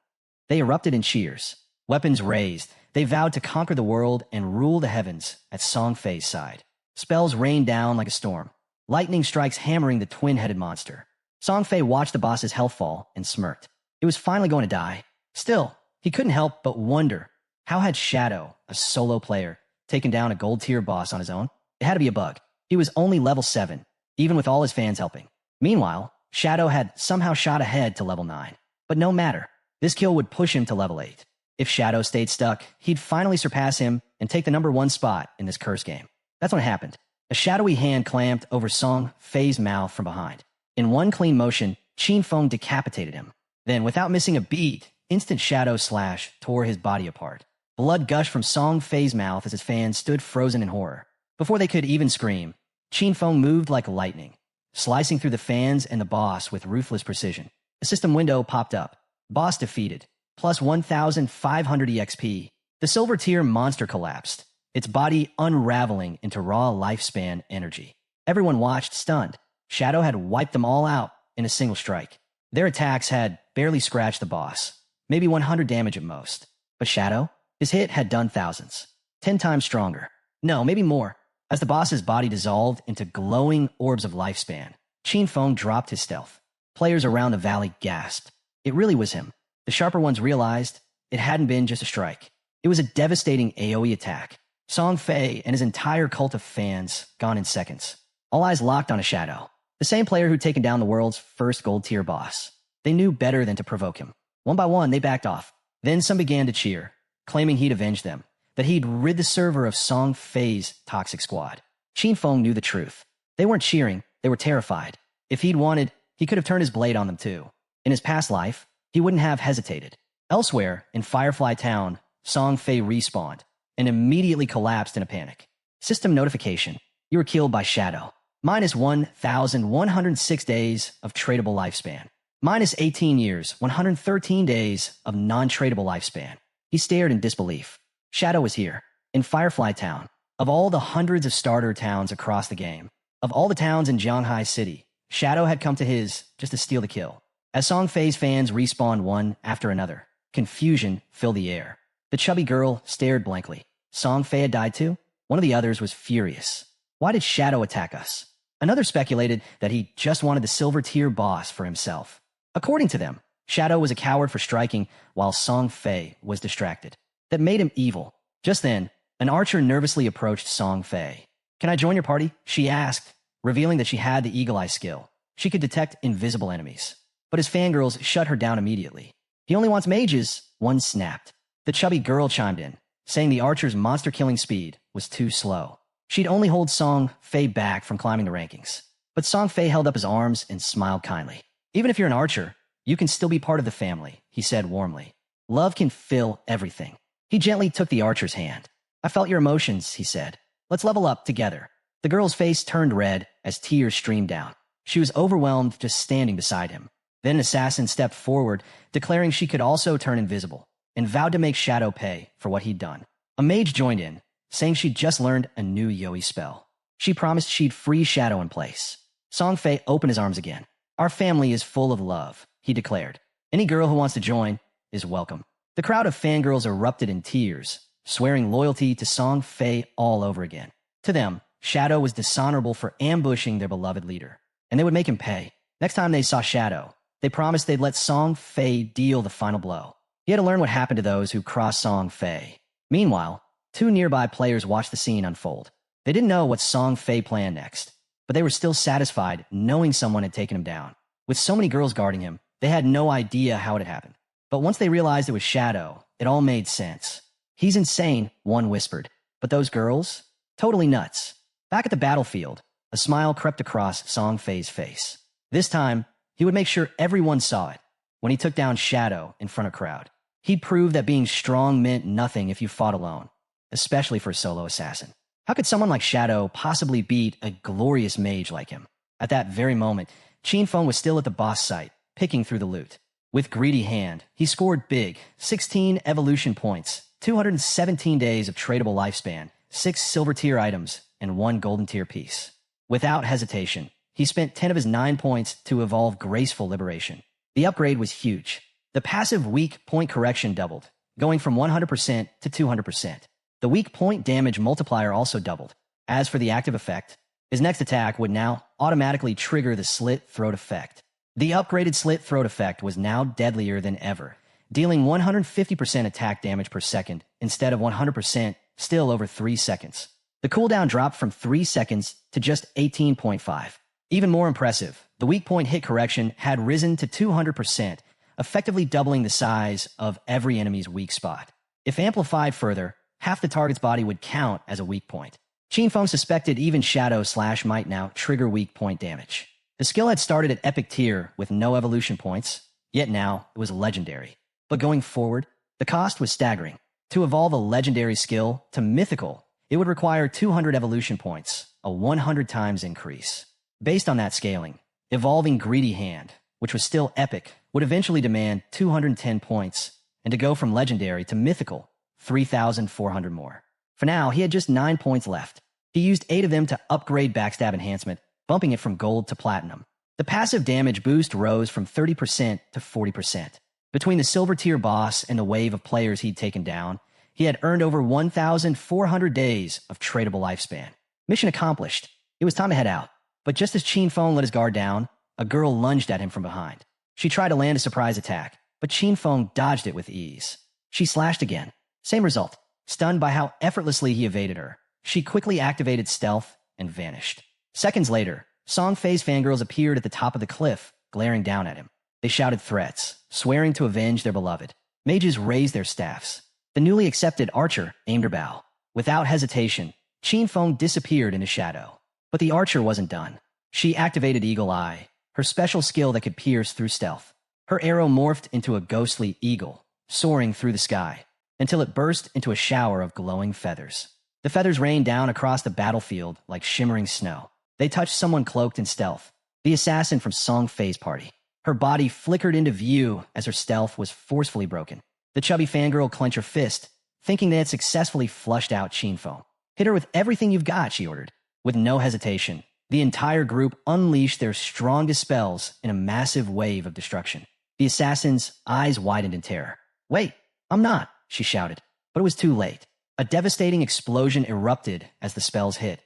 They erupted in cheers. Weapons raised, they vowed to conquer the world and rule the heavens at Song Fay's side. Spells rained down like a storm, lightning strikes hammering the twin-headed monster. Song Fay watched the boss's health fall and smirked. It was finally going to die. Still, he couldn't help but wonder, how had Shadow, a solo player, taken down a gold-tier boss on his own? It had to be a bug. He was only level 7, even with all his fans helping. Meanwhile, Shadow had somehow shot ahead to level 9. But no matter, this kill would push him to level 8. If Shadow stayed stuck, he'd finally surpass him and take the number 1 spot in this curse game. That's when it happened. A shadowy hand clamped over Song Fay's mouth from behind. In one clean motion, Qin Feng decapitated him. Then, without missing a beat, instant shadow slash tore his body apart. Blood gushed from Song Fay's mouth as his fans stood frozen in horror. Before they could even scream, Feng moved like lightning, slicing through the fans and the boss with ruthless precision. A system window popped up. Boss defeated. Plus 1,500 EXP. The silver tier monster collapsed, its body unraveling into raw lifespan energy. Everyone watched, stunned. Shadow had wiped them all out in a single strike. Their attacks had barely scratched the boss, maybe 100 damage at most. But Shadow? His hit had done thousands. 10 times stronger. No, maybe more. As the boss's body dissolved into glowing orbs of lifespan, Feng dropped his stealth. Players around the valley gasped. It really was him. The sharper ones realized it hadn't been just a strike. It was a devastating AoE attack. Song Fay and his entire cult of fans gone in seconds. All eyes locked on a Shadow, the same player who'd taken down the world's first gold-tier boss. They knew better than to provoke him. One by one, they backed off. Then some began to cheer, claiming he'd avenged them, that he'd rid the server of Song Fay's toxic squad. Feng knew the truth. They weren't cheering, they were terrified. If he'd wanted, he could have turned his blade on them too. In his past life, he wouldn't have hesitated. Elsewhere, in Firefly Town, Song Fay respawned and immediately collapsed in a panic. System notification. You were killed by Shadow. Minus 1,106 days of tradable lifespan. Minus 18 years, 113 days of non-tradable lifespan. He stared in disbelief. Shadow was here, in Firefly Town. Of all the hundreds of starter towns across the game, of all the towns in Zhanghai City, Shadow had come to his just to steal the kill. As Song Fay's fans respawned one after another, confusion filled the air. The chubby girl stared blankly. Song Fay had died too? One of the others was furious. Why did Shadow attack us? Another speculated that he just wanted the silver tier boss for himself. According to them, Shadow was a coward for striking while Song Fay was distracted. That made him evil. Just then, an archer nervously approached Song Fay. Can I join your party? She asked, revealing that she had the eagle eye skill. She could detect invisible enemies. But his fangirls shut her down immediately. He only wants mages, one snapped. The chubby girl chimed in, saying the archer's monster-killing speed was too slow. She'd only hold Song Fay back from climbing the rankings. But Song Fay held up his arms and smiled kindly. Even if you're an archer, you can still be part of the family, he said warmly. Love can fill everything. He gently took the archer's hand. I felt your emotions, he said. Let's level up together. The girl's face turned red as tears streamed down. She was overwhelmed just standing beside him. Then an assassin stepped forward, declaring she could also turn invisible, and vowed to make Shadow pay for what he'd done. A mage joined in, saying she'd just learned a new Yoi spell. She promised she'd free Shadow in place. Song Fay opened his arms again. Our family is full of love, he declared. Any girl who wants to join is welcome. The crowd of fangirls erupted in tears, swearing loyalty to Song Fay all over again. To them, Shadow was dishonorable for ambushing their beloved leader, and they would make him pay. Next time they saw Shadow, they promised they'd let Song Fay deal the final blow. He had to learn what happened to those who crossed Song Fay. Meanwhile, two nearby players watched the scene unfold. They didn't know what Song Fay planned next, but they were still satisfied knowing someone had taken him down. With so many girls guarding him, they had no idea how it had happened. But once they realized it was Shadow, it all made sense. He's insane, one whispered. But those girls? Totally nuts. Back at the battlefield, a smile crept across Song Fay's face. This time, he would make sure everyone saw it when he took down Shadow in front of a crowd. He'd prove that being strong meant nothing if you fought alone, especially for a solo assassin. How could someone like Shadow possibly beat a glorious mage like him? At that very moment, Feng was still at the boss site, picking through the loot. With greedy hand, he scored big, 16 evolution points, 217 days of tradable lifespan, 6 silver tier items, and 1 golden tier piece. Without hesitation, he spent 10 of his 9 points to evolve Graceful Liberation. The upgrade was huge. The passive weak point correction doubled, going from 100% to 200%. The weak point damage multiplier also doubled. As for the active effect, his next attack would now automatically trigger the slit throat effect. The upgraded slit throat effect was now deadlier than ever, dealing 150% attack damage per second instead of 100% still over 3 seconds. The cooldown dropped from 3 seconds to just 18.5. Even more impressive, the weak point hit correction had risen to 200%, effectively doubling the size of every enemy's weak spot. If amplified further, half the target's body would count as a weak point. Feng suspected even Shadow / might now trigger weak point damage. The skill had started at epic tier with no evolution points, yet now it was legendary. But going forward, the cost was staggering. To evolve a legendary skill to mythical, it would require 200 evolution points, a 100 times increase. Based on that scaling, evolving Greedy Hand, which was still epic, would eventually demand 210 points, and to go from legendary to mythical, 3,400 more. For now, he had just 9 points left. He used 8 of them to upgrade Backstab Enhancement, bumping it from gold to platinum. The passive damage boost rose from 30% to 40%. Between the silver tier boss and the wave of players he'd taken down, he had earned over 1,400 days of tradable lifespan. Mission accomplished. It was time to head out. But just as Qin Feng let his guard down, a girl lunged at him from behind. She tried to land a surprise attack, but Qin Feng dodged it with ease. She slashed again. Same result. Stunned by how effortlessly he evaded her, she quickly activated stealth and vanished. Seconds later, Song Fay's fangirls appeared at the top of the cliff, glaring down at him. They shouted threats, swearing to avenge their beloved. Mages raised their staffs. The newly accepted archer aimed her bow. Without hesitation, Qin Feng disappeared into shadow. But the archer wasn't done. She activated Eagle Eye, her special skill that could pierce through stealth. Her arrow morphed into a ghostly eagle, soaring through the sky, until it burst into a shower of glowing feathers. The feathers rained down across the battlefield like shimmering snow. They touched someone cloaked in stealth, the assassin from Song Fay's party. Her body flickered into view as her stealth was forcefully broken. The chubby fangirl clenched her fist, thinking they had successfully flushed out Qin Feng. Hit her with everything you've got, she ordered. With no hesitation, the entire group unleashed their strongest spells in a massive wave of destruction. The assassin's eyes widened in terror. Wait, I'm not, she shouted. But it was too late. A devastating explosion erupted as the spells hit,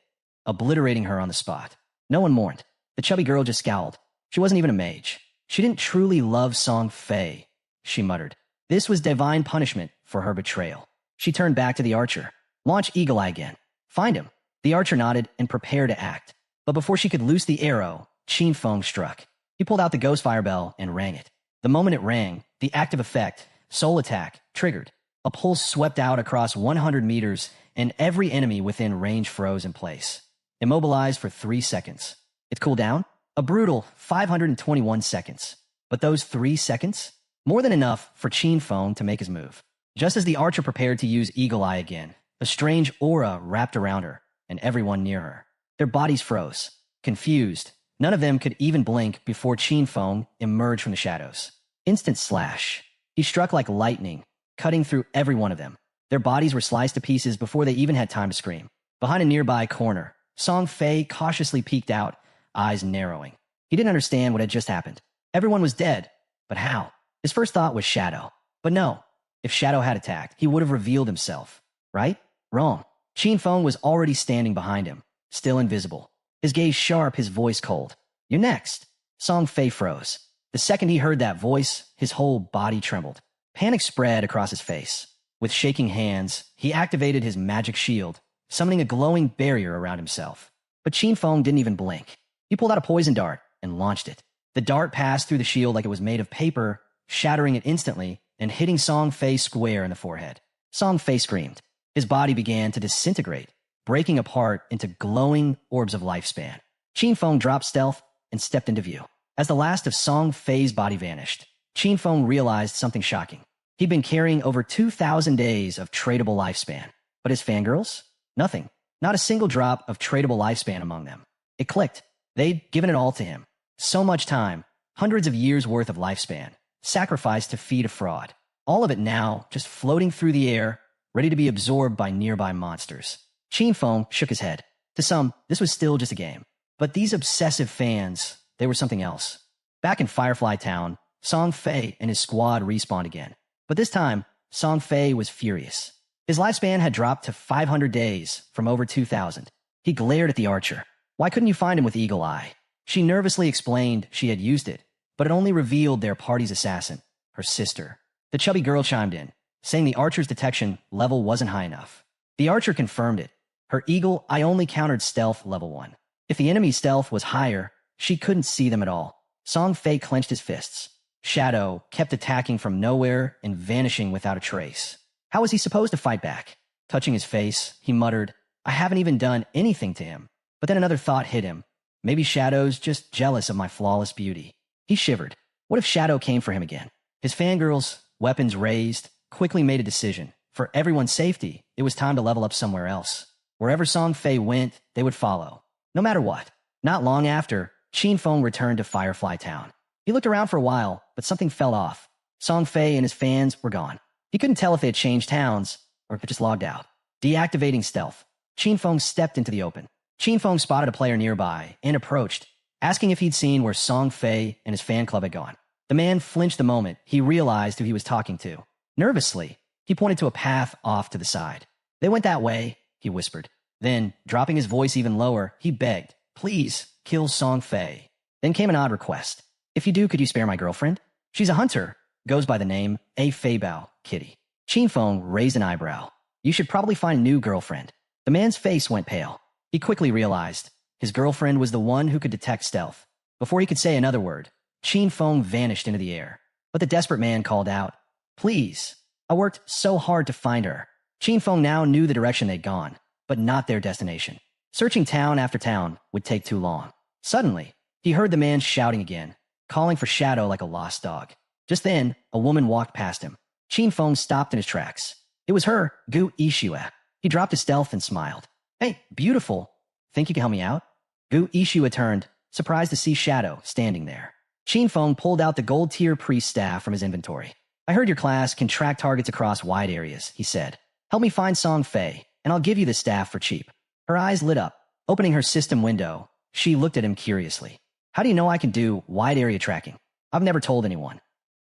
obliterating her on the spot. No one mourned. The chubby girl just scowled. She wasn't even a mage. She didn't truly love Song Fay, she muttered. This was divine punishment for her betrayal. She turned back to the archer. Launch Eagle Eye again. Find him. The archer nodded and prepared to act. But before she could loose the arrow, Qin Feng struck. He pulled out the ghost fire bell and rang it. The moment it rang, the active effect, Soul Attack, triggered. A pulse swept out across 100 meters, and every enemy within range froze in place. Immobilized for 3 seconds. It cooled down? A brutal 521 seconds. But those 3 seconds? More than enough for Qin Feng to make his move. Just as the archer prepared to use Eagle Eye again, a strange aura wrapped around her and everyone near her. Their bodies froze. Confused, none of them could even blink before Qin Feng emerged from the shadows. Instant slash. He struck like lightning, cutting through every one of them. Their bodies were sliced to pieces before they even had time to scream. Behind a nearby corner, Song Fay cautiously peeked out, eyes narrowing. He didn't understand what had just happened. Everyone was dead, but how? His first thought was Shadow. But no, if Shadow had attacked, he would have revealed himself. Right? Wrong. Qin Feng was already standing behind him, still invisible. His gaze sharp, his voice cold. You're next. Song Fay froze. The second he heard that voice, his whole body trembled. Panic spread across his face. With shaking hands, he activated his magic shield, summoning a glowing barrier around himself. But Qin Feng didn't even blink. He pulled out a poison dart and launched it. The dart passed through the shield like it was made of paper, shattering it instantly and hitting Song Fay square in the forehead. Song Fay screamed. His body began to disintegrate, breaking apart into glowing orbs of lifespan. Qin Feng dropped stealth and stepped into view. As the last of Song Fay's body vanished, Qin Feng realized something shocking. He'd been carrying over 2,000 days of tradable lifespan. But his fangirls? Nothing. Not a single drop of tradable lifespan among them. It clicked. They'd given it all to him. So much time, hundreds of years worth of lifespan, sacrificed to feed a fraud. All of it now just floating through the air, ready to be absorbed by nearby monsters. Qin Feng shook his head. To some, this was still just a game. But these obsessive fans, they were something else. Back in Firefly Town, Song Fay and his squad respawned again. But this time, Song Fay was furious. His lifespan had dropped to 500 days from over 2,000. He glared at the archer. Why couldn't you find him with Eagle Eye? She nervously explained she had used it, but it only revealed their party's assassin, her sister. The chubby girl chimed in, saying the archer's detection level wasn't high enough. The archer confirmed it. Her Eagle Eye only countered stealth level 1. If the enemy's stealth was higher, she couldn't see them at all. Song Fay clenched his fists. Shadow kept attacking from nowhere and vanishing without a trace. How was he supposed to fight back? Touching his face, he muttered, I haven't even done anything to him. But then another thought hit him. Maybe Shadow's just jealous of my flawless beauty. He shivered. What if Shadow came for him again? His fangirls, weapons raised, quickly made a decision. For everyone's safety, it was time to level up somewhere else. Wherever Song Fay went, they would follow. No matter what. Not long after, Feng returned to Firefly Town. He looked around for a while, but something fell off. Song Fay and his fans were gone. He couldn't tell if they had changed towns or if it just logged out. Deactivating stealth, Feng stepped into the open. Feng spotted a player nearby and approached, asking if he'd seen where Song Fay and his fan club had gone. The man flinched the moment he realized who he was talking to. Nervously, he pointed to a path off to the side. They went that way, he whispered. Then, dropping his voice even lower, he begged, please, kill Song Fay. Then came an odd request. If you do, could you spare my girlfriend? She's a hunter, goes by the name A Feibao Kitty. Feng raised an eyebrow. You should probably find a new girlfriend. The man's face went pale. He quickly realized his girlfriend was the one who could detect stealth. Before he could say another word, Feng vanished into the air. But the desperate man called out, please, I worked so hard to find her. Feng now knew the direction they'd gone, but not their destination. Searching town after town would take too long. Suddenly, he heard the man shouting again, calling for Shadow like a lost dog. Just then, a woman walked past him. Feng stopped in his tracks. It was her, Gu Ishua. He dropped his stealth and smiled. Hey, beautiful. Think you can help me out? Gu Ishua turned, surprised to see Shadow standing there. Feng pulled out the gold-tier priest staff from his inventory. I heard your class can track targets across wide areas, he said. Help me find Song Fay, and I'll give you the staff for cheap. Her eyes lit up. Opening her system window, she looked at him curiously. How do you know I can do wide area tracking? I've never told anyone.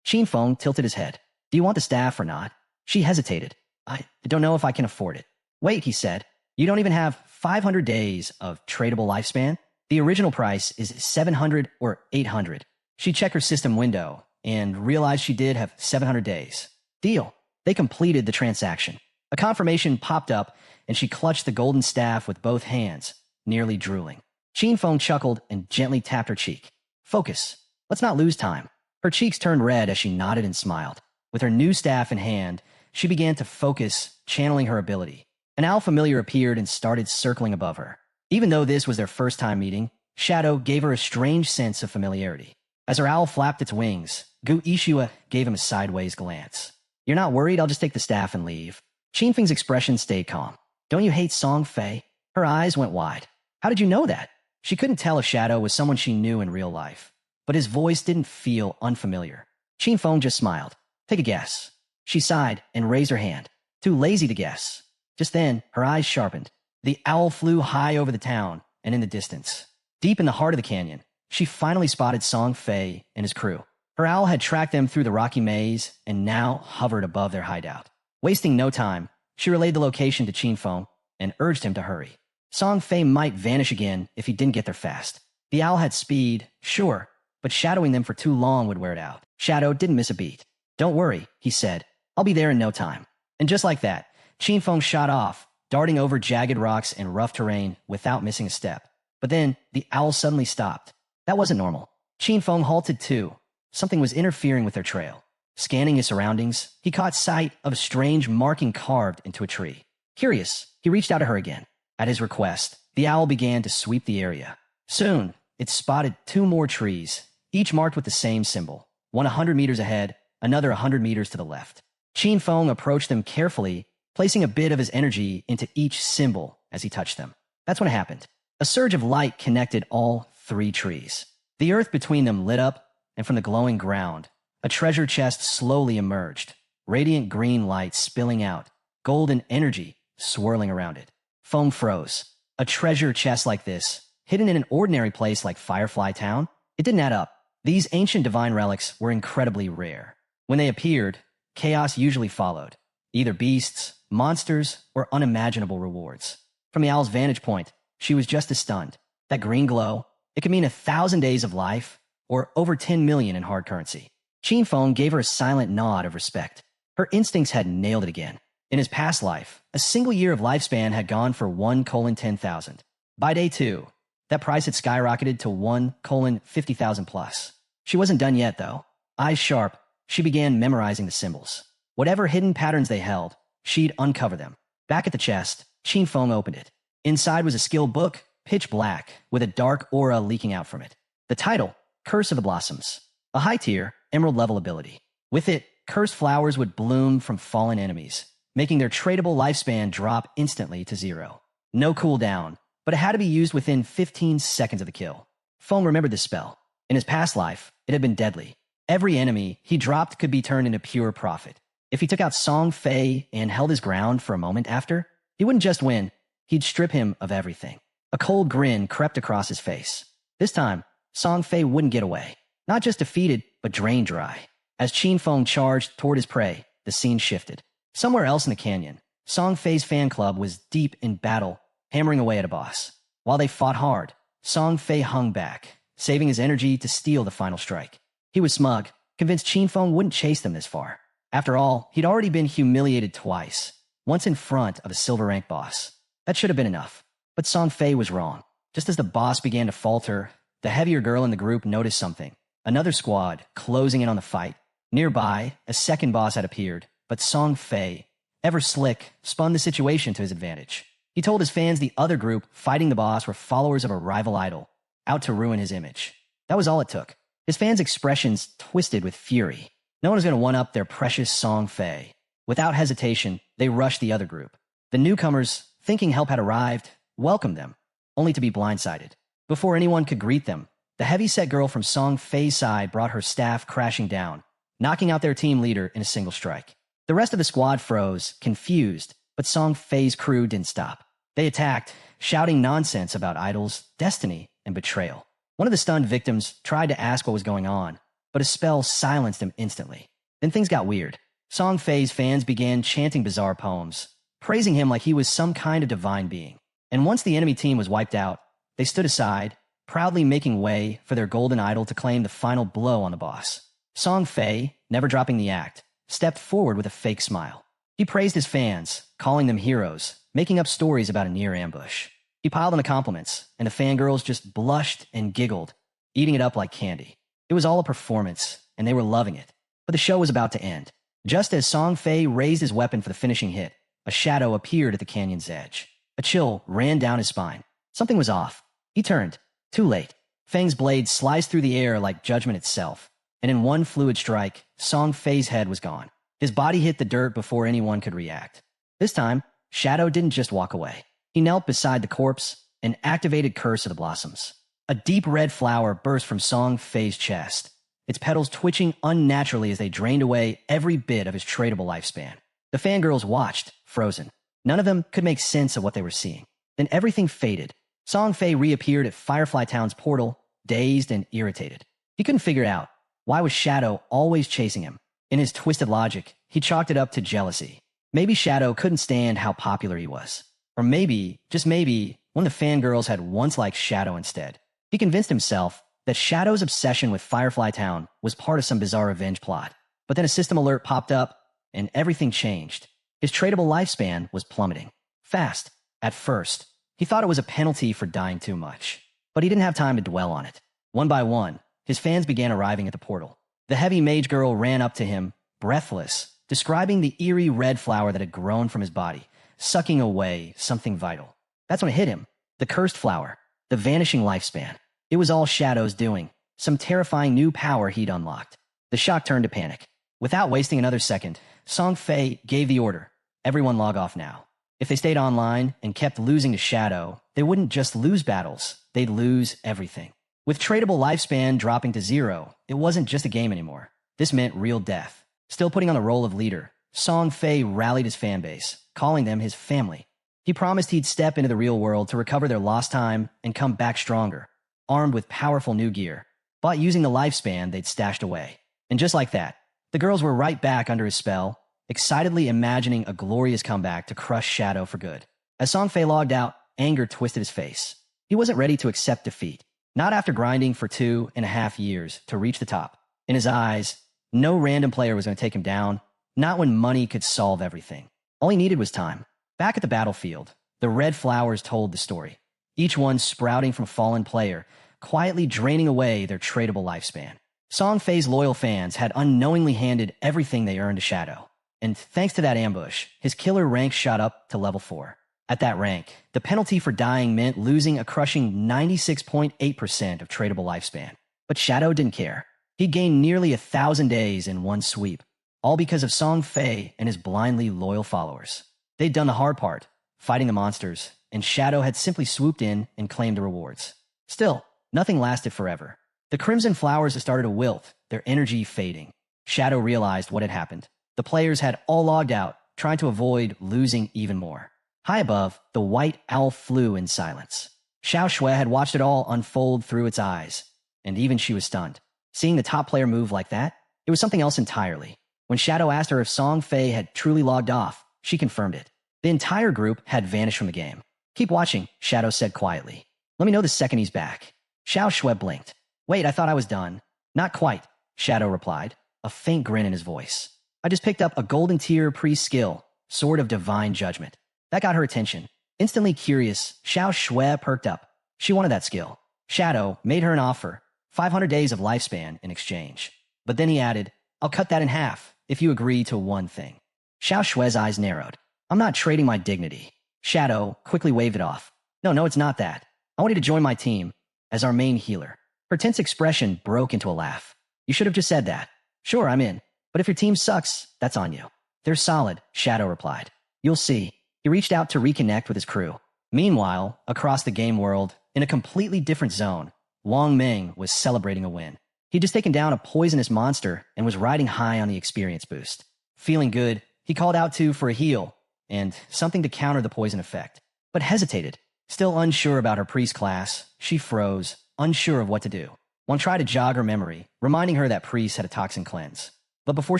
Feng tilted his head. Do you want the staff or not? She hesitated. I don't know if I can afford it. Wait, he said. You don't even have 500 days of tradable lifespan? The original price is 700 or 800. She checked her system window and realized she did have 700 days. Deal. They completed the transaction. A confirmation popped up, and she clutched the golden staff with both hands, nearly drooling. Feng chuckled and gently tapped her cheek. Focus. Let's not lose time. Her cheeks turned red as she nodded and smiled. With her new staff in hand, she began to focus, channeling her ability. An owl familiar appeared and started circling above her. Even though this was their first time meeting, Shadow gave her a strange sense of familiarity. As her owl flapped its wings, Gu Ishua gave him a sideways glance. You're not worried? I'll just take the staff and leave. Feng's expression stayed calm. Don't you hate Song Fay? Her eyes went wide. How did you know that? She couldn't tell if Shadow was someone she knew in real life, but his voice didn't feel unfamiliar. Feng just smiled. Take a guess. She sighed and raised her hand. Too lazy to guess. Just then, her eyes sharpened. The owl flew high over the town and in the distance. Deep in the heart of the canyon, she finally spotted Song Fay and his crew. Her owl had tracked them through the rocky maze and now hovered above their hideout. Wasting no time, she relayed the location to Feng and urged him to hurry. Song Fay might vanish again if he didn't get there fast. The owl had speed, sure, but shadowing them for too long would wear it out. Shadow didn't miss a beat. Don't worry, he said. I'll be there in no time. And just like that, Feng shot off, darting over jagged rocks and rough terrain without missing a step. But then, the owl suddenly stopped. That wasn't normal. Feng halted too. Something was interfering with their trail. Scanning his surroundings, he caught sight of a strange marking carved into a tree. Curious, he reached out to her again. At his request, the owl began to sweep the area. Soon, it spotted 2 more trees, each marked with the same symbol. One 100 meters ahead, another 100 meters to the left. Feng approached them carefully, placing a bit of his energy into each symbol as he touched them. That's when it happened. A surge of light connected all 3 trees. The earth between them lit up, and from the glowing ground, a treasure chest slowly emerged, radiant green light spilling out, golden energy swirling around it. Feng froze. A treasure chest like this, hidden in an ordinary place like Firefly Town? It didn't add up. These ancient divine relics were incredibly rare. When they appeared, chaos usually followed. Either beasts, monsters, or unimaginable rewards. From the owl's vantage point, she was just as stunned. That green glow, it could mean 1,000 days of life, or over 10 million in hard currency. Feng gave her a silent nod of respect. Her instincts had nailed it again. In his past life, a single year of lifespan had gone for 1:10,000. By day 2, that price had skyrocketed to 1:50,000 plus. She wasn't done yet, though. Eyes sharp, she began memorizing the symbols. Whatever hidden patterns they held, she'd uncover them. Back at the chest, Feng opened it. Inside was a skill book, pitch black, with a dark aura leaking out from it. The title, Curse of the Blossoms. A high-tier, emerald-level ability. With it, cursed flowers would bloom from fallen enemies, making their tradable lifespan drop instantly to 0. No cooldown, but it had to be used within 15 seconds of the kill. Feng remembered this spell. In his past life, it had been deadly. Every enemy he dropped could be turned into pure profit. If he took out Song Fay and held his ground for a moment after, he wouldn't just win, he'd strip him of everything. A cold grin crept across his face. This time, Song Fay wouldn't get away. Not just defeated, but drained dry. As Qin Feng charged toward his prey, the scene shifted. Somewhere else in the canyon, Song Fei's fan club was deep in battle, hammering away at a boss. While they fought hard, Song Fay hung back, saving his energy to steal the final strike. He was smug, convinced Qin Feng wouldn't chase them this far. After all, he'd already been humiliated twice, once in front of a silver rank boss. That should have been enough. But Song Fay was wrong. Just as the boss began to falter, the heavier girl in the group noticed something. Another squad closing in on the fight. Nearby, a second boss had appeared, but Song Fay, ever slick, spun the situation to his advantage. He told his fans the other group fighting the boss were followers of a rival idol, out to ruin his image. That was all it took. His fans' expressions twisted with fury. No one was going to one-up their precious Song Fay. Without hesitation, they rushed the other group. The newcomers, thinking help had arrived, welcomed them, only to be blindsided. Before anyone could greet them, the heavy-set girl from Song Fay's side brought her staff crashing down, knocking out their team leader in a single strike. The rest of the squad froze, confused, but Song Fay's crew didn't stop. They attacked, shouting nonsense about idols, destiny, and betrayal. One of the stunned victims tried to ask what was going on, but a spell silenced him instantly. Then things got weird. Song Fay's fans began chanting bizarre poems, praising him like he was some kind of divine being. And once the enemy team was wiped out, they stood aside, proudly making way for their golden idol to claim the final blow on the boss. Song Fay, never dropping the act, stepped forward with a fake smile. He praised his fans, calling them heroes, making up stories about a near ambush. He piled on the compliments, and the fangirls just blushed and giggled, eating it up like candy. It was all a performance, and they were loving it. But the show was about to end. Just as Song Fay raised his weapon for the finishing hit, a shadow appeared at the canyon's edge. A chill ran down his spine. Something was off. He turned. Too late. Fang's blade sliced through the air like judgment itself, and in one fluid strike, Song Fay's head was gone. His body hit the dirt before anyone could react. This time, Shadow didn't just walk away. He knelt beside the corpse and activated Curse of the Blossoms. A deep red flower burst from Song Fay's chest, its petals twitching unnaturally as they drained away every bit of his tradable lifespan. The fangirls watched, frozen. None of them could make sense of what they were seeing. Then everything faded. Song Fay reappeared at Firefly Town's portal, dazed and irritated. He couldn't figure out, why was Shadow always chasing him? In his twisted logic, he chalked it up to jealousy. Maybe Shadow couldn't stand how popular he was. Or maybe, just maybe, one of the fangirls had once liked Shadow instead. He convinced himself that Shadow's obsession with Firefly Town was part of some bizarre revenge plot. But then a system alert popped up, and everything changed. His tradable lifespan was plummeting. Fast. At first, he thought it was a penalty for dying too much. But he didn't have time to dwell on it. One by one, his fans began arriving at the portal. The heavy mage girl ran up to him, breathless, describing the eerie red flower that had grown from his body, sucking away something vital. That's when it hit him. The cursed flower. The vanishing lifespan. It was all Shadow's doing. Some terrifying new power he'd unlocked. The shock turned to panic. Without wasting another second, Song Fay gave the order. Everyone log off now. If they stayed online and kept losing to Shadow, they wouldn't just lose battles, they'd lose everything. With tradable lifespan dropping to 0, it wasn't just a game anymore. This meant real death. Still putting on the role of leader, Song Fay rallied his fanbase, calling them his family. He promised he'd step into the real world to recover their lost time and come back stronger, armed with powerful new gear, bought using the lifespan they'd stashed away. And just like that, the girls were right back under his spell, excitedly imagining a glorious comeback to crush Shadow for good. As Song Fay logged out, anger twisted his face. He wasn't ready to accept defeat. Not after grinding for 2.5 years to reach the top. In his eyes, no random player was going to take him down, not when money could solve everything. All he needed was time. Back at the battlefield, the red flowers told the story, each one sprouting from a fallen player, quietly draining away their tradable lifespan. Song Fay's loyal fans had unknowingly handed everything they earned to Shadow, and thanks to that ambush, his killer rank shot up to level 4. At that rank, the penalty for dying meant losing a crushing 96.8% of tradable lifespan. But Shadow didn't care. He gained nearly 1,000 days in one sweep. all because of Song Fay and his blindly loyal followers. They'd done the hard part, fighting the monsters, and Shadow had simply swooped in and claimed the rewards. Still, nothing lasted forever. The crimson flowers had started to wilt, their energy fading. Shadow realized what had happened. The players had all logged out, trying to avoid losing even more. High above, the white owl flew in silence. Xiao Shui had watched it all unfold through its eyes, and even she was stunned. Seeing the top player move like that, it was something else entirely. When Shadow asked her if Song Fay had truly logged off, she confirmed it. The entire group had vanished from the game. "Keep watching," Shadow said quietly. "Let me know the second he's back." Xiao Shui blinked. "Wait, I thought I was done." "Not quite," Shadow replied, a faint grin in his voice. "I just picked up a golden tier priest skill, Sword of Divine Judgment." That got her attention. Instantly curious, Xiao Shui perked up. She wanted that skill. Shadow made her an offer, 500 days of lifespan in exchange. But then he added, "I'll cut that in half if you agree to one thing." Xiao Shui's eyes narrowed. "I'm not trading my dignity." Shadow quickly waved it off. No, it's not that. I want you to join my team as our main healer." Her tense expression broke into a laugh. "You should have just said that." "Sure, I'm in. But if your team sucks, that's on you." "They're solid," Shadow replied. "You'll see." He reached out to reconnect with his crew. Meanwhile, across the game world, in a completely different zone, Wang Ming was celebrating a win. He'd just taken down a poisonous monster and was riding high on the experience boost. Feeling good, he called out for a heal and something to counter the poison effect, but hesitated. Still unsure about her priest class, she froze, unsure of what to do. Wang tried to jog her memory, reminding her that priests had a toxin cleanse. But before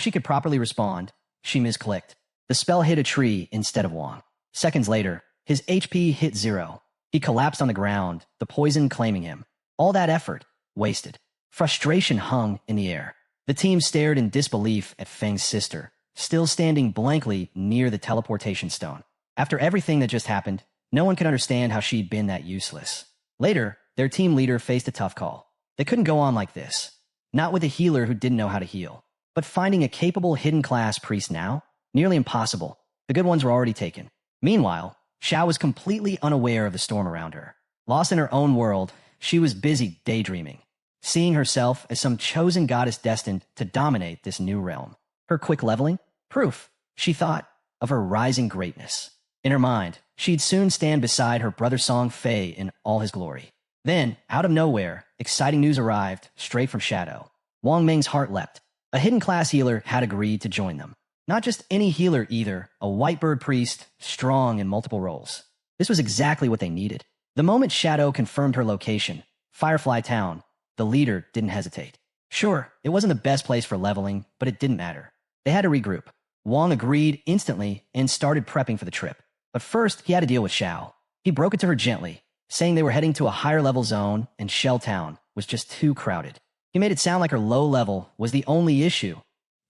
she could properly respond, she misclicked. The spell hit a tree instead of Wang. Seconds later, his HP hit 0. He collapsed on the ground, the poison claiming him. All that effort, wasted. Frustration hung in the air. The team stared in disbelief at Feng's sister, still standing blankly near the teleportation stone. After everything that just happened, no one could understand how she'd been that useless. Later, their team leader faced a tough call. They couldn't go on like this. Not with a healer who didn't know how to heal. But finding a capable hidden class priest now? Nearly impossible. The good ones were already taken. Meanwhile, Xiao was completely unaware of the storm around her. Lost in her own world, she was busy daydreaming, seeing herself as some chosen goddess destined to dominate this new realm. Her quick leveling? Proof, she thought, of her rising greatness. In her mind, she'd soon stand beside her brother Song Fay in all his glory. Then, out of nowhere, exciting news arrived, straight from Shadow. Wang Ming's heart leapt. A hidden class healer had agreed to join them. Not just any healer either, a whitebird priest, strong in multiple roles. This was exactly what they needed. The moment Shadow confirmed her location, Firefly Town, the leader didn't hesitate. Sure, it wasn't the best place for leveling, but it didn't matter. They had to regroup. Wang agreed instantly and started prepping for the trip. But first, he had to deal with Xiao. He broke it to her gently, saying they were heading to a higher level zone and Shell Town was just too crowded. He made it sound like her low level was the only issue,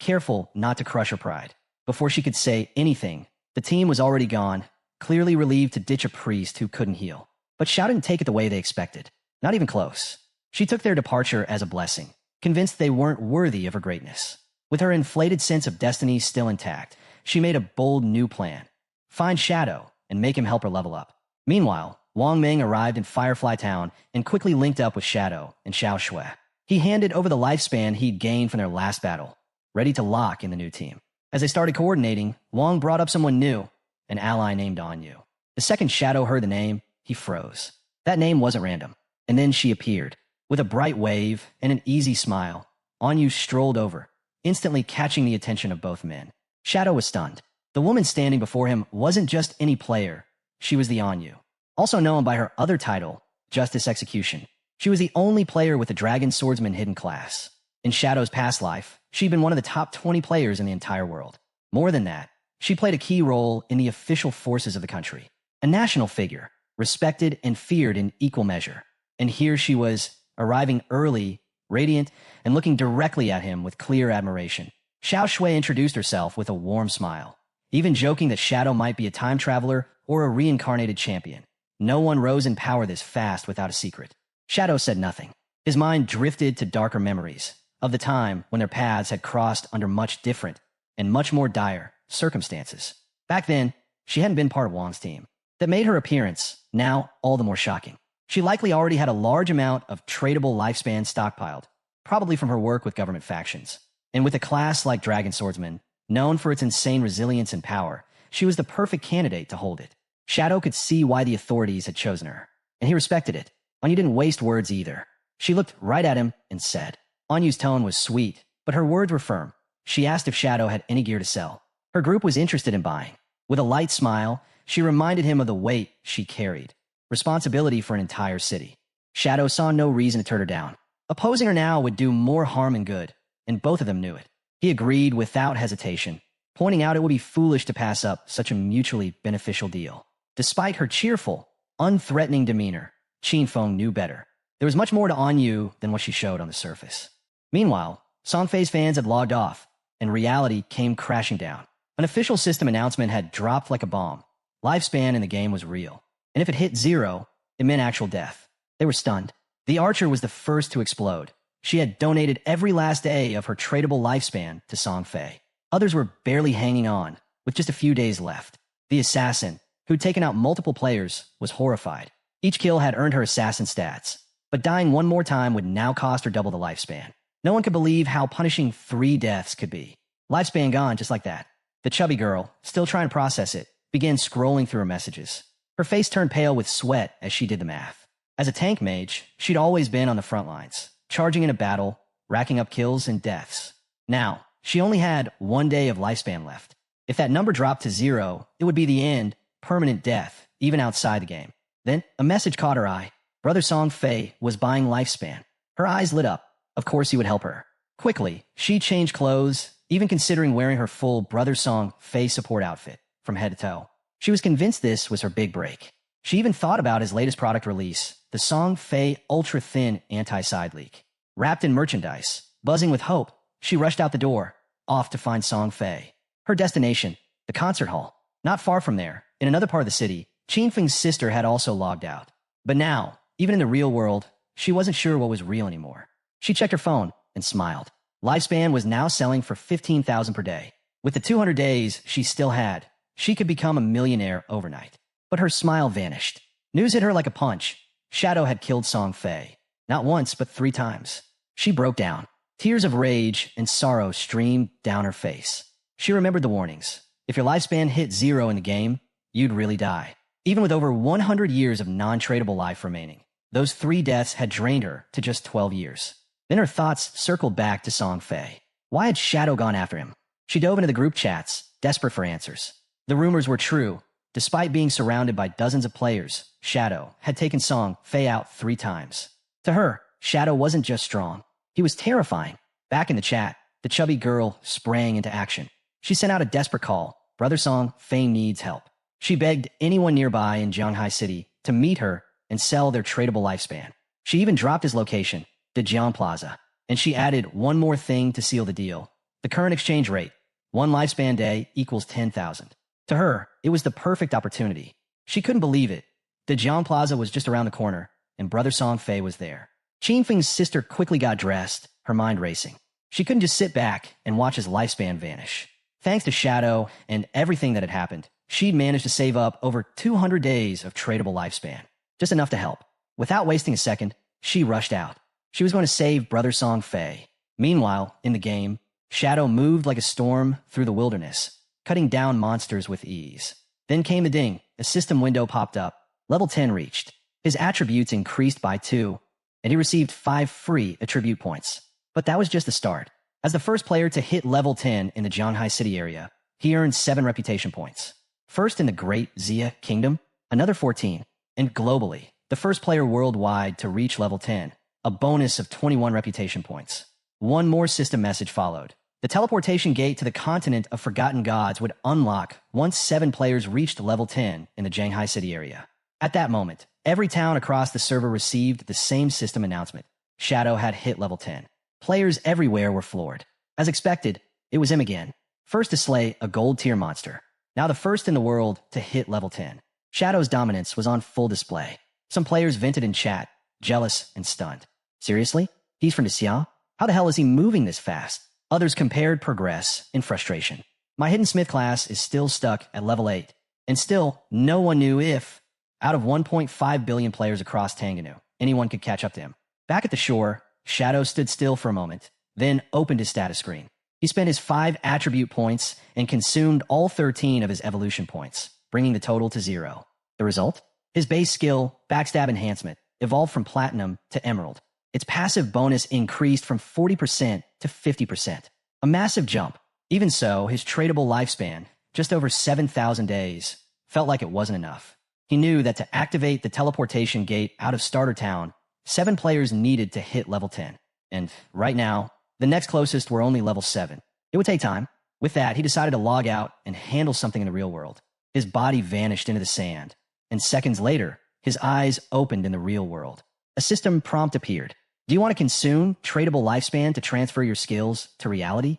careful not to crush her pride. Before she could say anything, the team was already gone, clearly relieved to ditch a priest who couldn't heal. But Xiao didn't take it the way they expected. Not even close. She took their departure as a blessing, convinced they weren't worthy of her greatness. With her inflated sense of destiny still intact, she made a bold new plan. Find Shadow and make him help her level up. Meanwhile, Wang Ming arrived in Firefly Town and quickly linked up with Shadow and Xiao Shui. He handed over the lifespan he'd gained from their last battle, ready to lock in the new team. As they started coordinating, Wang brought up someone new, an ally named Anyu. The second Shadow heard the name, he froze. That name wasn't random. And then she appeared. With a bright wave and an easy smile, Anyu strolled over, instantly catching the attention of both men. Shadow was stunned. The woman standing before him wasn't just any player. She was the Anyu, also known by her other title, Justice Execution. She was the only player with the Dragon Swordsman hidden class. In Shadow's past life, she'd been one of the top 20 players in the entire world. More than that, she played a key role in the official forces of the country. A national figure, respected and feared in equal measure. And here she was, arriving early, radiant, and looking directly at him with clear admiration. Xiao Shui introduced herself with a warm smile, even joking that Shadow might be a time traveler or a reincarnated champion. No one rose in power this fast without a secret. Shadow said nothing. His mind drifted to darker memories of the time when their paths had crossed under much different and much more dire circumstances. Back then, she hadn't been part of Wang's team. That made her appearance now all the more shocking. She likely already had a large amount of tradable lifespan stockpiled, probably from her work with government factions. And with a class like Dragon Swordsman, Known for its insane resilience and power, she was the perfect candidate to hold it. Shadow could see why the authorities had chosen her, and he respected it. Anyu didn't waste words either. She looked right at him and said. Anyu's tone was sweet, but her words were firm. She asked if Shadow had any gear to sell. Her group was interested in buying. With a light smile, she reminded him of the weight she carried. Responsibility for an entire city. Shadow saw no reason to turn her down. Opposing her now would do more harm than good, and both of them knew it. He agreed without hesitation, pointing out it would be foolish to pass up such a mutually beneficial deal. Despite her cheerful, unthreatening demeanor, Qin Feng knew better. There was much more to Anyu than what she showed on the surface. Meanwhile, Song Fay's fans had logged off, and reality came crashing down. An official system announcement had dropped like a bomb. Lifespan in the game was real, and if it hit 0, it meant actual death. They were stunned. The archer was the first to explode. She had donated every last day of her tradable lifespan to Song Fay. Others were barely hanging on, with just a few days left. The assassin, who'd taken out multiple players, was horrified. Each kill had earned her assassin stats, but dying one more time would now cost her double the lifespan. No one could believe how punishing 3 deaths could be. Lifespan gone just like that. The chubby girl, still trying to process it, began scrolling through her messages. Her face turned pale with sweat as she did the math. As a tank mage, she'd always been on the front lines, charging in a battle, racking up kills and deaths. Now, she only had 1 day of lifespan left. If that number dropped to 0, it would be the end, permanent death, even outside the game. Then, a message caught her eye. Brother Song Fay was buying lifespan. Her eyes lit up. Of course he would help her. Quickly, she changed clothes, even considering wearing her full Brother Song Fay support outfit, from head to toe. She was convinced this was her big break. She even thought about his latest product release, the Song Fay Ultra Thin Anti-Side Leak. Wrapped in merchandise, buzzing with hope, she rushed out the door, off to find Song Fay. Her destination, the concert hall. Not far from there, in another part of the city, Qin Feng's sister had also logged out. But now, even in the real world, she wasn't sure what was real anymore. She checked her phone and smiled. Lifespan was now selling for 15,000 per day. With the 200 days she still had, she could become a millionaire overnight. But her smile vanished. News hit her like a punch. Shadow had killed Song Fay. Not once, but 3 times. She broke down. Tears of rage and sorrow streamed down her face. She remembered the warnings. If your lifespan hit 0 in the game, you'd really die. Even with over 100 years of non-tradable life remaining, those 3 deaths had drained her to just 12 years. Then her thoughts circled back to Song Fay. Why had Shadow gone after him? She dove into the group chats, desperate for answers. The rumors were true. Despite being surrounded by dozens of players, Shadow had taken Song Fay out 3 times. To her, Shadow wasn't just strong. He was terrifying. Back in the chat, the chubby girl sprang into action. She sent out a desperate call. Brother Song Fay needs help. She begged anyone nearby in Jianghai City to meet her and sell their tradable lifespan. She even dropped his location, the Jian Plaza, and she added one more thing to seal the deal. The current exchange rate, 1 lifespan day equals 10,000. To her, it was the perfect opportunity. She couldn't believe it. The Jian Plaza was just around the corner, and Brother Song Fay was there. Qin Feng's sister quickly got dressed, her mind racing. She couldn't just sit back and watch his lifespan vanish. Thanks to Shadow and everything that had happened, she'd managed to save up over 200 days of tradable lifespan. Just enough to help. Without wasting a second, she rushed out. She was going to save Brother Song Fay. Meanwhile, in the game, Shadow moved like a storm through the wilderness, cutting down monsters with ease. Then came the ding. A system window popped up. Level 10 reached. His attributes increased by 2, and he received 5 free attribute points. But that was just the start. As the first player to hit level 10 in the Jianghai City area, he earned 7 reputation points. First in the Great Xia Kingdom, another 14, and globally, the first player worldwide to reach level 10, a bonus of 21 reputation points. One more system message followed. The teleportation gate to the continent of forgotten gods would unlock once 7 players reached level 10 in the Jianghai City area. At that moment, every town across the server received the same system announcement. Shadow had hit level 10. Players everywhere were floored. As expected, it was him again. First to slay a gold tier monster. Now the first in the world to hit level 10. Shadow's dominance was on full display. Some players vented in chat, jealous and stunned. Seriously? He's from Xia? How the hell is he moving this fast? Others compared progress in frustration. My Hidden Smith class is still stuck at level 8, and still no one knew if, out of 1.5 billion players across Tanganu, anyone could catch up to him. Back at the shore, Shadow stood still for a moment, then opened his status screen. He spent his 5 attribute points and consumed all 13 of his evolution points, bringing the total to 0. The result? His base skill, Backstab Enhancement, evolved from Platinum to Emerald. Its passive bonus increased from 40% to 50%. A massive jump. Even so, his tradable lifespan, just over 7,000 days, felt like it wasn't enough. He knew that to activate the teleportation gate out of Starter Town, 7 players needed to hit level 10. And right now, the next closest were only level 7. It would take time. With that, he decided to log out and handle something in the real world. His body vanished into the sand, and seconds later, his eyes opened in the real world. A system prompt appeared. Do you want to consume tradable lifespan to transfer your skills to reality?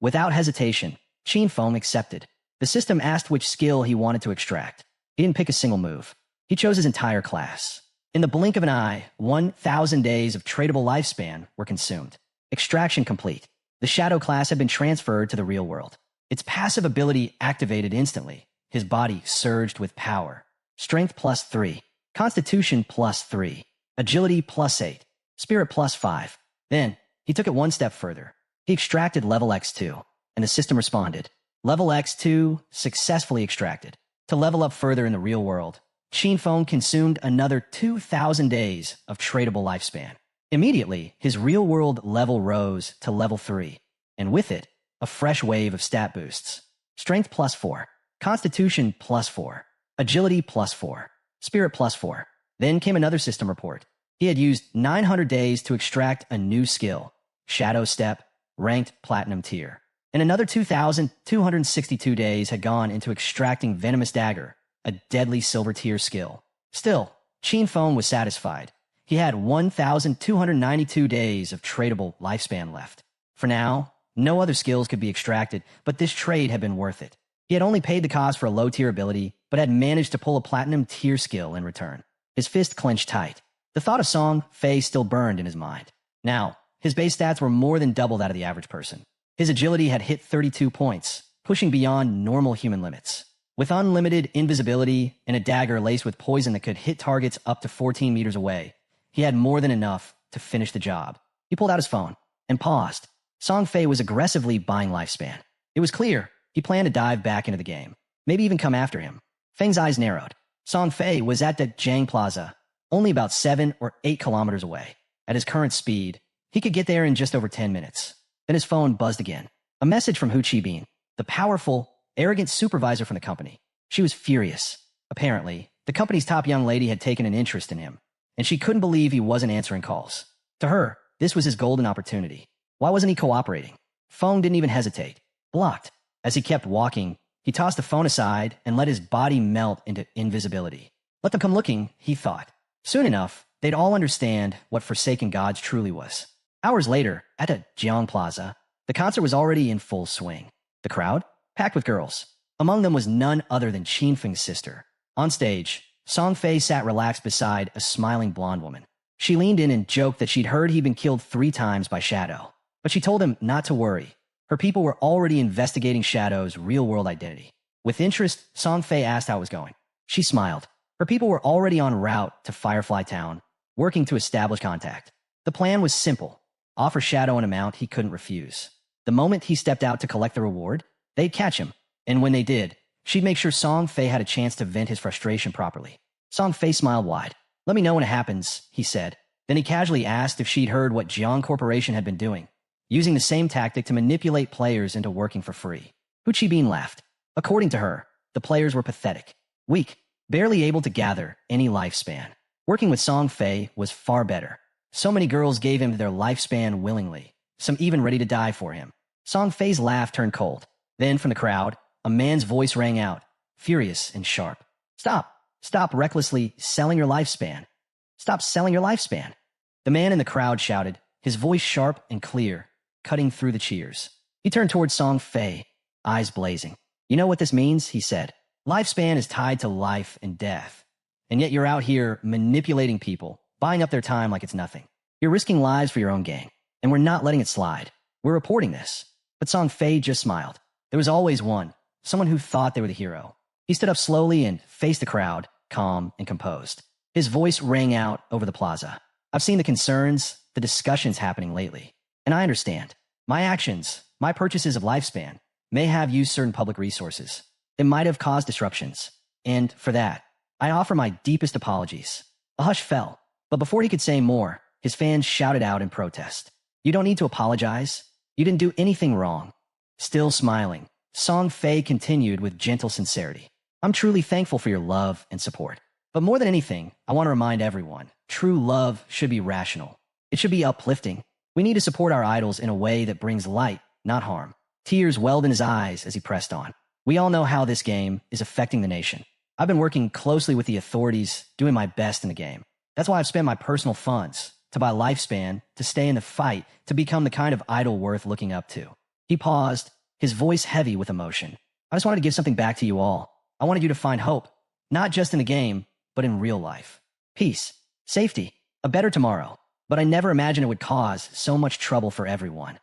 Without hesitation, Sheen Foam accepted. The system asked which skill he wanted to extract. He didn't pick a single move. He chose his entire class. In the blink of an eye, 1,000 days of tradable lifespan were consumed. Extraction complete. The Shadow class had been transferred to the real world. Its passive ability activated instantly. His body surged with power. Strength +3. Constitution +3. Agility +8. Spirit +5. Then, he took it one step further. He extracted level X2, and the system responded. Level X2 successfully extracted. To level up further in the real world, Sheen Foam consumed another 2,000 days of tradable lifespan. Immediately, his real-world level rose to level 3, and with it, a fresh wave of stat boosts. Strength +4, Constitution +4, Agility +4, Spirit +4. Then came another system report. He had used 900 days to extract a new skill, Shadow Step, ranked Platinum tier. And another 2,262 days had gone into extracting Venomous Dagger, a deadly silver tier skill. Still, Sheen Foam was satisfied. He had 1,292 days of tradable lifespan left. For now, no other skills could be extracted, but this trade had been worth it. He had only paid the cost for a low-tier ability, but had managed to pull a platinum tier skill in return. His fist clenched tight. The thought of Song Fay still burned in his mind. Now, his base stats were more than double that of the average person. His agility had hit 32 points, pushing beyond normal human limits. With unlimited invisibility and a dagger laced with poison that could hit targets up to 14 meters away, he had more than enough to finish the job. He pulled out his phone and paused. Song Fay was aggressively buying lifespan. It was clear he planned to dive back into the game, maybe even come after him. Feng's eyes narrowed. Song Fay was at the Jang Plaza, only about 7 or 8 kilometers away. At his current speed, he could get there in just over 10 minutes. Then his phone buzzed again. A message from Hu Qibin, the powerful, arrogant supervisor from the company. She was furious. Apparently, the company's top young lady had taken an interest in him, and she couldn't believe he wasn't answering calls. To her, this was his golden opportunity. Why wasn't he cooperating? Feng didn't even hesitate. Blocked. As he kept walking, he tossed the phone aside and let his body melt into invisibility. Let them come looking, he thought. Soon enough, they'd all understand what Forsaken Gods truly was. Hours later, at a Jiang Plaza, the concert was already in full swing. The crowd? Packed with girls. Among them was none other than Qin Feng's sister. On stage, Song Fay sat relaxed beside a smiling blonde woman. She leaned in and joked that she'd heard he'd been killed 3 times by Shadow. But she told him not to worry. Her people were already investigating Shadow's real-world identity. With interest, Song Fay asked how it was going. She smiled. Her people were already en route to Firefly Town, working to establish contact. The plan was simple. Offer Shadow an amount he couldn't refuse. The moment he stepped out to collect the reward, they'd catch him. And when they did, she'd make sure Song Fay had a chance to vent his frustration properly. Song Fay smiled wide. Let me know when it happens, he said. Then he casually asked if she'd heard what Jiang Corporation had been doing, using the same tactic to manipulate players into working for free. Hu Qibin laughed. According to her, the players were pathetic, weak, barely able to gather any lifespan. Working with Song Fay was far better. So many girls gave him their lifespan willingly, some even ready to die for him. Song Fay's laugh turned cold. Then, from the crowd, a man's voice rang out, furious and sharp. Stop! Stop recklessly selling your lifespan. Stop selling your lifespan. The man in the crowd shouted, his voice sharp and clear, cutting through the cheers. He turned towards Song Fay, eyes blazing. You know what this means? He said. Lifespan is tied to life and death. And yet you're out here manipulating people, buying up their time like it's nothing. You're risking lives for your own gain, and we're not letting it slide. We're reporting this. But Song Fay just smiled. There was always one, someone who thought they were the hero. He stood up slowly and faced the crowd, calm and composed. His voice rang out over the plaza. I've seen the concerns, the discussions happening lately, and I understand. My actions, my purchases of Lifespan may have used certain public resources. It might have caused disruptions, and for that, I offer my deepest apologies. A hush fell, but before he could say more, his fans shouted out in protest. You don't need to apologize. You didn't do anything wrong. Still smiling, Song Fay continued with gentle sincerity. I'm truly thankful for your love and support. But more than anything, I want to remind everyone, true love should be rational. It should be uplifting. We need to support our idols in a way that brings light, not harm. Tears welled in his eyes as he pressed on. We all know how this game is affecting the nation. I've been working closely with the authorities, doing my best in the game. That's why I've spent my personal funds to buy Lifespan, to stay in the fight, to become the kind of idol worth looking up to. He paused, his voice heavy with emotion. I just wanted to give something back to you all. I wanted you to find hope, not just in the game, but in real life. Peace, safety, a better tomorrow. But I never imagined it would cause so much trouble for everyone.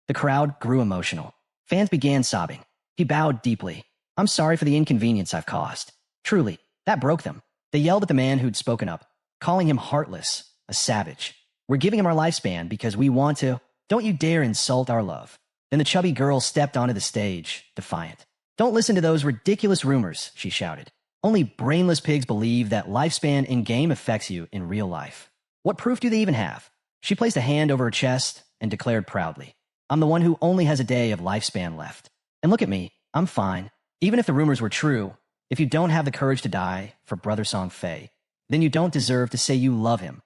The crowd grew emotional. Fans began sobbing. He bowed deeply. I'm sorry for the inconvenience I've caused. Truly, that broke them. They yelled at the man who'd spoken up, calling him heartless, a savage. We're giving him our Lifespan because we want to. Don't you dare insult our love. Then the chubby girl stepped onto the stage, defiant. Don't listen to those ridiculous rumors, she shouted. Only brainless pigs believe that Lifespan in-game affects you in real life. What proof do they even have? She placed a hand over her chest and declared proudly, I'm the one who only has a day of Lifespan left. And look at me, I'm fine. Even if the rumors were true, if you don't have the courage to die for Brother Song Fay, then you don't deserve to say you love him.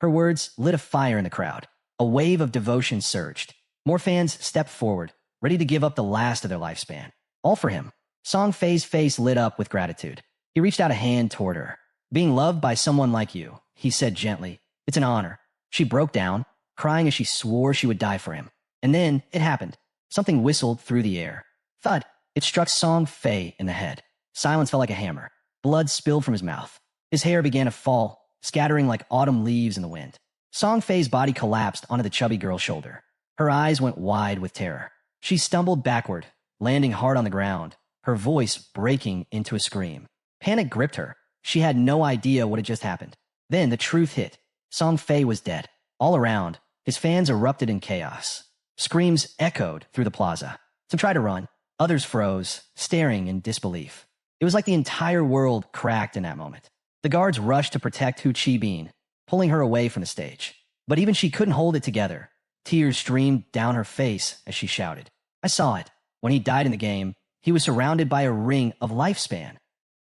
Her words lit a fire in the crowd. A wave of devotion surged. More fans stepped forward, ready to give up the last of their Lifespan. All for him. Song Fay's face lit up with gratitude. He reached out a hand toward her. Being loved by someone like you, he said gently, it's an honor. She broke down, crying as she swore she would die for him. And then it happened. Something whistled through the air. Thud! It struck Song Fay in the head. Silence fell like a hammer. Blood spilled from his mouth. His hair began to fall, scattering like autumn leaves in the wind. Song Fay's body collapsed onto the chubby girl's shoulder. Her eyes went wide with terror. She stumbled backward, landing hard on the ground, her voice breaking into a scream. Panic gripped her. She had no idea what had just happened. Then the truth hit. Song Fay was dead. All around, his fans erupted in chaos. Screams echoed through the plaza. Some tried to run. Others froze, staring in disbelief. It was like the entire world cracked in that moment. The guards rushed to protect Hu Chi Bin, pulling her away from the stage. But even she couldn't hold it together. Tears streamed down her face as she shouted. I saw it. When he died in the game, he was surrounded by a ring of Lifespan.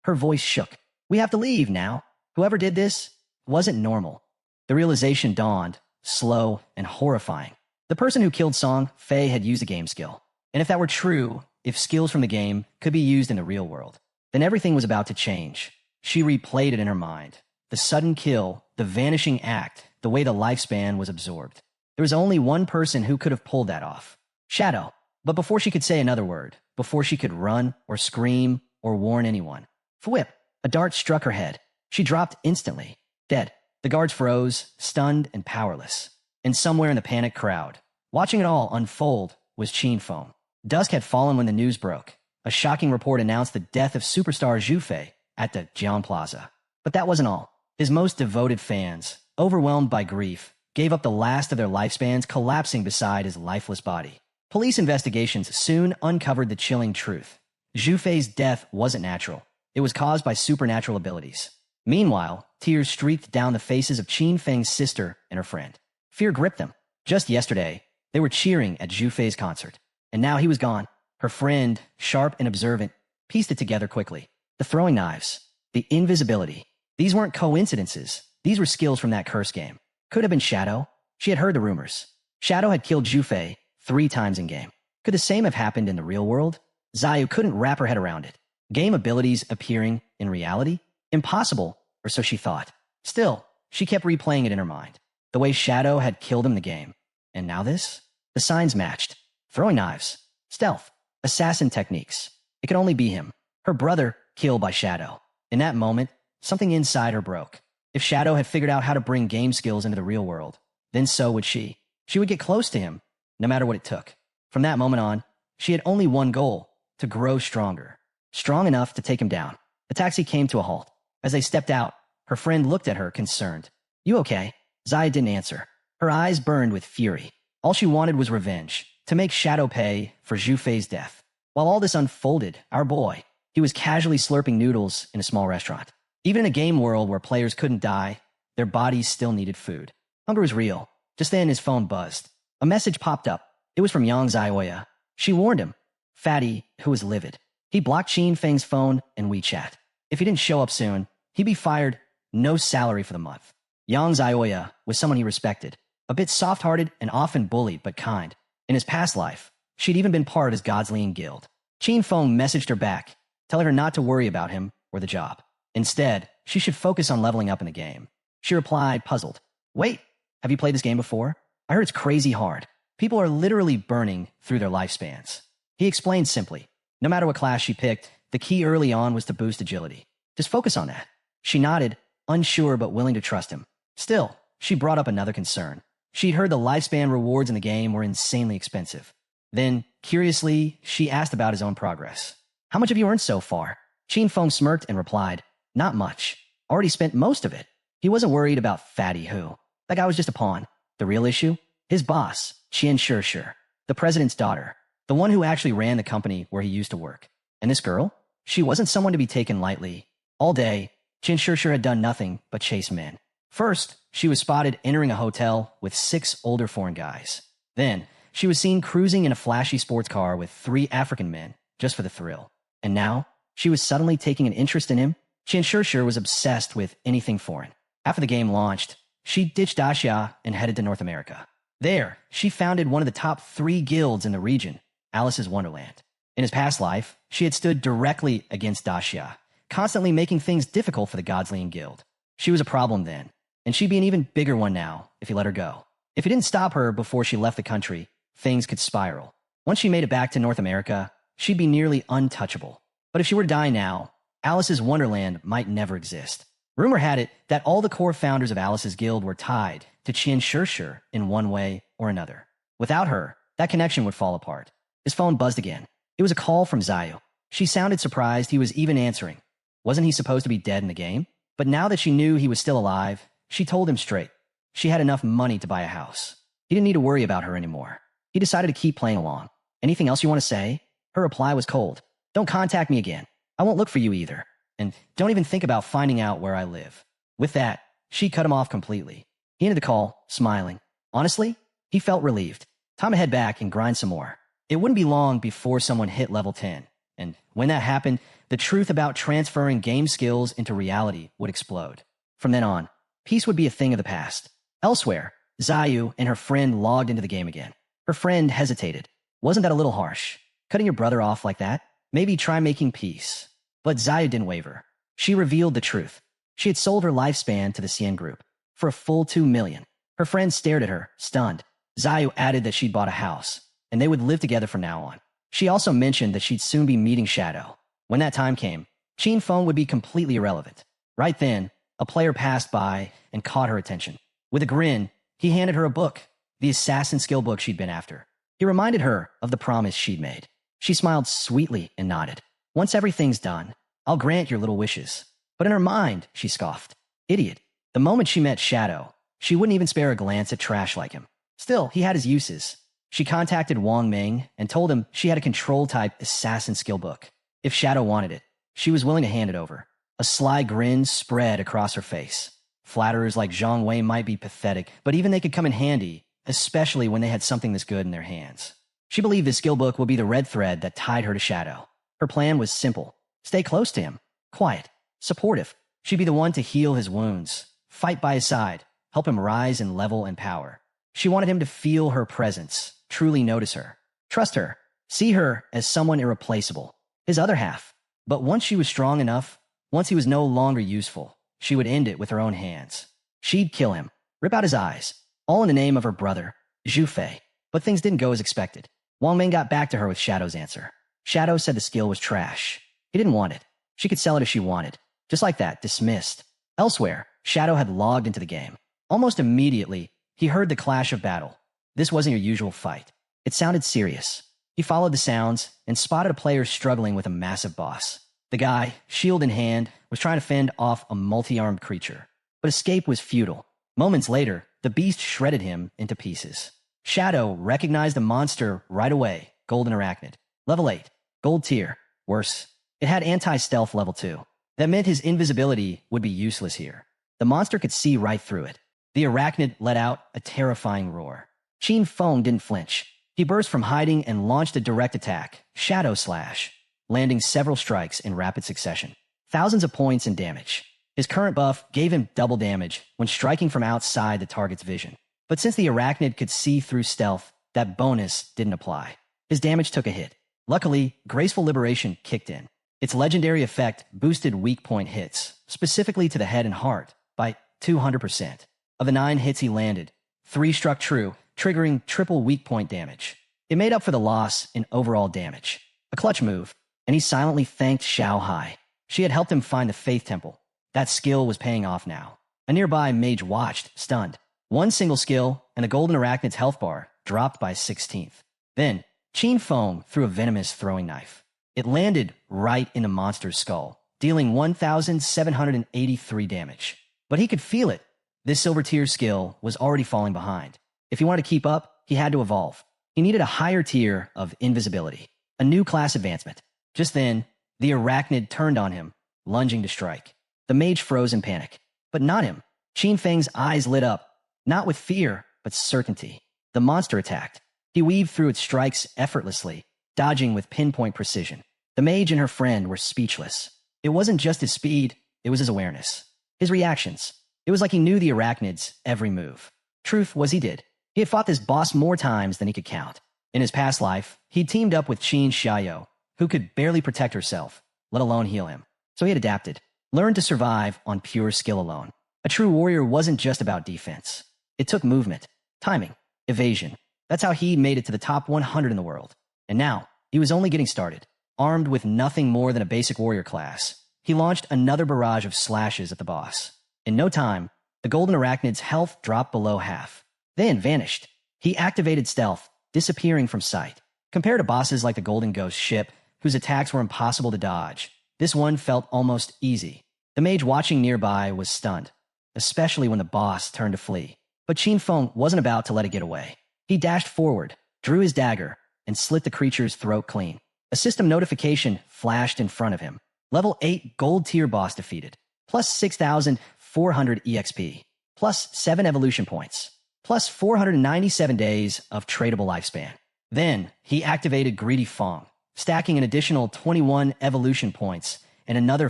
Her voice shook. We have to leave now. Whoever did this wasn't normal. The realization dawned, slow and horrifying. The person who killed Song Fay had used a game skill. And if that were true, if skills from the game could be used in the real world, then everything was about to change. She replayed it in her mind. The sudden kill, the vanishing act, the way the Lifespan was absorbed. There was only one person who could have pulled that off. Shadow. But before she could say another word, before she could run or scream or warn anyone, Fwhip! A dart struck her head. She dropped instantly, dead. The guards froze, stunned and powerless. And somewhere in the panicked crowd, watching it all unfold, was Chin Fong. Dusk had fallen when the news broke. A shocking report announced the death of superstar Zhu Fei at the Jian Plaza. But that wasn't all. His most devoted fans, overwhelmed by grief, gave up the last of their Lifespans, collapsing beside his lifeless body. Police investigations soon uncovered the chilling truth. Zhu Fei's death wasn't natural. It was caused by supernatural abilities. Meanwhile, tears streaked down the faces of Qin Feng's sister and her friend. Fear gripped them. Just yesterday, they were cheering at Zhu Fei's concert. And now he was gone. Her friend, sharp and observant, pieced it together quickly. The throwing knives, the invisibility. These weren't coincidences. These were skills from that curse game. Could have been Shadow. She had heard the rumors. Shadow had killed Zhu Fei 3 times in-game. Could the same have happened in the real world? Zayu couldn't wrap her head around it. Game abilities appearing in reality? Impossible, or so she thought. Still, she kept replaying it in her mind. The way Shadow had killed him in the game. And now this? The signs matched. Throwing knives. Stealth. Assassin techniques. It could only be him. Her brother killed by Shadow. In that moment, something inside her broke. If Shadow had figured out how to bring game skills into the real world, then so would she. She would get close to him, no matter what it took. From that moment on, she had only one goal, to grow stronger. Strong enough to take him down. The taxi came to a halt. As they stepped out, her friend looked at her, concerned. You okay? Zaya didn't answer. Her eyes burned with fury. All she wanted was revenge, to make Shadow pay for Zhu Fei's death. While all this unfolded, our boy, he was casually slurping noodles in a small restaurant. Even in a game world where players couldn't die, their bodies still needed food. Hunger was real. Just then his phone buzzed. A message popped up. It was from Yang Zioya. She warned him. Fatty, who was livid. He blocked Qin Feng's phone and WeChat. If he didn't show up soon, he'd be fired, no salary for the month. Yang Zioya was someone he respected. A bit soft-hearted and often bullied, but kind. In his past life, she'd even been part of his Godslean guild. Qin Feng messaged her back, telling her not to worry about him or the job. Instead, she should focus on leveling up in the game. She replied, puzzled. Wait, have you played this game before? I heard it's crazy hard. People are literally burning through their lifespans. He explained simply. No matter what class she picked, the key early on was to boost agility. Just focus on that. She nodded, unsure but willing to trust him. Still, she brought up another concern. She'd heard the lifespan rewards in the game were insanely expensive. Then, curiously, she asked about his own progress. How much have you earned so far? Qin Feng smirked and replied, not much. Already spent most of it. He wasn't worried about Fatty Who. That guy was just a pawn. The real issue? His boss, Qian Shishir, the president's daughter, the one who actually ran the company where he used to work. And this girl? She wasn't someone to be taken lightly. All day, Qian Shishir had done nothing but chase men. First, she was spotted entering a hotel with 6 older foreign guys. Then, she was seen cruising in a flashy sports car with 3 African men, just for the thrill. And now, she was suddenly taking an interest in him. Qian Shishir was obsessed with anything foreign. After the game launched, she ditched Asia and headed to North America. There, she founded one of the top 3 guilds in the region, Alice's Wonderland. In his past life, she had stood directly against Daxia, constantly making things difficult for the Godslean Guild. She was a problem then, and she'd be an even bigger one now if he let her go. If he didn't stop her before she left the country, things could spiral. Once she made it back to North America, she'd be nearly untouchable. But if she were to die now, Alice's Wonderland might never exist. Rumor had it that all the core founders of Alice's guild were tied to Qian Shishir in one way or another. Without her, that connection would fall apart. His phone buzzed again. It was a call from Zayu. She sounded surprised he was even answering. Wasn't he supposed to be dead in the game? But now that she knew he was still alive, she told him straight. She had enough money to buy a house. He didn't need to worry about her anymore. He decided to keep playing along. Anything else you want to say? Her reply was cold. Don't contact me again. I won't look for you either. And don't even think about finding out where I live. With that, she cut him off completely. He ended the call, smiling. Honestly, he felt relieved. Time to head back and grind some more. It wouldn't be long before someone hit level 10. And when that happened, the truth about transferring game skills into reality would explode. From then on, peace would be a thing of the past. Elsewhere, Zayu and her friend logged into the game again. Her friend hesitated. Wasn't that a little harsh? Cutting your brother off like that? Maybe try making peace. But Zayu didn't waver. She revealed the truth. She had sold her lifespan to the CN Group for a full 2 million. Her friend stared at her, stunned. Zayu added that she'd bought a house, and they would live together from now on. She also mentioned that she'd soon be meeting Shadow. When that time came, Qin Feng would be completely irrelevant. Right then, a player passed by and caught her attention. With a grin, he handed her a book, the assassin skill book she'd been after. He reminded her of the promise she'd made. She smiled sweetly and nodded. Once everything's done, I'll grant your little wishes. But in her mind, she scoffed. Idiot. The moment she met Shadow, she wouldn't even spare a glance at trash like him. Still, he had his uses. She contacted Wang Ming and told him she had a control-type assassin skill book. If Shadow wanted it, she was willing to hand it over. A sly grin spread across her face. Flatterers like Zhang Wei might be pathetic, but even they could come in handy, especially when they had something this good in their hands. She believed this skill book would be the red thread that tied her to Shadow. Her plan was simple. Stay close to him. Quiet. Supportive. She'd be the one to heal his wounds. Fight by his side. Help him rise in level and power. She wanted him to feel her presence. Truly notice her. Trust her. See her as someone irreplaceable. His other half. But once she was strong enough, once he was no longer useful, she would end it with her own hands. She'd kill him. Rip out his eyes. All in the name of her brother, Zhu Fei. But things didn't go as expected. Wang Ming got back to her with Shadow's answer. Shadow said the skill was trash. He didn't want it. She could sell it if she wanted. Just like that, dismissed. Elsewhere, Shadow had logged into the game. Almost immediately, he heard the clash of battle. This wasn't your usual fight. It sounded serious. He followed the sounds and spotted a player struggling with a massive boss. The guy, shield in hand, was trying to fend off a multi-armed creature. But escape was futile. Moments later, the beast shredded him into pieces. Shadow recognized the monster right away. Golden Arachnid. Level 8. Gold tier. Worse. It had anti-stealth level 2. That meant his invisibility would be useless here. The monster could see right through it. The Arachnid let out a terrifying roar. Qin Feng didn't flinch. He burst from hiding and launched a direct attack, Shadow Slash, landing several strikes in rapid succession. Thousands of points in damage. His current buff gave him double damage when striking from outside the target's vision. But since the Arachnid could see through stealth, that bonus didn't apply. His damage took a hit. Luckily, Graceful Liberation kicked in. Its legendary effect boosted weak point hits, specifically to the head and heart, by 200%. Of the 9 hits he landed, 3 struck true, triggering triple weak point damage. It made up for the loss in overall damage. A clutch move, and he silently thanked Xiao Hai. She had helped him find the Faith Temple. That skill was paying off now. A nearby mage watched, stunned. One single skill, and the Golden Arachnid's health bar dropped by 16th. Then, Qin Feng threw a venomous throwing knife. It landed right in the monster's skull, dealing 1,783 damage. But he could feel it. This silver tier skill was already falling behind. If he wanted to keep up, he had to evolve. He needed a higher tier of invisibility, a new class advancement. Just then, the Arachnid turned on him, lunging to strike. The mage froze in panic. But not him. Qin Feng's eyes lit up, not with fear, but certainty. The monster attacked. He weaved through its strikes effortlessly, dodging with pinpoint precision. The mage and her friend were speechless. It wasn't just his speed, it was his awareness. His reactions. It was like he knew the Arachnid's every move. Truth was he did. He had fought this boss more times than he could count. In his past life, he'd teamed up with Qin Xiaoyou, who could barely protect herself, let alone heal him. So he had adapted, learned to survive on pure skill alone. A true warrior wasn't just about defense. It took movement, timing, evasion. That's how he made it to the top 100 in the world. And now, he was only getting started. Armed with nothing more than a basic warrior class, he launched another barrage of slashes at the boss. In no time, the Golden Arachnid's health dropped below half, then vanished. He activated stealth, disappearing from sight. Compared to bosses like the Golden Ghost ship, whose attacks were impossible to dodge, this one felt almost easy. The mage watching nearby was stunned, especially when the boss turned to flee. But Qin Feng wasn't about to let it get away. He dashed forward, drew his dagger, and slit the creature's throat clean. A system notification flashed in front of him. Level 8 gold tier boss defeated. Plus 6,400 EXP. Plus 7 evolution points. Plus 497 days of tradable lifespan. Then, he activated Greedy Fong, stacking an additional 21 evolution points and another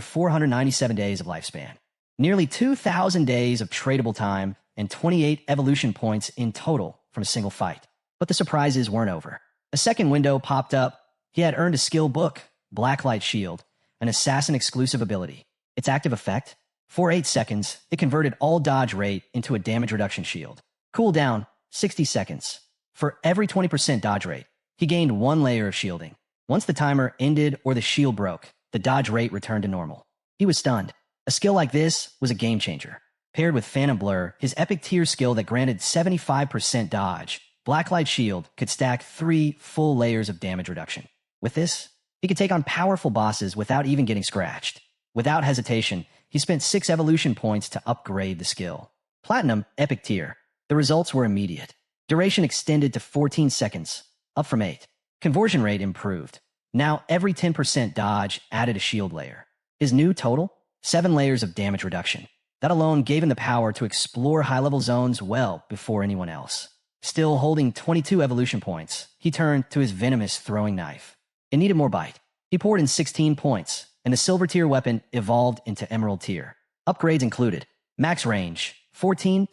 497 days of lifespan. Nearly 2,000 days of tradable time and 28 evolution points in total from a single fight. But the surprises weren't over. A second window popped up. He had earned a skill book, Blacklight Shield, an assassin-exclusive ability. Its active effect? For 8 seconds, it converted all dodge rate into a damage reduction shield. Cooldown, 60 seconds. For every 20% dodge rate, he gained 1 layer of shielding. Once the timer ended or the shield broke, the dodge rate returned to normal. He was stunned. A skill like this was a game changer. Paired with Phantom Blur, his epic tier skill that granted 75% dodge, Blacklight Shield could stack 3 full layers of damage reduction. With this, he could take on powerful bosses without even getting scratched. Without hesitation, he spent 6 evolution points to upgrade the skill. Platinum, epic tier. The results were immediate. Duration extended to 14 seconds, up from 8. Conversion rate improved. Now every 10% dodge added a shield layer. His new total? 7 layers of damage reduction. That alone gave him the power to explore high-level zones well before anyone else. Still holding 22 evolution points, he turned to his venomous throwing knife. It needed more bite. He poured in 16 points, and the silver tier weapon evolved into emerald tier. Upgrades included max range, 17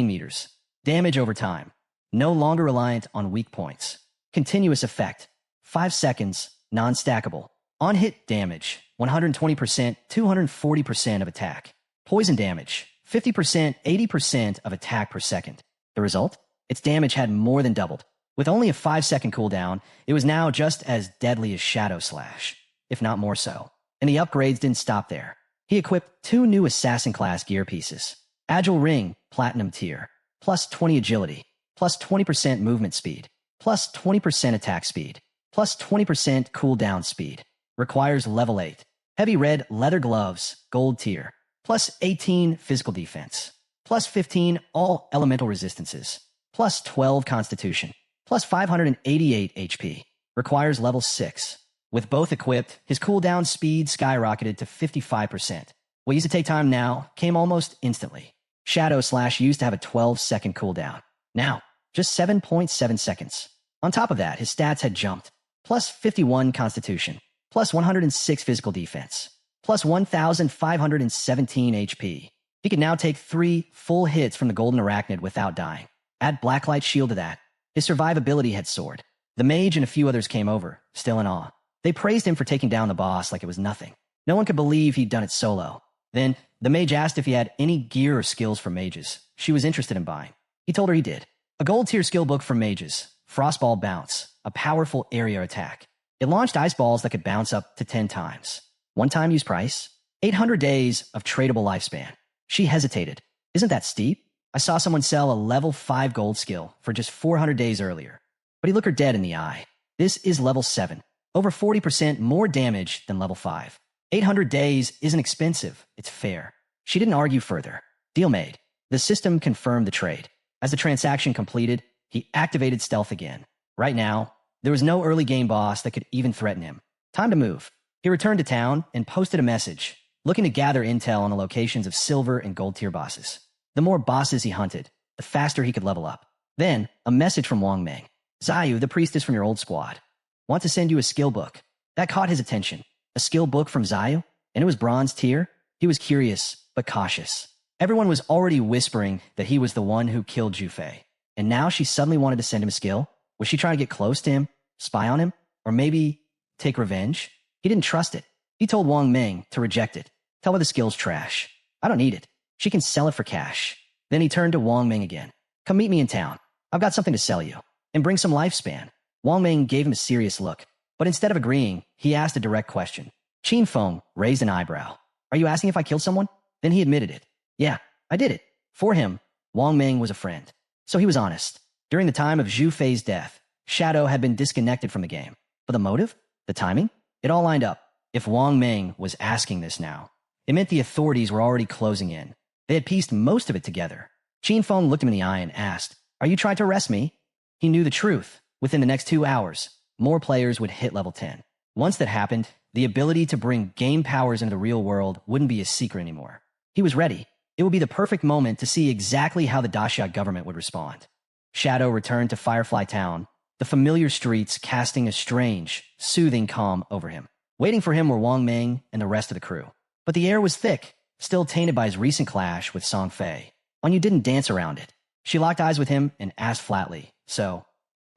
meters. Damage over time, no longer reliant on weak points. Continuous effect, 5 seconds, non-stackable. On-hit damage, 120%, 240% of attack. Poison damage, 50%, 80% of attack per second. The result? Its damage had more than doubled. With only a 5-second cooldown, it was now just as deadly as Shadow Slash, if not more so. And the upgrades didn't stop there. He equipped 2 new assassin-class gear pieces. Agile Ring, Platinum tier, plus 20 agility, plus 20% movement speed, plus 20% attack speed, plus 20% cooldown speed. Requires level 8. Heavy red leather gloves, gold tier, plus 18 physical defense, plus 15 all elemental resistances. plus 12 constitution, plus 588 HP. Requires level 6. With both equipped, his cooldown speed skyrocketed to 55%. What used to take time now came almost instantly. Shadow Slash used to have a 12-second cooldown. Now, just 7.7 seconds. On top of that, his stats had jumped. Plus 51 constitution, plus 106 physical defense, plus 1,517 HP. He could now take 3 full hits from the golden arachnid without dying. Add Blacklight Shield to that. His survivability had soared. The mage and a few others came over, still in awe. They praised him for taking down the boss like it was nothing. No one could believe he'd done it solo. Then, the mage asked if he had any gear or skills for mages she was interested in buying. He told her he did. A gold-tier skill book for mages, Frostball Bounce, a powerful area attack. It launched ice balls that could bounce up to 10 times. One-time use price? 800 days of tradable lifespan. She hesitated. Isn't that steep? I saw someone sell a level 5 gold skill for just 400 days earlier. But he looked her dead in the eye. This is level 7. Over 40% more damage than level 5. 800 days isn't expensive. It's fair. She didn't argue further. Deal made. The system confirmed the trade. As the transaction completed, he activated stealth again. Right now, there was no early game boss that could even threaten him. Time to move. He returned to town and posted a message, looking to gather intel on the locations of silver and gold tier bosses. The more bosses he hunted, the faster he could level up. Then, a message from Wang Meng. Zayu, the priestess from your old squad. Want to send you a skill book. That caught his attention. A skill book from Zayu? And it was bronze tier? He was curious, but cautious. Everyone was already whispering that he was the one who killed Zhu Fei. And now she suddenly wanted to send him a skill? Was she trying to get close to him? Spy on him? Or maybe take revenge? He didn't trust it. He told Wang Meng to reject it. Tell her the skill's trash. I don't need it. She can sell it for cash. Then he turned to Wang Meng again. Come meet me in town. I've got something to sell you. And bring some lifespan. Wang Meng gave him a serious look. But instead of agreeing, he asked a direct question. Qin Feng raised an eyebrow. Are you asking if I killed someone? Then he admitted it. Yeah, I did it. For him, Wang Meng was a friend. So he was honest. During the time of Zhu Fei's death, Shadow had been disconnected from the game. But the motive? The timing? It all lined up. If Wang Meng was asking this now, it meant the authorities were already closing in. They had pieced most of it together. Qin Feng looked him in the eye and asked, Are you trying to arrest me? He knew the truth. Within the next 2 hours, more players would hit level 10. Once that happened, the ability to bring game powers into the real world wouldn't be a secret anymore. He was ready. It would be the perfect moment to see exactly how the Daxia government would respond. Shadow returned to Firefly Town, the familiar streets casting a strange, soothing calm over him. Waiting for him were Wang Meng and the rest of the crew. But the air was thick, still tainted by his recent clash with Song Fay. You didn't dance around it. She locked eyes with him and asked flatly, So,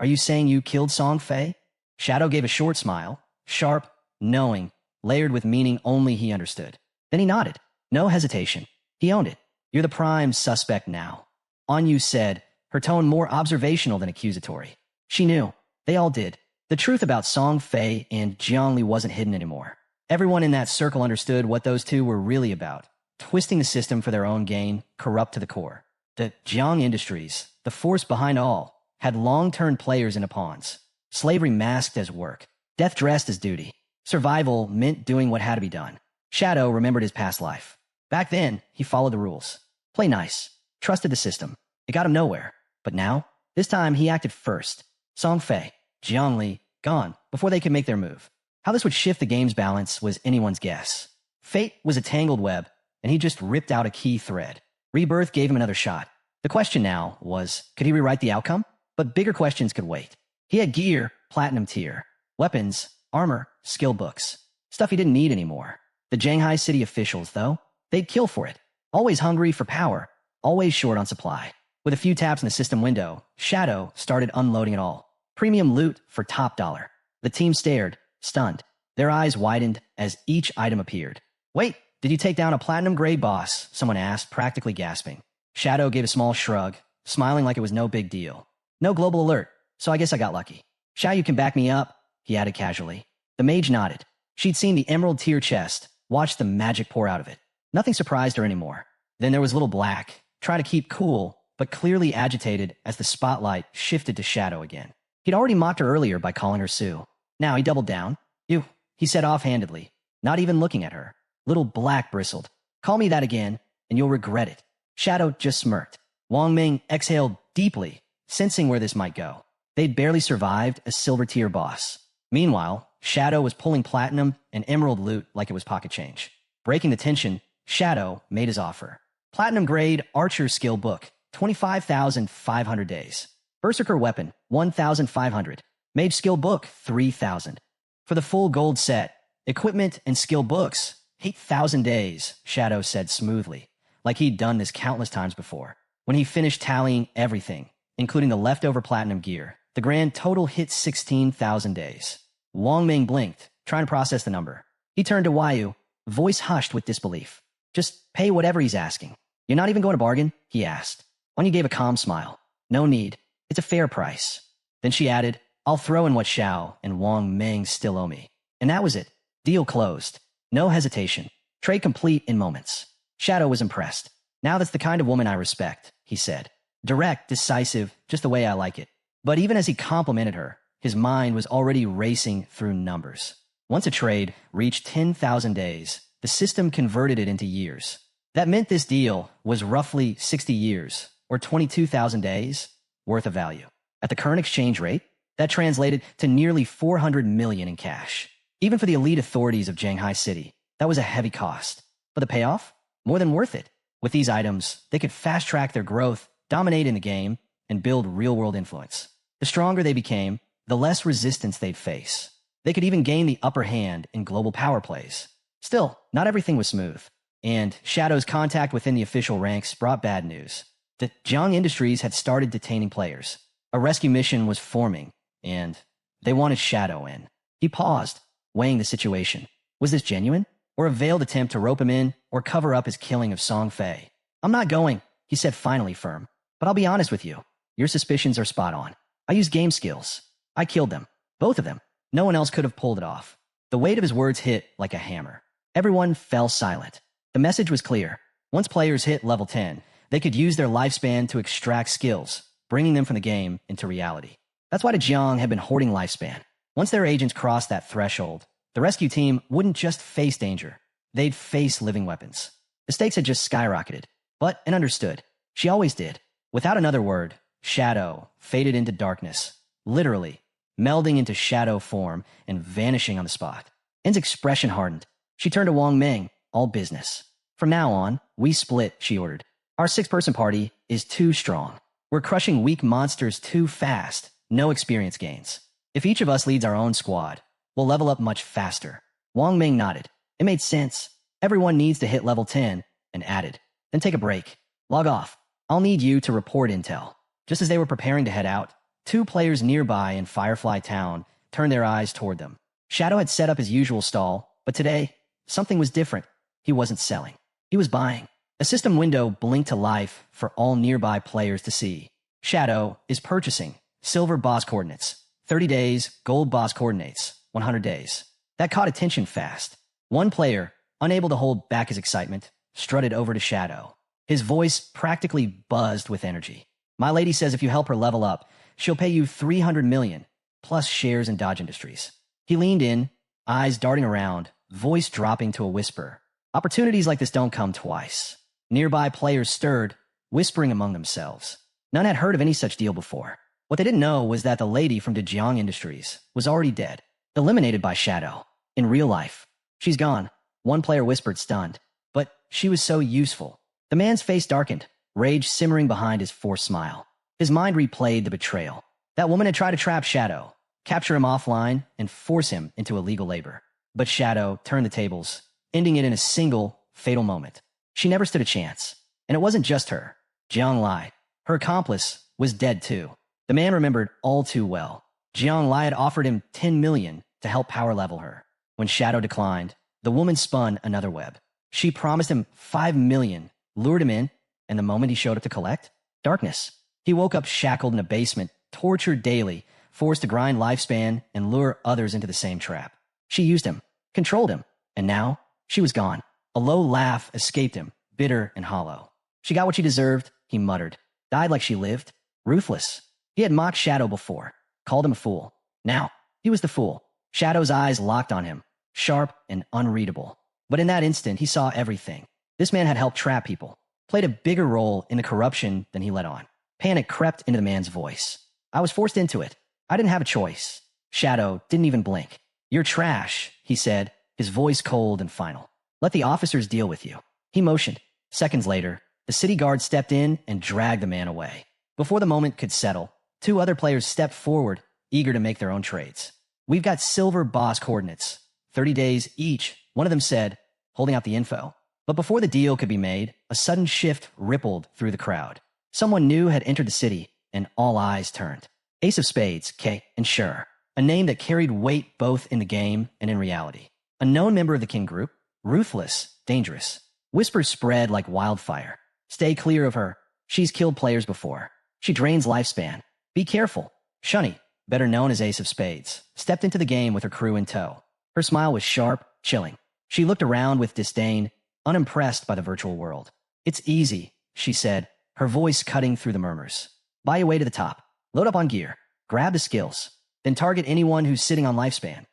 are you saying you killed Song Fay? Shadow gave a short smile, sharp, knowing, layered with meaning only he understood. Then he nodded. No hesitation. He owned it. You're the prime suspect now. Anyu said, her tone more observational than accusatory. She knew. They all did. The truth about Song Fay and Jiangli wasn't hidden anymore. Everyone in that circle understood what those two were really about. Twisting the system for their own gain, corrupt to the core. The Jang Industries, the force behind all, had long turned players into pawns. Slavery masked as work. Death dressed as duty. Survival meant doing what had to be done. Shadow remembered his past life. Back then, he followed the rules. Play nice. Trusted the system. It got him nowhere. But now, this time he acted first. Song Fay, Jiangli, gone before they could make their move. How this would shift the game's balance was anyone's guess. Fate was a tangled web, and he just ripped out a key thread. Rebirth gave him another shot. The question now was, could he rewrite the outcome? But bigger questions could wait. He had gear, platinum tier. Weapons, armor, skill books. Stuff he didn't need anymore. The Shanghai City officials, though, they'd kill for it. Always hungry for power. Always short on supply. With a few taps in the system window, Shadow started unloading it all. Premium loot for top dollar. The team stared, stunned. Their eyes widened as each item appeared. Wait, did you take down a platinum-grade boss? Someone asked, practically gasping. Shadow gave a small shrug, smiling like it was no big deal. No global alert, so I guess I got lucky. Xiaoyu can back me up, he added casually. The mage nodded. She'd seen the emerald tier chest, watched the magic pour out of it. Nothing surprised her anymore. Then there was Little Black, trying to keep cool, but clearly agitated as the spotlight shifted to Shadow again. He'd already mocked her earlier by calling her Sue. Now he doubled down. You, he said offhandedly, not even looking at her. Little Black bristled. Call me that again, and you'll regret it. Shadow just smirked. Wang Ming exhaled deeply, sensing where this might go. They'd barely survived a silver-tier boss. Meanwhile, Shadow was pulling platinum and emerald loot like it was pocket change. Breaking the tension, Shadow made his offer. Platinum grade Archer skill book, 25,500 days. Berserker weapon, 1,500. Mage skill book, 3,000. For the full gold set, equipment and skill books, 8,000 days, Shadow said smoothly, like he'd done this countless times before. When he finished tallying everything, including the leftover platinum gear, the grand total hit 16,000 days. Wang Ming blinked, trying to process the number. He turned to Waiyu, voice hushed with disbelief. Just pay whatever he's asking. You're not even going to bargain? He asked. Wanyu gave a calm smile. No need. It's a fair price. Then she added, I'll throw in what Xiao and Wang Ming still owe me. And that was it. Deal closed. No hesitation. Trade complete in moments. Shadow was impressed. Now that's the kind of woman I respect, he said. Direct, decisive, just the way I like it. But even as he complimented her, his mind was already racing through numbers. Once a trade reached 10,000 days, the system converted it into years. That meant this deal was roughly 60 years, or 22,000 days, worth of value. At the current exchange rate, that translated to nearly 400 million in cash. Even for the elite authorities of Shanghai City, that was a heavy cost. But the payoff? More than worth it. With these items, they could fast-track their growth, dominate in the game, and build real-world influence. The stronger they became, the less resistance they'd face. They could even gain the upper hand in global power plays. Still, not everything was smooth. And Shadow's contact within the official ranks brought bad news. The Jang Industries had started detaining players. A rescue mission was forming, and they wanted Shadow in. He paused, weighing the situation. Was this genuine? Or a veiled attempt to rope him in or cover up his killing of Song Fay? I'm not going, he said finally firm. But I'll be honest with you. Your suspicions are spot on. I used game skills. I killed them. Both of them. No one else could have pulled it off. The weight of his words hit like a hammer. Everyone fell silent. The message was clear. Once players hit level 10, they could use their lifespan to extract skills, bringing them from the game into reality. That's why the Jiang had been hoarding lifespan. Once their agents crossed that threshold, the rescue team wouldn't just face danger. They'd face living weapons. The stakes had just skyrocketed. But, and understood. She always did. Without another word, Shadow faded into darkness. Literally, melding into shadow form and vanishing on the spot. En's expression hardened. She turned to Wang Ming, all business. From now on, we split, she ordered. Our 6-person party is too strong. We're crushing weak monsters too fast. No experience gains. If each of us leads our own squad, we'll level up much faster. Wang Ming nodded. It made sense. Everyone needs to hit level 10, and added. Then take a break. Log off. I'll need you to report intel. Just as they were preparing to head out, 2 players nearby in Firefly Town turned their eyes toward them. Shadow had set up his usual stall, but today, something was different. He wasn't selling. He was buying. A system window blinked to life for all nearby players to see. Shadow is purchasing silver boss coordinates, 30 days, gold boss coordinates, 100 days. That caught attention fast. One player, unable to hold back his excitement, strutted over to Shadow. His voice practically buzzed with energy. My lady says if you help her level up, she'll pay you 300 million, plus shares in Dodge Industries. He leaned in, eyes darting around, voice dropping to a whisper. Opportunities like this don't come twice. Nearby players stirred, whispering among themselves. None had heard of any such deal before. What they didn't know was that the lady from Jang Industries was already dead, eliminated by Shadow. In real life, she's gone. One player whispered, stunned. But she was so useful. The man's face darkened, rage simmering behind his forced smile. His mind replayed the betrayal. That woman had tried to trap Shadow, capture him offline, and force him into illegal labor. But Shadow turned the tables, ending it in a single, fatal moment. She never stood a chance. And it wasn't just her. Jiang lied. Her accomplice was dead too. The man remembered all too well. Jiang Lai had offered him 10 million to help power level her. When Shadow declined, the woman spun another web. She promised him 5 million, lured him in, and the moment he showed up to collect, darkness. He woke up shackled in a basement, tortured daily, forced to grind lifespan and lure others into the same trap. She used him, controlled him, and now she was gone. A low laugh escaped him, bitter and hollow. She got what she deserved, he muttered. Died like she lived. Ruthless. He had mocked Shadow before, called him a fool. Now, he was the fool. Shadow's eyes locked on him, sharp and unreadable. But in that instant, he saw everything. This man had helped trap people, played a bigger role in the corruption than he let on. Panic crept into the man's voice. I was forced into it. I didn't have a choice. Shadow didn't even blink. You're trash, he said, his voice cold and final. Let the officers deal with you. He motioned. Seconds later, the city guard stepped in and dragged the man away. Before the moment could settle, 2 other players stepped forward, eager to make their own trades. We've got silver boss coordinates. 30 days each, one of them said, holding out the info. But before the deal could be made, a sudden shift rippled through the crowd. Someone new had entered the city, and all eyes turned. Ace of Spades, K, and Sure, a name that carried weight both in the game and in reality. A known member of the King group, ruthless, dangerous. Whispers spread like wildfire. Stay clear of her. She's killed players before. She drains lifespan. Be careful. Shunny, better known as Ace of Spades, stepped into the game with her crew in tow. Her smile was sharp, chilling. She looked around with disdain, unimpressed by the virtual world. It's easy, she said, her voice cutting through the murmurs. Buy your way to the top. Load up on gear. Grab the skills. Then target anyone who's sitting on lifespan.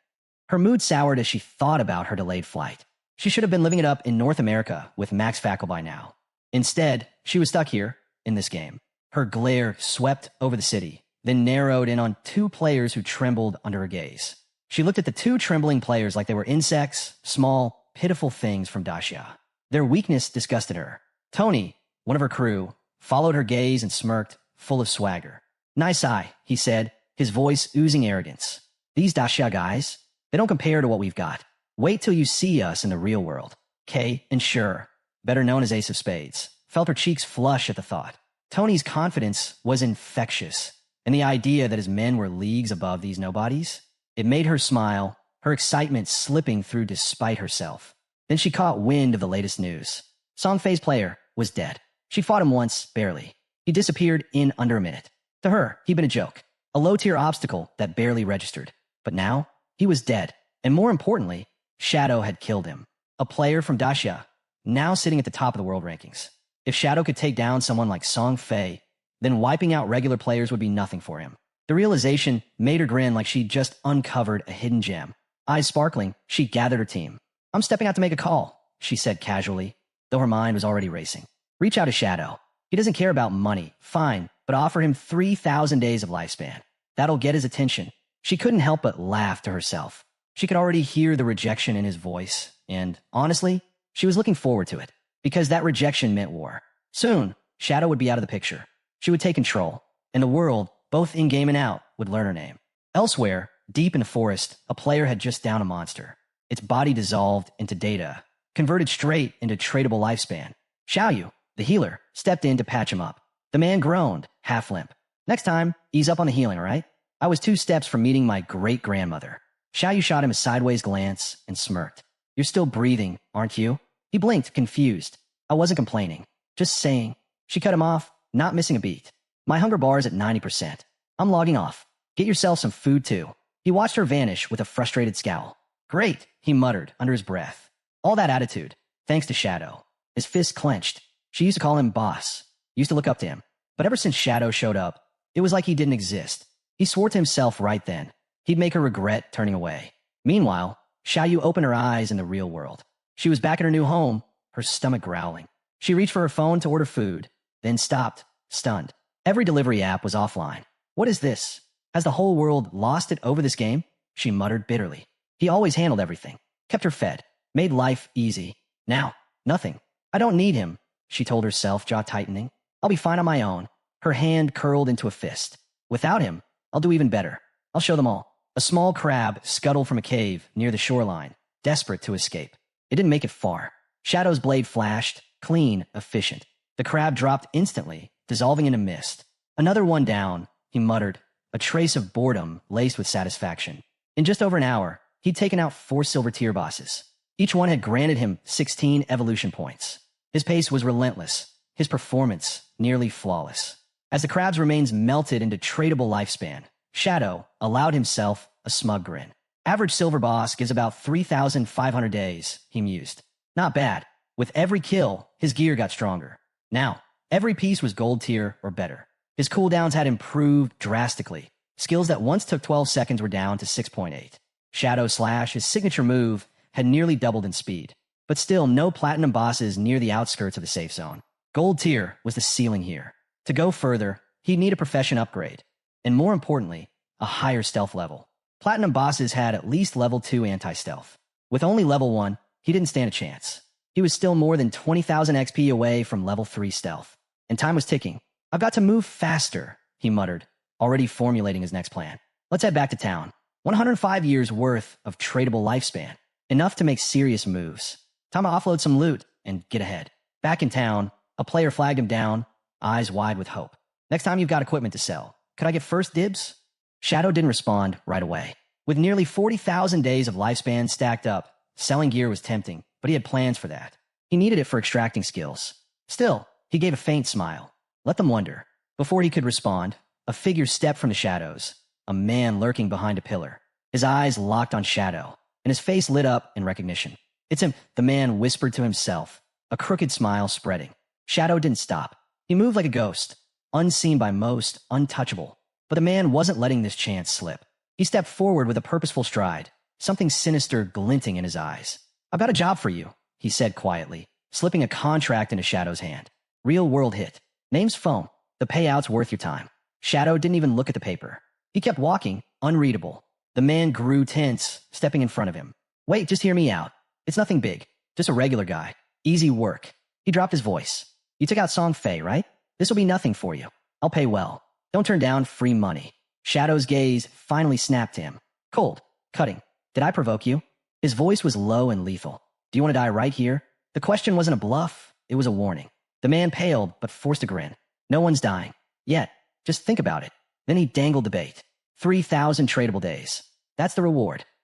Her mood soured as she thought about her delayed flight. She should have been living it up in North America with Max Fackle by now. Instead, she was stuck here, in this game. Her glare swept over the city, then narrowed in on 2 players who trembled under her gaze. She looked at the 2 trembling players like they were insects, small, pitiful things from Dacia. Their weakness disgusted her. Tony, one of her crew, followed her gaze and smirked, full of swagger. Nice eye, he said, his voice oozing arrogance. These Dacia guys, they don't compare to what we've got. Wait till you see us in the real world. Kay and Sure, better known as Ace of Spades, felt her cheeks flush at the thought. Tony's confidence was infectious, and the idea that his men were leagues above these nobodies, it made her smile, her excitement slipping through despite herself. Then she caught wind of the latest news. Song Fay's player was dead. She fought him once, barely. He disappeared in under a minute. To her, he'd been a joke, a low-tier obstacle that barely registered. But now, he was dead, and more importantly, Shadow had killed him. A player from Dacia, now sitting at the top of the world rankings. If Shadow could take down someone like Song Fay, then wiping out regular players would be nothing for him. The realization made her grin like she'd just uncovered a hidden gem. Eyes sparkling, she gathered her team. I'm stepping out to make a call, she said casually, though her mind was already racing. Reach out to Shadow. He doesn't care about money, fine, but offer him 3,000 days of lifespan. That'll get his attention. She couldn't help but laugh to herself. She could already hear the rejection in his voice, and honestly, she was looking forward to it, because that rejection meant war. Soon, Shadow would be out of the picture. She would take control, and the world, both in-game and out, would learn her name. Elsewhere, deep in the forest, a player had just downed a monster. Its body dissolved into data, converted straight into tradable lifespan. Xiaoyu, the healer, stepped in to patch him up. The man groaned, half limp. Next time, ease up on the healing, all right? I was 2 steps from meeting my great-grandmother. Xiaoyu shot him a sideways glance and smirked. You're still breathing, aren't you? He blinked, confused. I wasn't complaining. Just saying. She cut him off, not missing a beat. My hunger bar is at 90%. I'm logging off. Get yourself some food, too. He watched her vanish with a frustrated scowl. Great, he muttered under his breath. All that attitude, thanks to Shadow. His fists clenched. She used to call him boss. Used to look up to him. But ever since Shadow showed up, it was like he didn't exist. He swore to himself right then. He'd make her regret turning away. Meanwhile, Xiaoyu opened her eyes in the real world. She was back in her new home, her stomach growling. She reached for her phone to order food, then stopped, stunned. Every delivery app was offline. What is this? Has the whole world lost it over this game? She muttered bitterly. He always handled everything, kept her fed, made life easy. Now, nothing. I don't need him, she told herself, jaw tightening. I'll be fine on my own. Her hand curled into a fist. Without him, I'll do even better. I'll show them all. A small crab scuttled from a cave near the shoreline, desperate to escape. It didn't make it far. Shadow's blade flashed, clean, efficient. The crab dropped instantly, dissolving into mist. Another one down, he muttered, a trace of boredom laced with satisfaction. In just over an hour, he'd taken out 4 silver tier bosses. Each one had granted him 16 evolution points. His pace was relentless, his performance nearly flawless. As the crab's remains melted into tradable lifespan, Shadow allowed himself a smug grin. Average silver boss gives about 3,500 days, he mused. Not bad. With every kill, his gear got stronger. Now, every piece was gold tier or better. His cooldowns had improved drastically. Skills that once took 12 seconds were down to 6.8. Shadow Slash, his signature move, had nearly doubled in speed. But still no platinum bosses near the outskirts of the safe zone. Gold tier was the ceiling here. To go further, he'd need a profession upgrade. And more importantly, a higher stealth level. Platinum bosses had at least level 2 anti-stealth. With only level 1, he didn't stand a chance. He was still more than 20,000 XP away from level 3 stealth. And time was ticking. I've got to move faster, he muttered, already formulating his next plan. Let's head back to town. 105 years worth of tradable lifespan. Enough to make serious moves. Time to offload some loot and get ahead. Back in town, a player flagged him down, eyes wide with hope. Next time you've got equipment to sell, could I get first dibs? Shadow didn't respond right away. With nearly 40,000 days of lifespan stacked up, selling gear was tempting, but he had plans for that. He needed it for extracting skills. Still, he gave a faint smile. Let them wonder. Before he could respond, a figure stepped from the shadows, a man lurking behind a pillar. His eyes locked on Shadow, and his face lit up in recognition. It's him, the man whispered to himself, a crooked smile spreading. Shadow didn't stop. He moved like a ghost, unseen by most, untouchable. But the man wasn't letting this chance slip. He stepped forward with a purposeful stride, something sinister glinting in his eyes. I've got a job for you, he said quietly, slipping a contract into Shadow's hand. Real world hit. Name's Foam. The payout's worth your time. Shadow didn't even look at the paper. He kept walking, unreadable. The man grew tense, stepping in front of him. Wait, just hear me out. It's nothing big. Just a regular guy. Easy work. He dropped his voice. You took out Song Fay, right? This'll be nothing for you. I'll pay well. Don't turn down free money. Shadow's gaze finally snapped to him. Cold. Cutting. Did I provoke you? His voice was low and lethal. Do you want to die right here? The question wasn't a bluff. It was a warning. The man paled, but forced a grin. No one's dying. Yet. Just think about it. Then he dangled the bait. 3,000 tradable days. That's the reward.